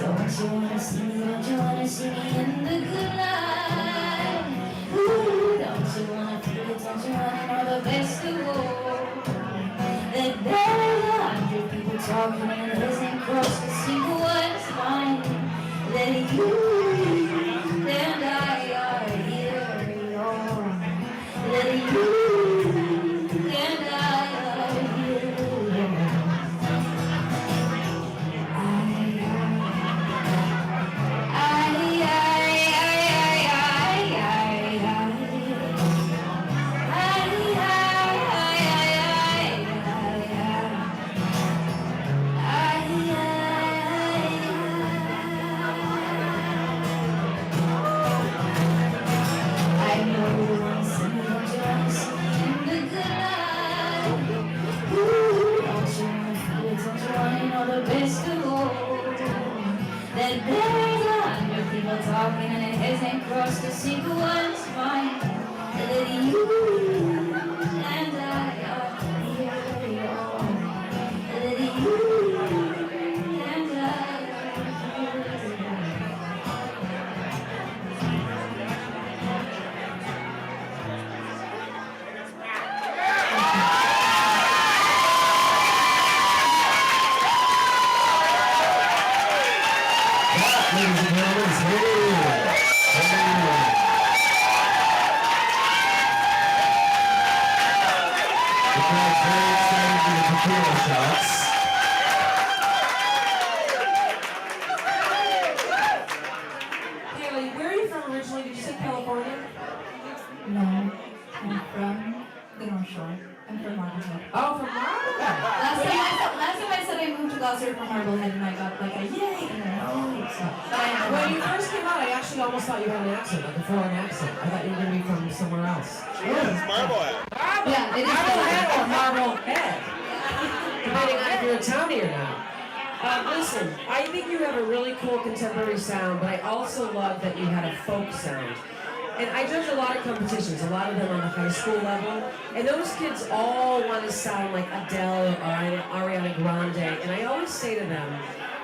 Don't you wanna see me, don't you wanna see me in the good light? Ooh, don't you wanna feel it, don't you wanna know the best of all? That there's 100 people talking and it isn't crossed a single one's mind. That you and I are here, y'all. That you and I are here, y'all. That there's 100 people talking and it hasn't crossed a single one's mind. That you and I are here, y'all. That you and I are Ladies and gentlemen, it's here. The crowd's very excited for the tequila shots. Haley, where are you from originally? Did you say California? No, I'm from the North Shore. I'm from Marblehead. Oh, from Marblehead. Last time I said I moved to Gloucester from Marblehead and I got like a yay and then When you first came out, I actually almost thought you had an accent, like a foreign accent. I thought you were going to be from somewhere else. It's Marblehead. Yeah, it is Marblehead or Marblehead, depending on if you're a townie or not. Listen, I think you have a really cool contemporary sound, but I also love that you had a folk sound. And I judge a lot of competitions, a lot of them on the high school level, and those kids all want to sound like Adele or Ariana Grande, and I always say to them,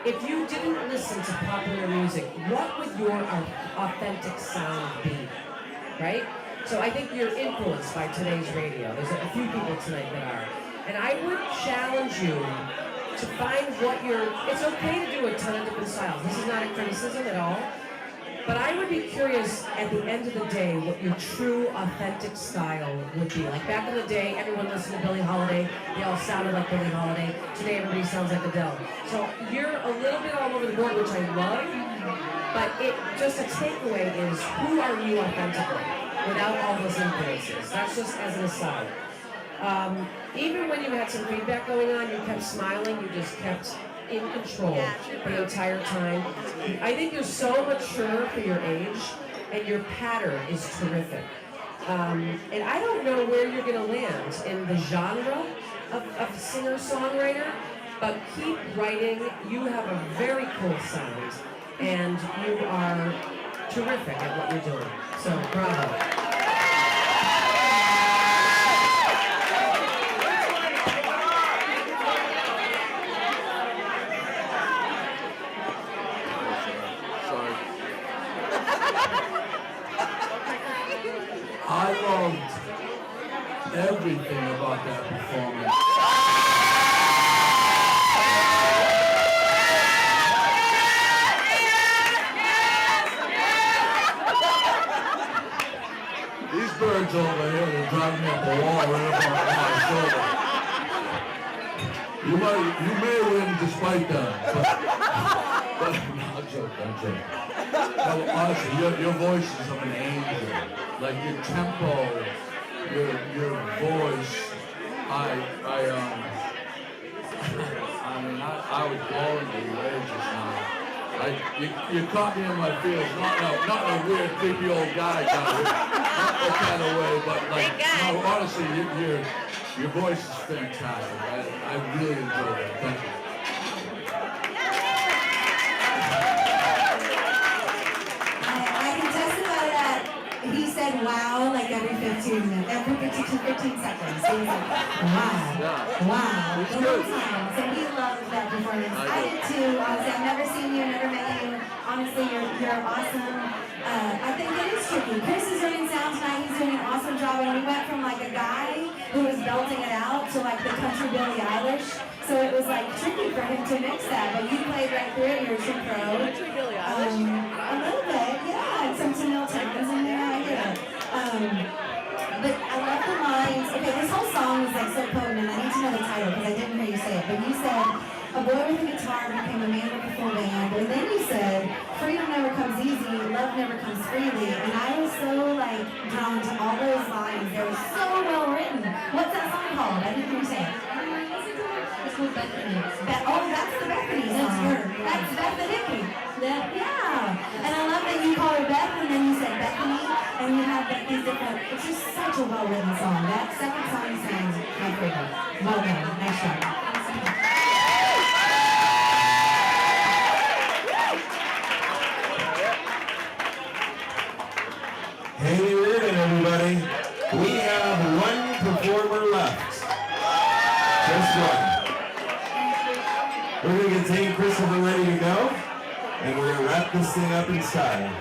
if you didn't listen to popular music, what would your authentic sound be, right? So I think you're influenced by today's radio. There's a few people tonight that are. And I would challenge you to find what it's okay to do a ton of different styles. This is not a criticism at all. But I would be curious at the end of the day what your true authentic style would be. Like back in the day, everyone listened to Billie Holiday. They all sounded like Billie Holiday. Today, everybody sounds like Adele. So you're a little bit all over the board, which I love. But just a takeaway is, who are you authentically without all those influences? That's just as an aside. Even when you had some feedback going on, you kept smiling. You just kept in control the entire time. I think you're so mature for your age, and your pattern is terrific. And I don't know where you're going to land in the genre of singer-songwriter, but keep writing. You have a very cool sound, and you are terrific at what you're doing. So, bravo. I loved everything about that performance. These birds over here, they're driving me up the wall right up on my shoulder. You may win despite that, but I'm joking. No, honestly, your voice is of an angel. Like your tempo, your voice. I was blowing away just now. You caught me in my feels, not in a weird, creepy old guy kind of way, not that kind of way, but like, no, honestly, Your voice is fantastic. I really enjoyed it. Thank you. I can testify that he said wow like every 15 minutes, every 15 seconds. He was like, wow, the whole time. So he loved that performance. I did too. Honestly, I've never seen you, never met you. Honestly, you're awesome. I think it is tricky. Chris is doing sound tonight. He's doing an awesome job. And we went from like a guy who was belting it out to like the country Billie Eilish. So it was like tricky for him to mix that. But you played right through it. You're a true pro. Country Billie Eilish? A little bit, yeah. And some Tamil Tangos in there. I hear it. But I love the lines. Okay, this whole song is like so potent, and I need to know the title because I didn't hear you say it. But you said, a boy with a guitar became a man with a full band. And then you said, freedom never comes easy, love never comes freely. And I was so like drawn to all those lines. They were so well written. What's that song called? I didn't hear you say it. It's called Bethany. Oh, that's the Bethany song. That's Bethany. Yeah. And I love that you call her Beth and then you said Bethany. And you have like these different, it's just such a well written song. That second song you sang is my favorite. Well done. Nice job. Hey, Reardon, everybody. We have one performer left. Just one. We're going to get Zane Christopher ready to go, and we're going to wrap this thing up in style.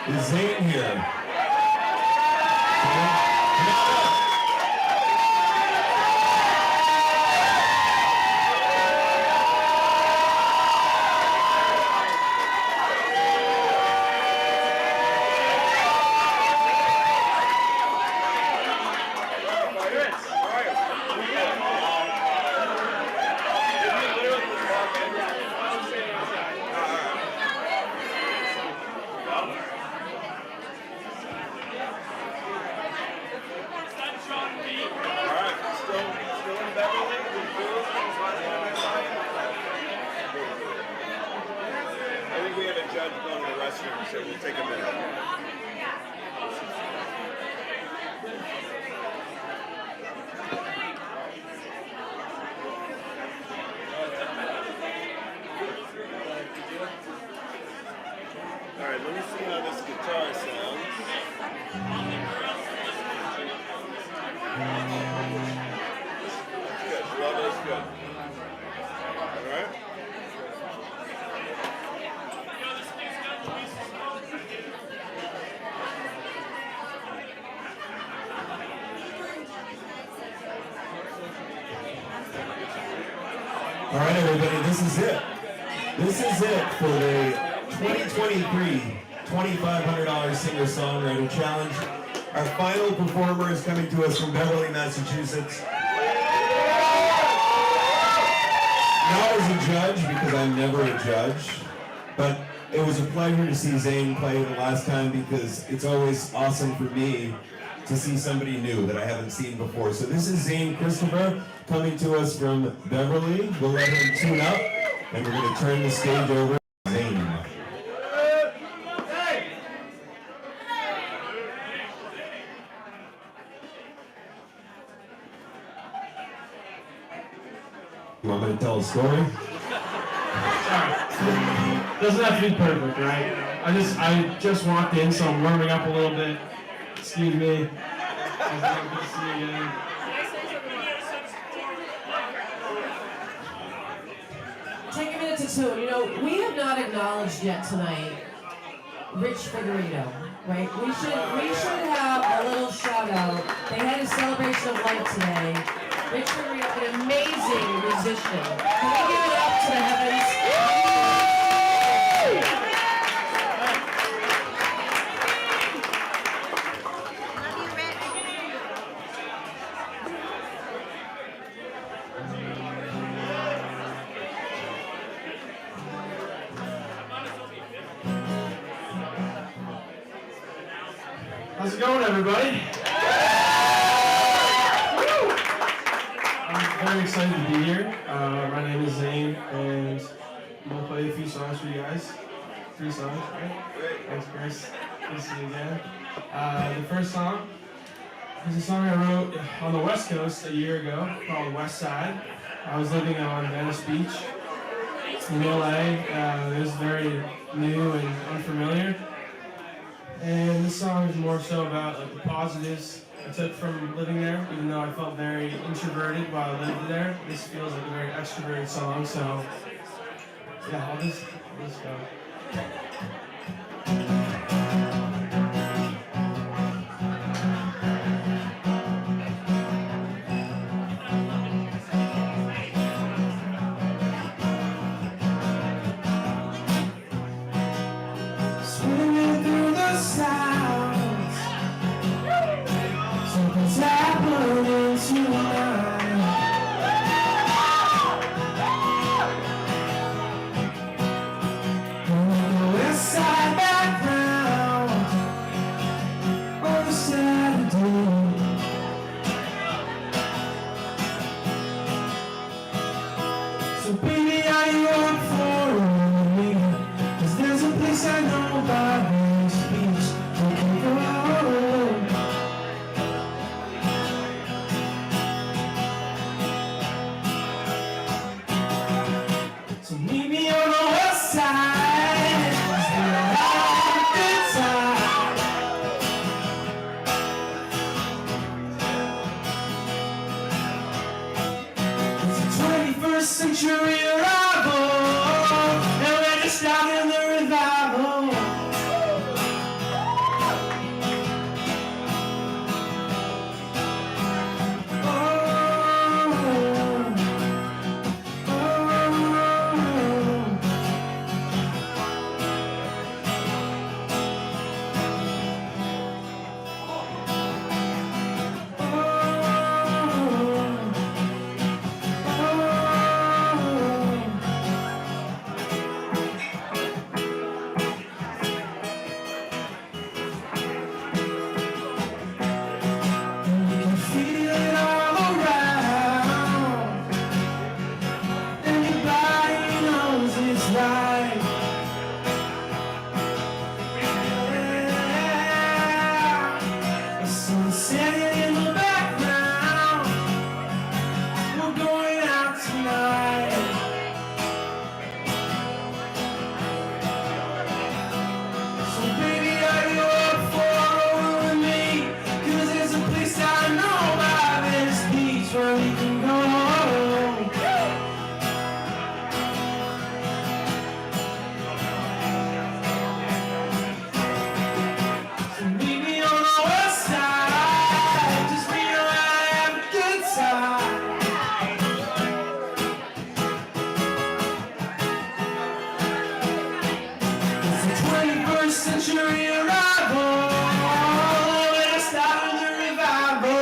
Is Zane here? So we'll take a minute. All right, let me see how this guitar sounds. That's good. Level is good. All right. All right, everybody, this is it. This is it for the 2023 $2,500 Singer-Songwriter Challenge. Our final performer is coming to us from Beverly, Massachusetts. Not as a judge, because I'm never a judge, but it was a pleasure to see Zane play the last time because it's always awesome for me to see somebody new that I haven't seen before. So this is Zane Christopher coming to us from Beverly. We'll let him tune up, and we're going to turn the stage over to Zane. to tell a story? Doesn't have to be perfect, right? I just walked in, so I'm warming up a little bit. Excuse me. Good to see you again. Take a minute to tune. You know, we have not acknowledged yet tonight Rich Figueredo, right? We should have a little shout out. They had a celebration of life today. Rich Figueredo, an amazing musician. Can we give it up to the heavens? How's it going, everybody? I'm very excited to be here. My name is Zane, and I'm going to play a few songs for you guys. 3 songs, right? Thanks, Chris. Good to see you again. The first song is a song I wrote on the West Coast a year ago called West Side. I was living on Venice Beach in LA. It was very new and unfamiliar. And this song is more so about like the positives I took from living there, even though I felt very introverted while I lived there. This feels like a very extroverted song, so yeah, I'll just go. Swimming through the sounds, something's happening tonight. The west side background on a Saturday. So baby, are you up for me? 'Cause there's a place I know by this beach we can go. So meet me on the west side, 'cause we'll have a good time. It's a 21st century arrival, and we're just starting the revival. Feel it all around, everybody knows it's right. Yeah. The sun's setting in the background, we're going out tonight. So baby, are you up for rolling with me? 'Cause there's a place I know by this beach where we can go. So meet me on the west side, just be around, have a good time. It's the 21st century arrival, and we're starting the revival.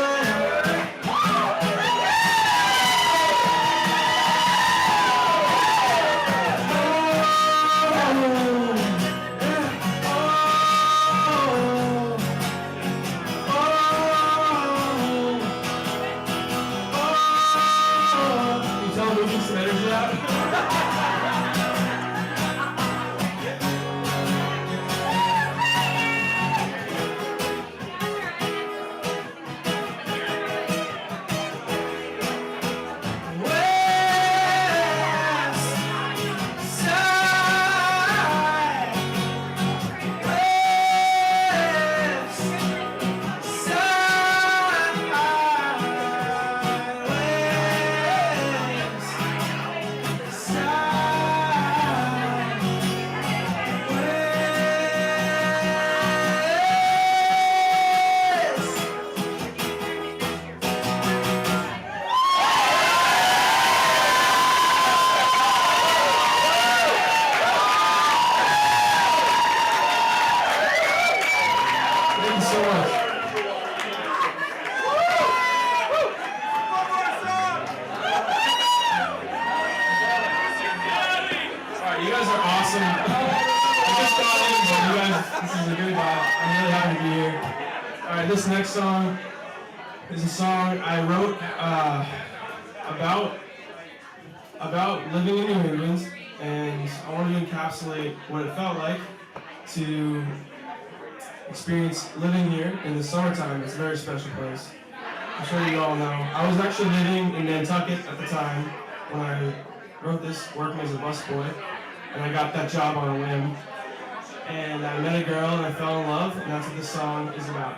You tell me some energy out? this next song is a song I wrote about living in New England, and I wanted to encapsulate what it felt like to experience living here in the summertime. It's a very special place. I'm sure you all know. I was actually living in Nantucket at the time when I wrote this, working as a busboy, and I got that job on a whim. And I met a girl and I fell in love, and that's what this song is about.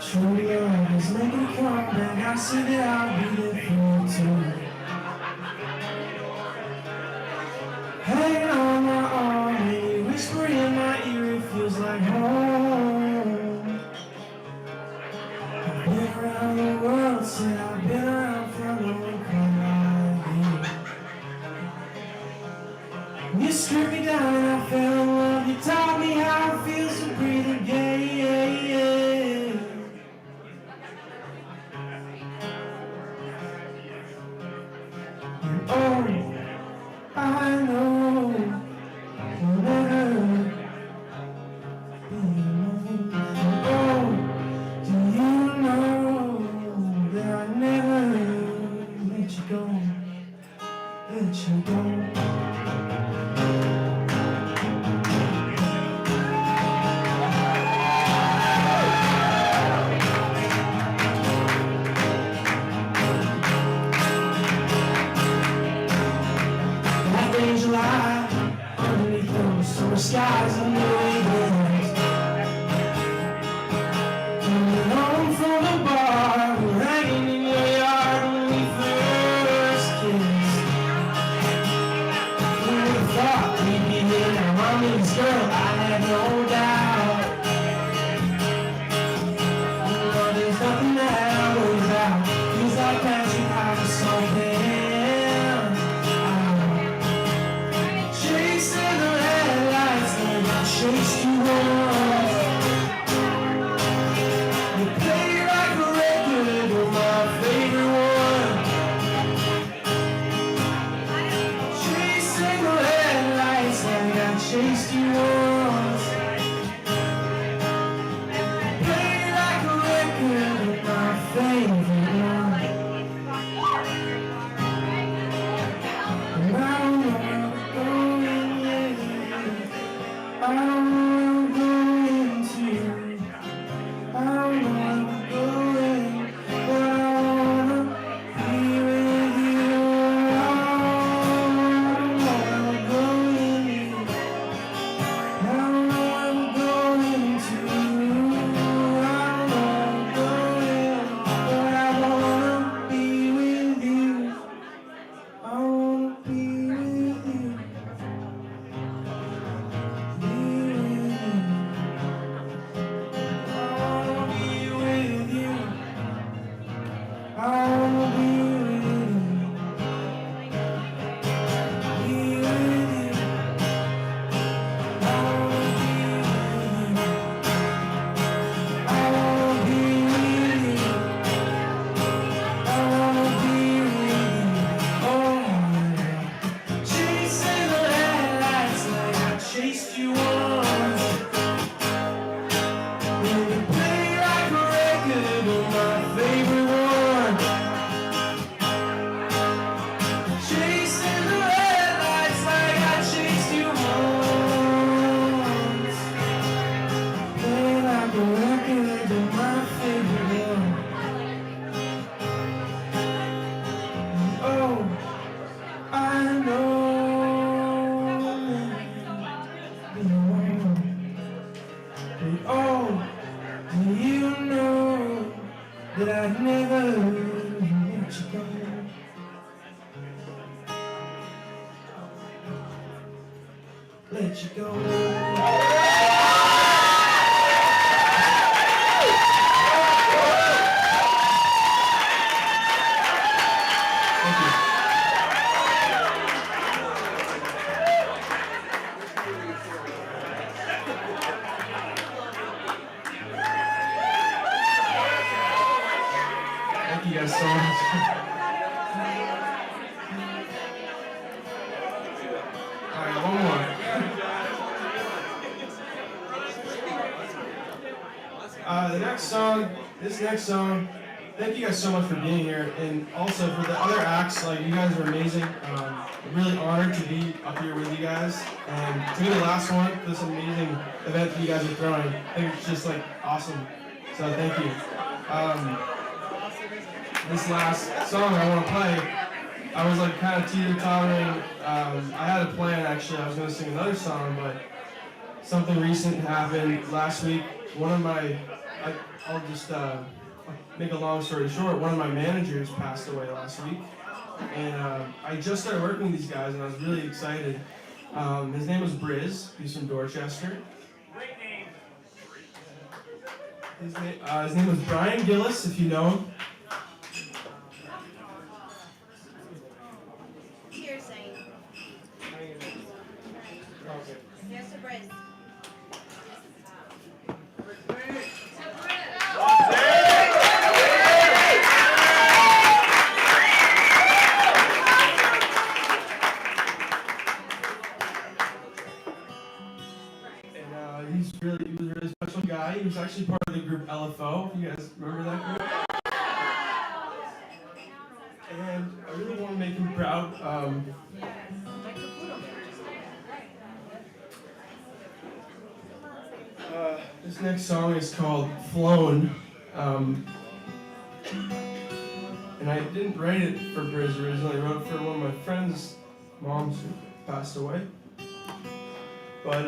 True to your eyes, make it come back. I said that I'll be there for you too. Hanging on my arm, and you whisper in my ear, it feels like home. I've been around the world, said I've been around for a long time. You stripped me down and I fell in love. You taught me how it feels to breathe again. Oh, I know you'll never be alone. Oh, do you know that I never let you go, let you go. July, underneath those summer skies of New England. Coming home from the bar, we're hanging in your yard when we first kissed. Who would have thought we'd be here now? I'm his girl, I had no doubt. Oh, there's nothing that I worry about. Feels like magic out of something. Chased you once. You play like a record, you're my favorite one. Chasing the headlights like I chased you once. Play like a record, you're my favorite one. And I don't know where we're going yet. I don't know where we're going to. I don't know where we're going, but I wanna be with you. I don't know where we're going. I don't know where we're going to. I don't know where we're going, but I wanna be with you. I wanna be with you. Chased you once. When you play like a record, you're my favorite one. Chasing the red lights like I chased you once. Play like a record, you're my favorite one. Oh, I know. Oh, do you know that I'd never let you go? Let you go. so much. All right, one more. This next song, thank you guys so much for being here, and also for the other acts, like, you guys are amazing. I'm really honored to be up here with you guys, and to be the last one for this amazing event that you guys are throwing. I think it's just, like, awesome, so thank you. This last song I want to play, I was, like, kind of teeter-tottering. I had a plan, actually. I was going to sing another song, but something recent happened last week. I'll just make a long story short. One of my managers passed away last week, and I just started working with these guys, and I was really excited. His name was Briz. He's from Dorchester. Great name. His name was Brian Gillis, if you know him. Cheers, Zane. Here's the Briz. He was a really special guy. He was actually part of the group LFO. You guys remember that group? And I really want to make him proud. This next song is called Flown. And I didn't write it for Briz originally. I wrote it for one of my friend's moms who passed away. But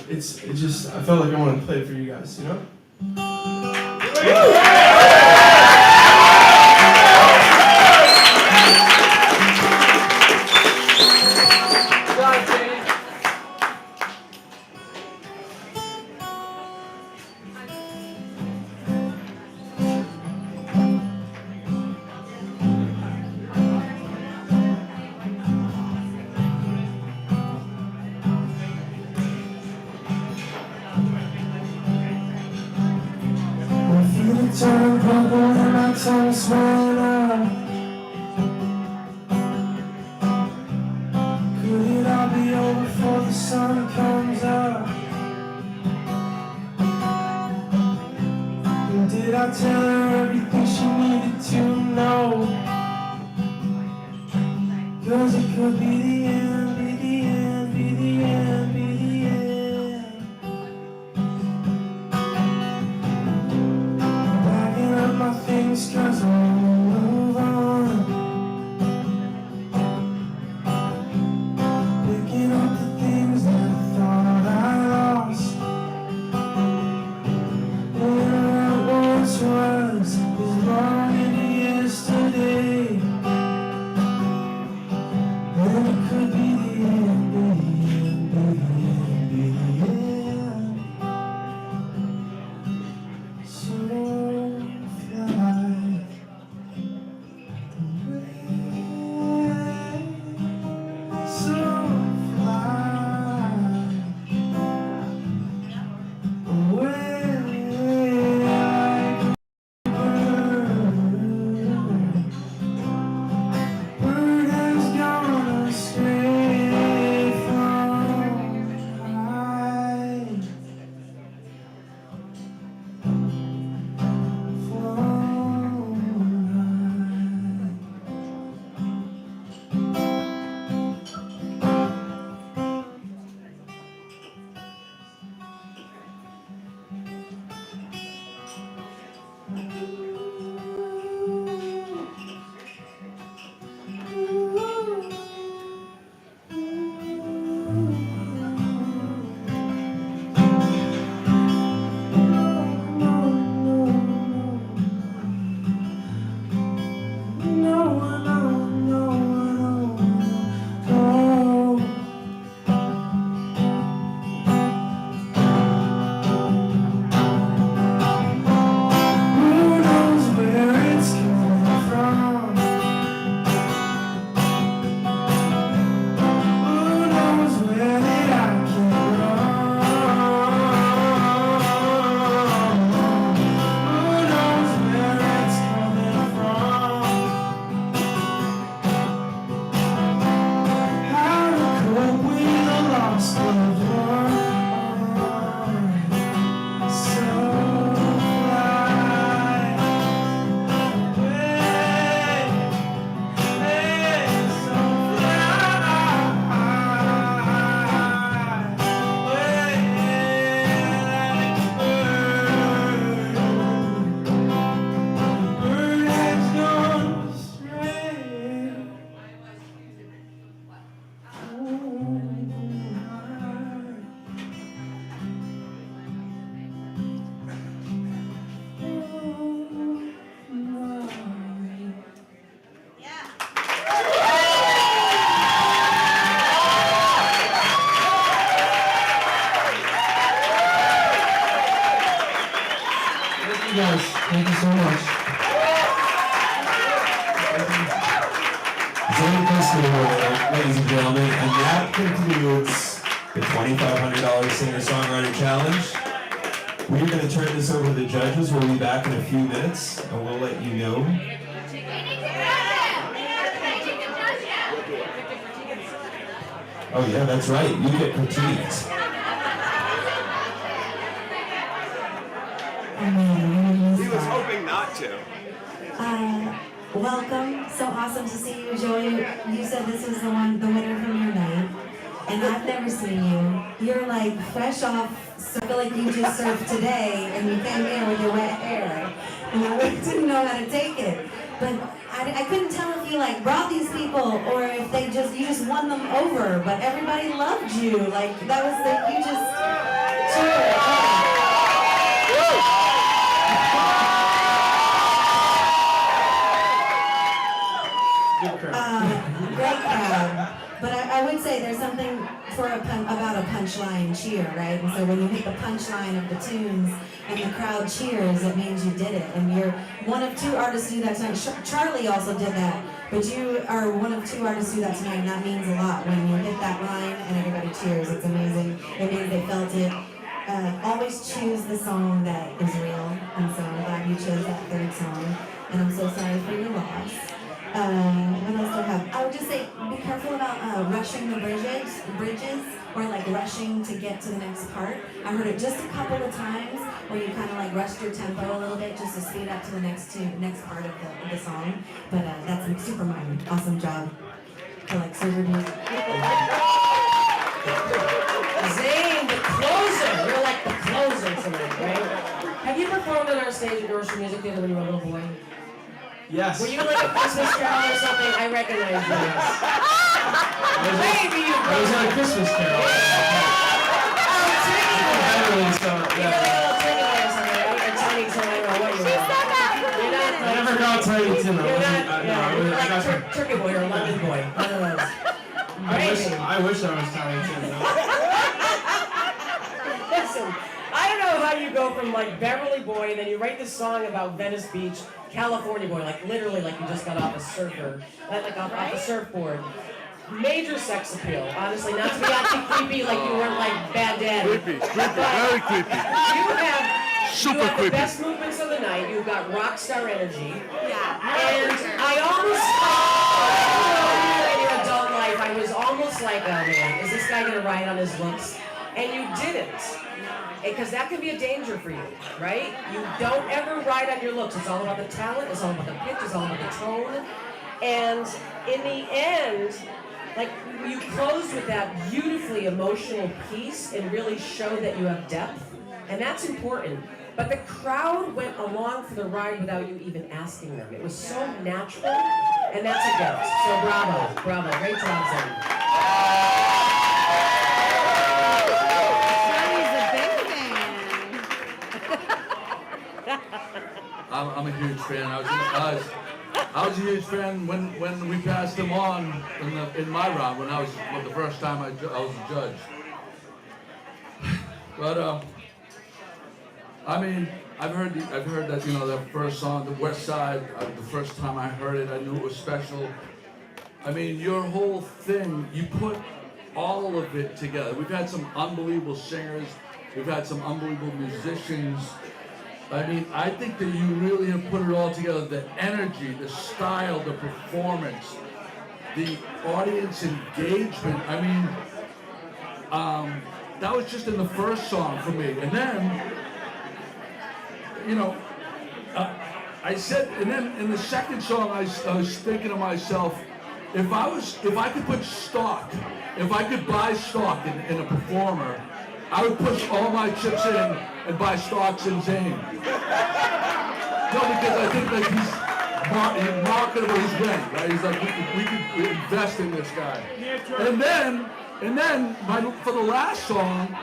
it's just, I felt like I wanted to play it for you guys, you know? Turn purple and my tongue swelling up. Could it all be over before the sun comes up? And did I tell her everything she needed to know? 'Cause it could be the end, be the end, be the end, be the end. Packing up my things 'cause I wanna move on. Picking up the things that I thought I lost. Where I once was is long into yesterday. And it could be so much. Zane Christopher, ladies and gentlemen, and that concludes the $2,500 Singer-Songwriter Challenge. We're going to turn this over to the judges. We'll be back in a few minutes, and we'll let you know. Oh yeah, that's right. You get critiques. He was hoping not to. Welcome. So awesome to see you, Joey. You said this was the winner from your night, and I've never seen you. You're like fresh off. So I feel like you just surfed today, and you came here with your wet hair, and I really didn't know how to take it. But I couldn't tell if you like brought these people or if you just won them over. But everybody loved you. Like that was you just. Great crowd, but I would say there's something about a punchline cheer, right? And so when you hit the punchline of the tunes and the crowd cheers, it means you did it. And you're one of two artists to do that tonight. Charlie also did that, but you are one of two artists to do that tonight, and that means a lot. When you hit that line and everybody cheers, it's amazing. It means they felt it. Always choose the song that is real, and so I'm glad you chose that third song. And I'm so sorry for your loss. What else do I have? I would just say be careful about rushing the bridges or like rushing to get to the next part. I heard it just a couple of times where you kind of like rushed your tempo a little bit just to speed up to the next part of the song. But that's super minor. Awesome job. I like server music. Zane, the closer. You're like the closer tonight, right? Have you performed on our stage at Grocery Music Theater when you were a little boy? Yes. Were you like a Christmas carol or something? I recognize you. Maybe you I was on a Christmas carol. Beverly, so, yeah. Or Tiny Tim, I don't know what you are. You're not. I never got Tiny Tim. You're not. You're like Turkey Boy or London Boy. One of those. I wish I was Tiny Tim. Listen, I don't know how you go from like Beverly Boy and then you write this song about Venice Beach, California Boy, like literally like you just got off a surfer, like off a surfboard. Major sex appeal, honestly, not to be actually creepy like you weren't like Bad Daddy. Creepy, very creepy. You have Super the creepy. best movements of the night. You've got rock star energy. Yeah. And I almost, in your adult life, I was almost like, oh man, is this guy gonna ride on his looks? And you didn't. Because that can be a danger for you, right? You don't ever ride on your looks. It's all about the talent, it's all about the pitch, it's all about the tone. And in the end, like you closed with that beautifully emotional piece and really show that you have depth. And that's important. But the crowd went along for the ride without you even asking them. It was so natural, and that's a gift. So bravo, great job, Zane. I'm a huge fan. I was a huge fan when we passed him on in my round when I was the first time I was a judge. But I mean, I've heard that that first song, the West Side. The first time I heard it, I knew it was special. I mean, your whole thing, you put all of it together. We've had some unbelievable singers. We've had some unbelievable musicians. I mean, I think that you really have put it all together. The energy, the style, the performance, the audience engagement. I mean, that was just in the first song for me. And then, I said, and then in the second song, I was thinking to myself, if I could put stock, if I could buy stock in a performer, I would push all my chips in and buy stocks in Zane. No, because I think like he's marketable, he's great, right? He's like, we could invest in this guy. And then for the last song,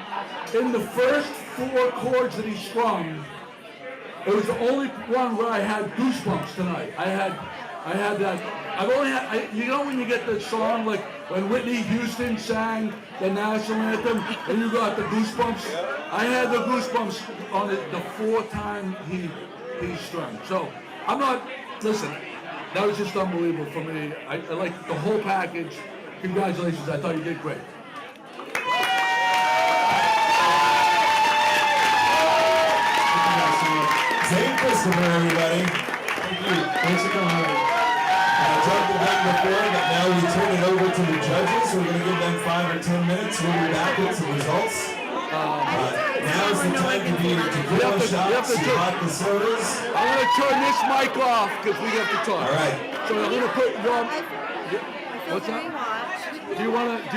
in the first 4 chords that he strummed, it was the only one where I had goosebumps tonight. I had that. I've only had, when you get the song, like when Whitney Houston sang the national anthem and you got the goosebumps? I had the goosebumps on it the 4th time he He's strong. So I'm not. Listen, that was just unbelievable for me. I like the whole package. Congratulations. I thought you did great. Zane Christopher, everybody. Thank you. Thanks for coming. I talked to them before, but now we turn it over to the judges. We're going to give them 5 or 10 minutes. We'll be back with some results. Now's the time to be your tequila shots, your vodka sodas. I'm going to turn this mic off because we have to talk. All right. So I'm going to put your... What's that? Do you want to...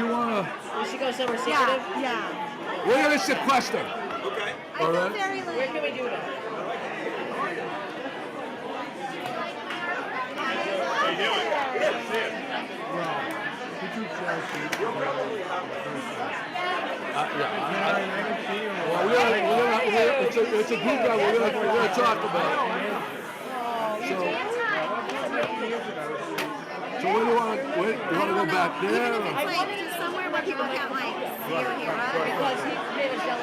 We should go somewhere secretive? Yeah. We're going to sequester. Okay. All right. Where can we do that? It's a group that we're gonna talk about. So where do you want to go back there? Or? It's like just somewhere where people can't like see or hear us. Because he made us yell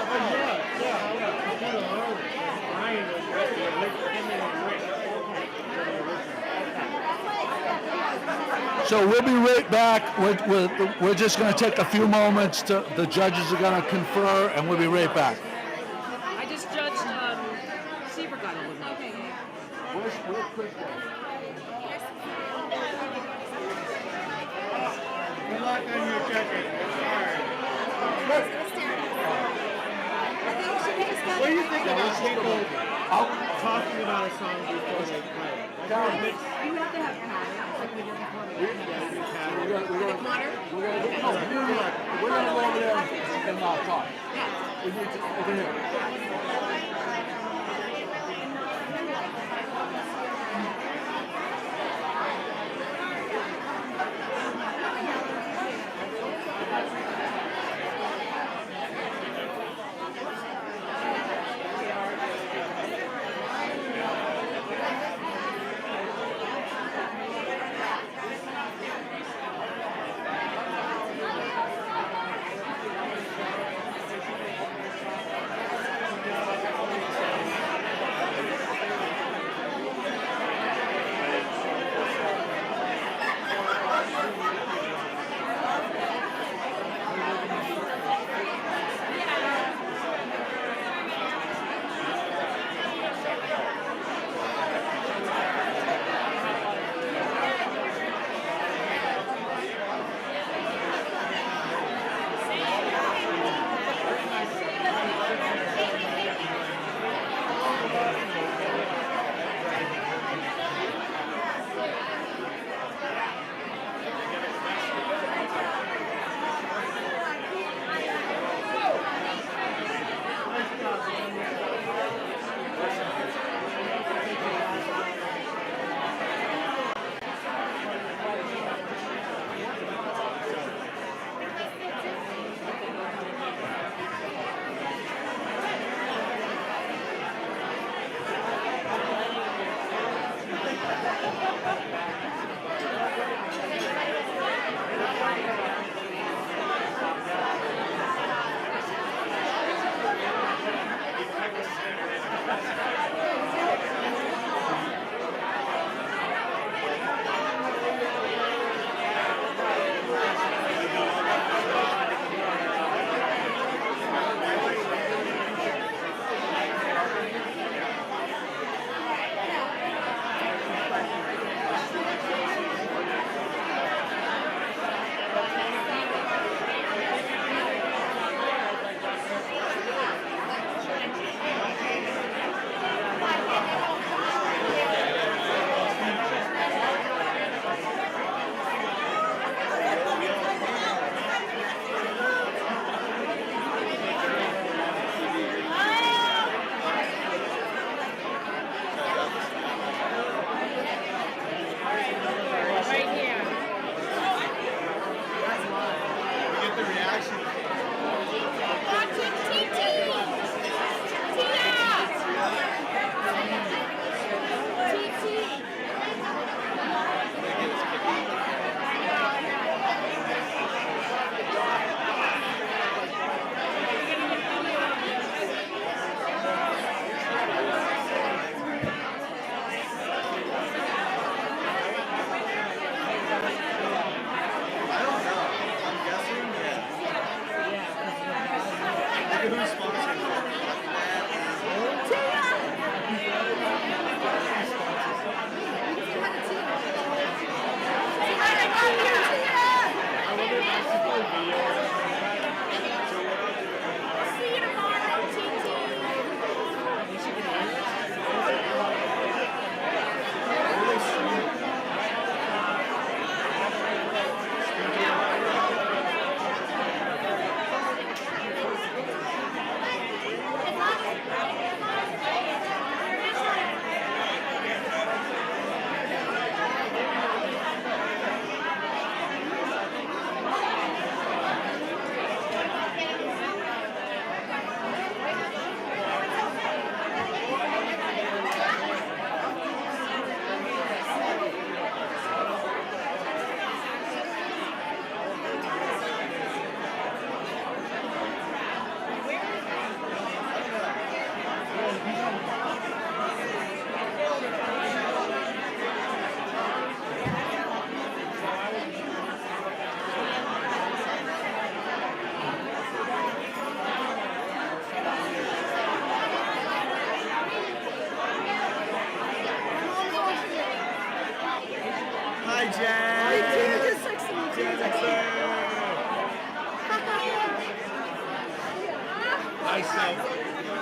So we'll be right back. We're just going to take a few moments. The judges are going to confer, and we'll be right back. I just judged Seabrook on it with me. Where's Chris? Good luck on your judging. What do you think about people talking about a song before they play? You have to have pattern, like when you're performing. We're going to go over there and talk. We need to over here.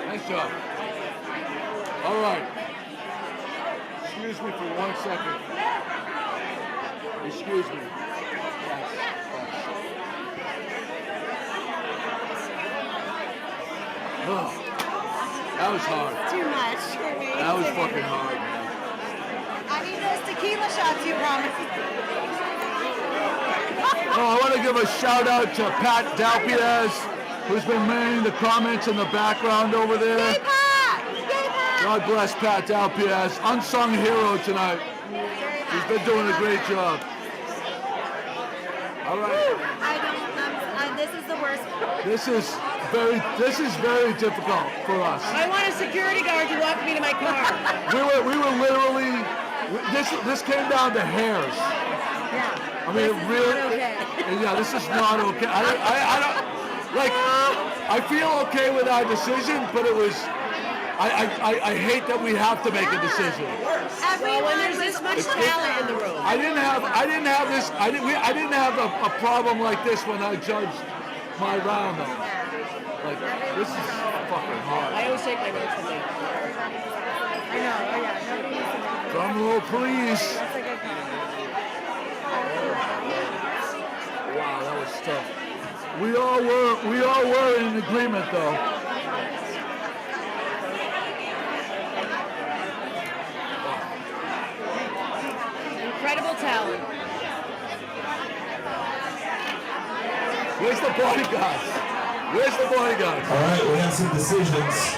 Nice job. All right. Excuse me for 1 second. Excuse me. Oh, that was hard. Too much for me. That was fucking hard, man. I need those tequila shots you promised. Oh, I want to give a shout out to Pat Dalpiez, who's been manning the comments in the background over there. God bless Pat Dalpiez, unsung hero tonight. He's been doing a great job. All right. This is the worst. This is very difficult for us. I want a security guard to walk me to my car. We were literally, this came down to hairs. Yeah. I mean, it really, yeah, this is not okay. I don't, like, I feel okay with our decision, but it was, I hate that we have to make a decision. Well, when there's this much talent in the room. I didn't have a problem like this when I judged my round though. Like, this is fucking hard. I always take my notes with me. I know, oh yeah. Drum roll, please. Wow, that was tough. We all were in agreement though. Incredible talent. Where's the bodyguards? Where's the bodyguards? All right, we have some decisions.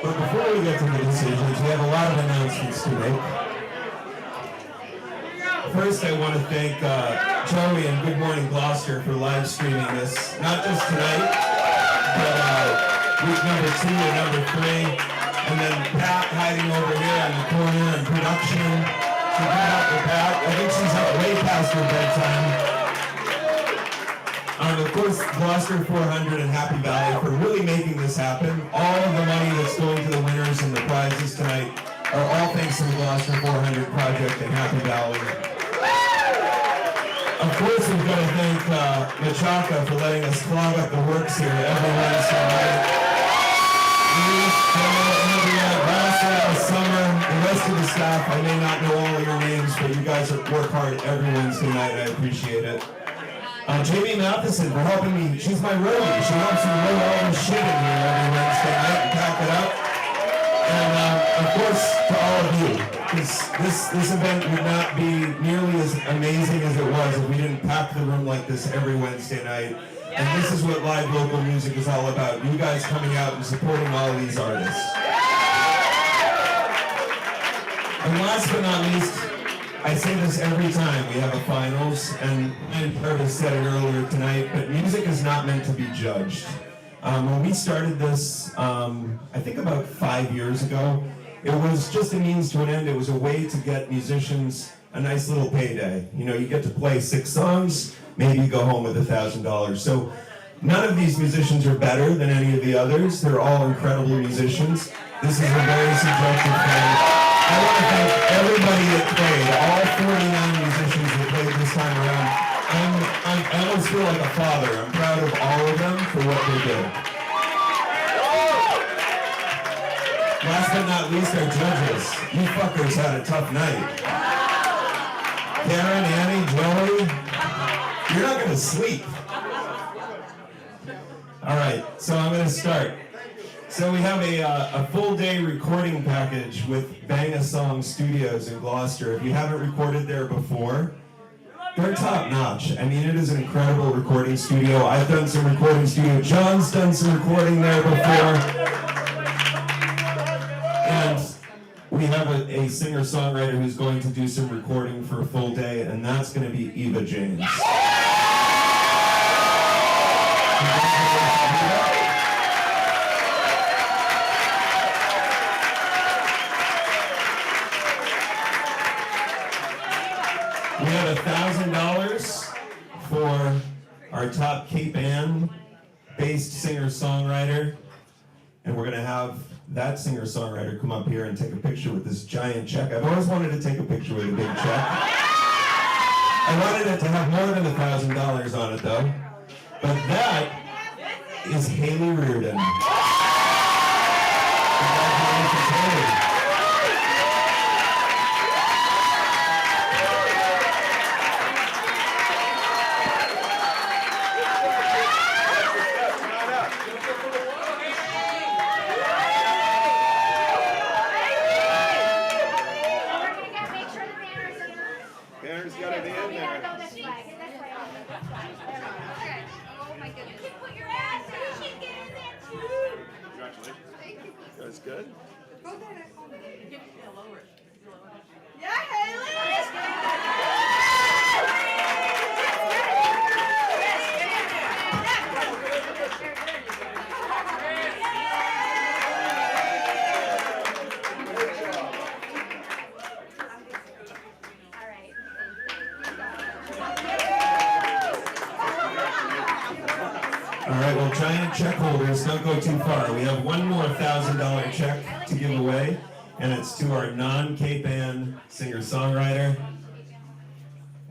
But before we get to the decisions, we have a lot of announcements to make. First, I want to thank Joey and Good Morning Gloucester for live streaming this, not just tonight, but week number 2 and number 3. And then Pat hiding over here in the corner in production. She got out with Pat. I think she's up way past her bedtime. Of course, Gloucester 400 and Happy Valley for really making this happen. All of the money that's going to the winners and the prizes tonight are all thanks to the Gloucester 400 Project and Happy Valley. Of course, we've got to thank Machaca for letting us clog up the works here every Wednesday night. Andrea, Vanessa, Summer, the rest of the staff, I may not know all of your names, but you guys work hard every Wednesday night, and I appreciate it. Jamie Matheson for helping me. She's my roadie. She helps me load all the shit in here every Wednesday night and pack it up. And of course, to all of you, this event would not be nearly as amazing as it was if we didn't pack the room like this every Wednesday night. And this is what live local music is all about. You guys coming out and supporting all these artists. And last but not least, I say this every time we have a finals, and Purvis said it earlier tonight, but music is not meant to be judged. When we started this, I think about 5 years ago, it was just a means to an end. It was a way to get musicians a nice little payday. You know, you get to play 6 songs, maybe you go home with $1,000. So none of these musicians are better than any of the others. They're all incredible musicians. This is a very subjective thing. I want to thank everybody that played, all 49 musicians that played this time around. I almost feel like a father. I'm proud of all of them for what they did. Last but not least, our judges. You fuckers had a tough night. Karen, Annie, Joey, you're not going to sleep. All right, so I'm going to start. So we have a full day recording package with Bang a Song Studios in Gloucester. If you haven't recorded there before, they're top notch. I mean, it is an incredible recording studio. I've done some recording studio. John's done some recording there before. And we have a singer-songwriter who's going to do some recording for a full day, and that's going to be Eva James. We had $1,000 for our top Cape Ann based singer-songwriter, and we're going to have that singer-songwriter come up here and take a picture with this giant check. I've always wanted to take a picture with a big check. I wanted it to have more than $1,000 on it, though. But that is Haley Reardon. Congratulations, Haley. Banner's got to be in there. Congratulations. That's good. Yeah, All right, well, giant check holders, don't go too far. We have one more $1,000 check to give away, and it's to our non-Cape Ann singer-songwriter,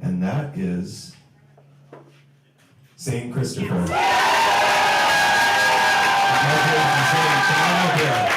and that is Zane Christopher. Congratulations, Zane. Come on up here.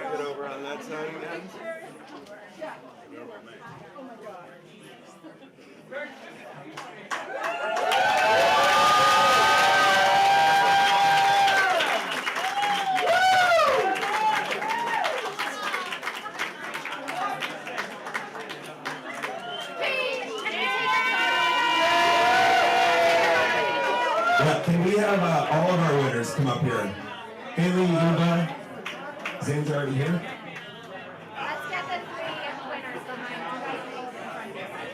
Get over on that side again. Yeah, can we have all of our winners come up here? Haley, Eva, Zane's already here. Let's get the 3 winners behind you guys.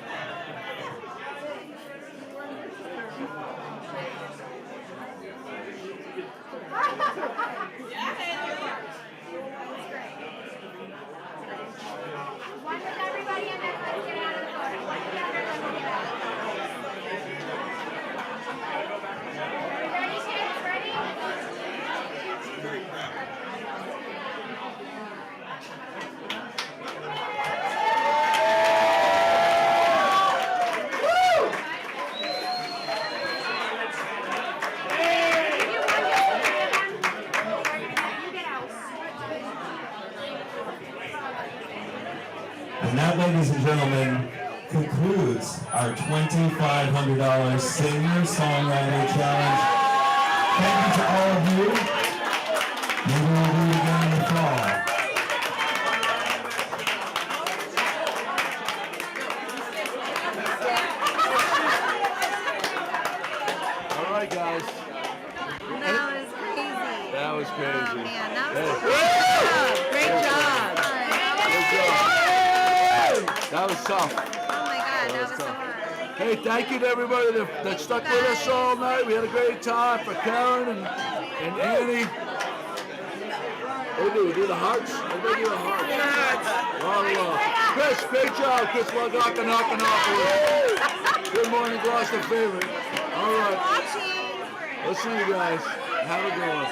One with everybody and then let's get out of the door. One with everybody and get out. Ready, kids? Ready? And that, ladies and gentlemen, concludes our $2,500 Singer-Songwriter Challenge. Thank you to all of you. Maybe we'll do it again in the fall. All right, guys. That was crazy. That was crazy. Oh man, that was Great job. That was tough. Oh my god, that was so hard. Hey, thank you to everybody that stuck with us all night. We had a great time. For Karen and Annie. What do we do? The hearts? Everybody do the hearts. Lot of love. Chris, great job. Chris, well, knocking off. Good morning, Gloucester favorite. All right. Listen, you guys. Have a good one.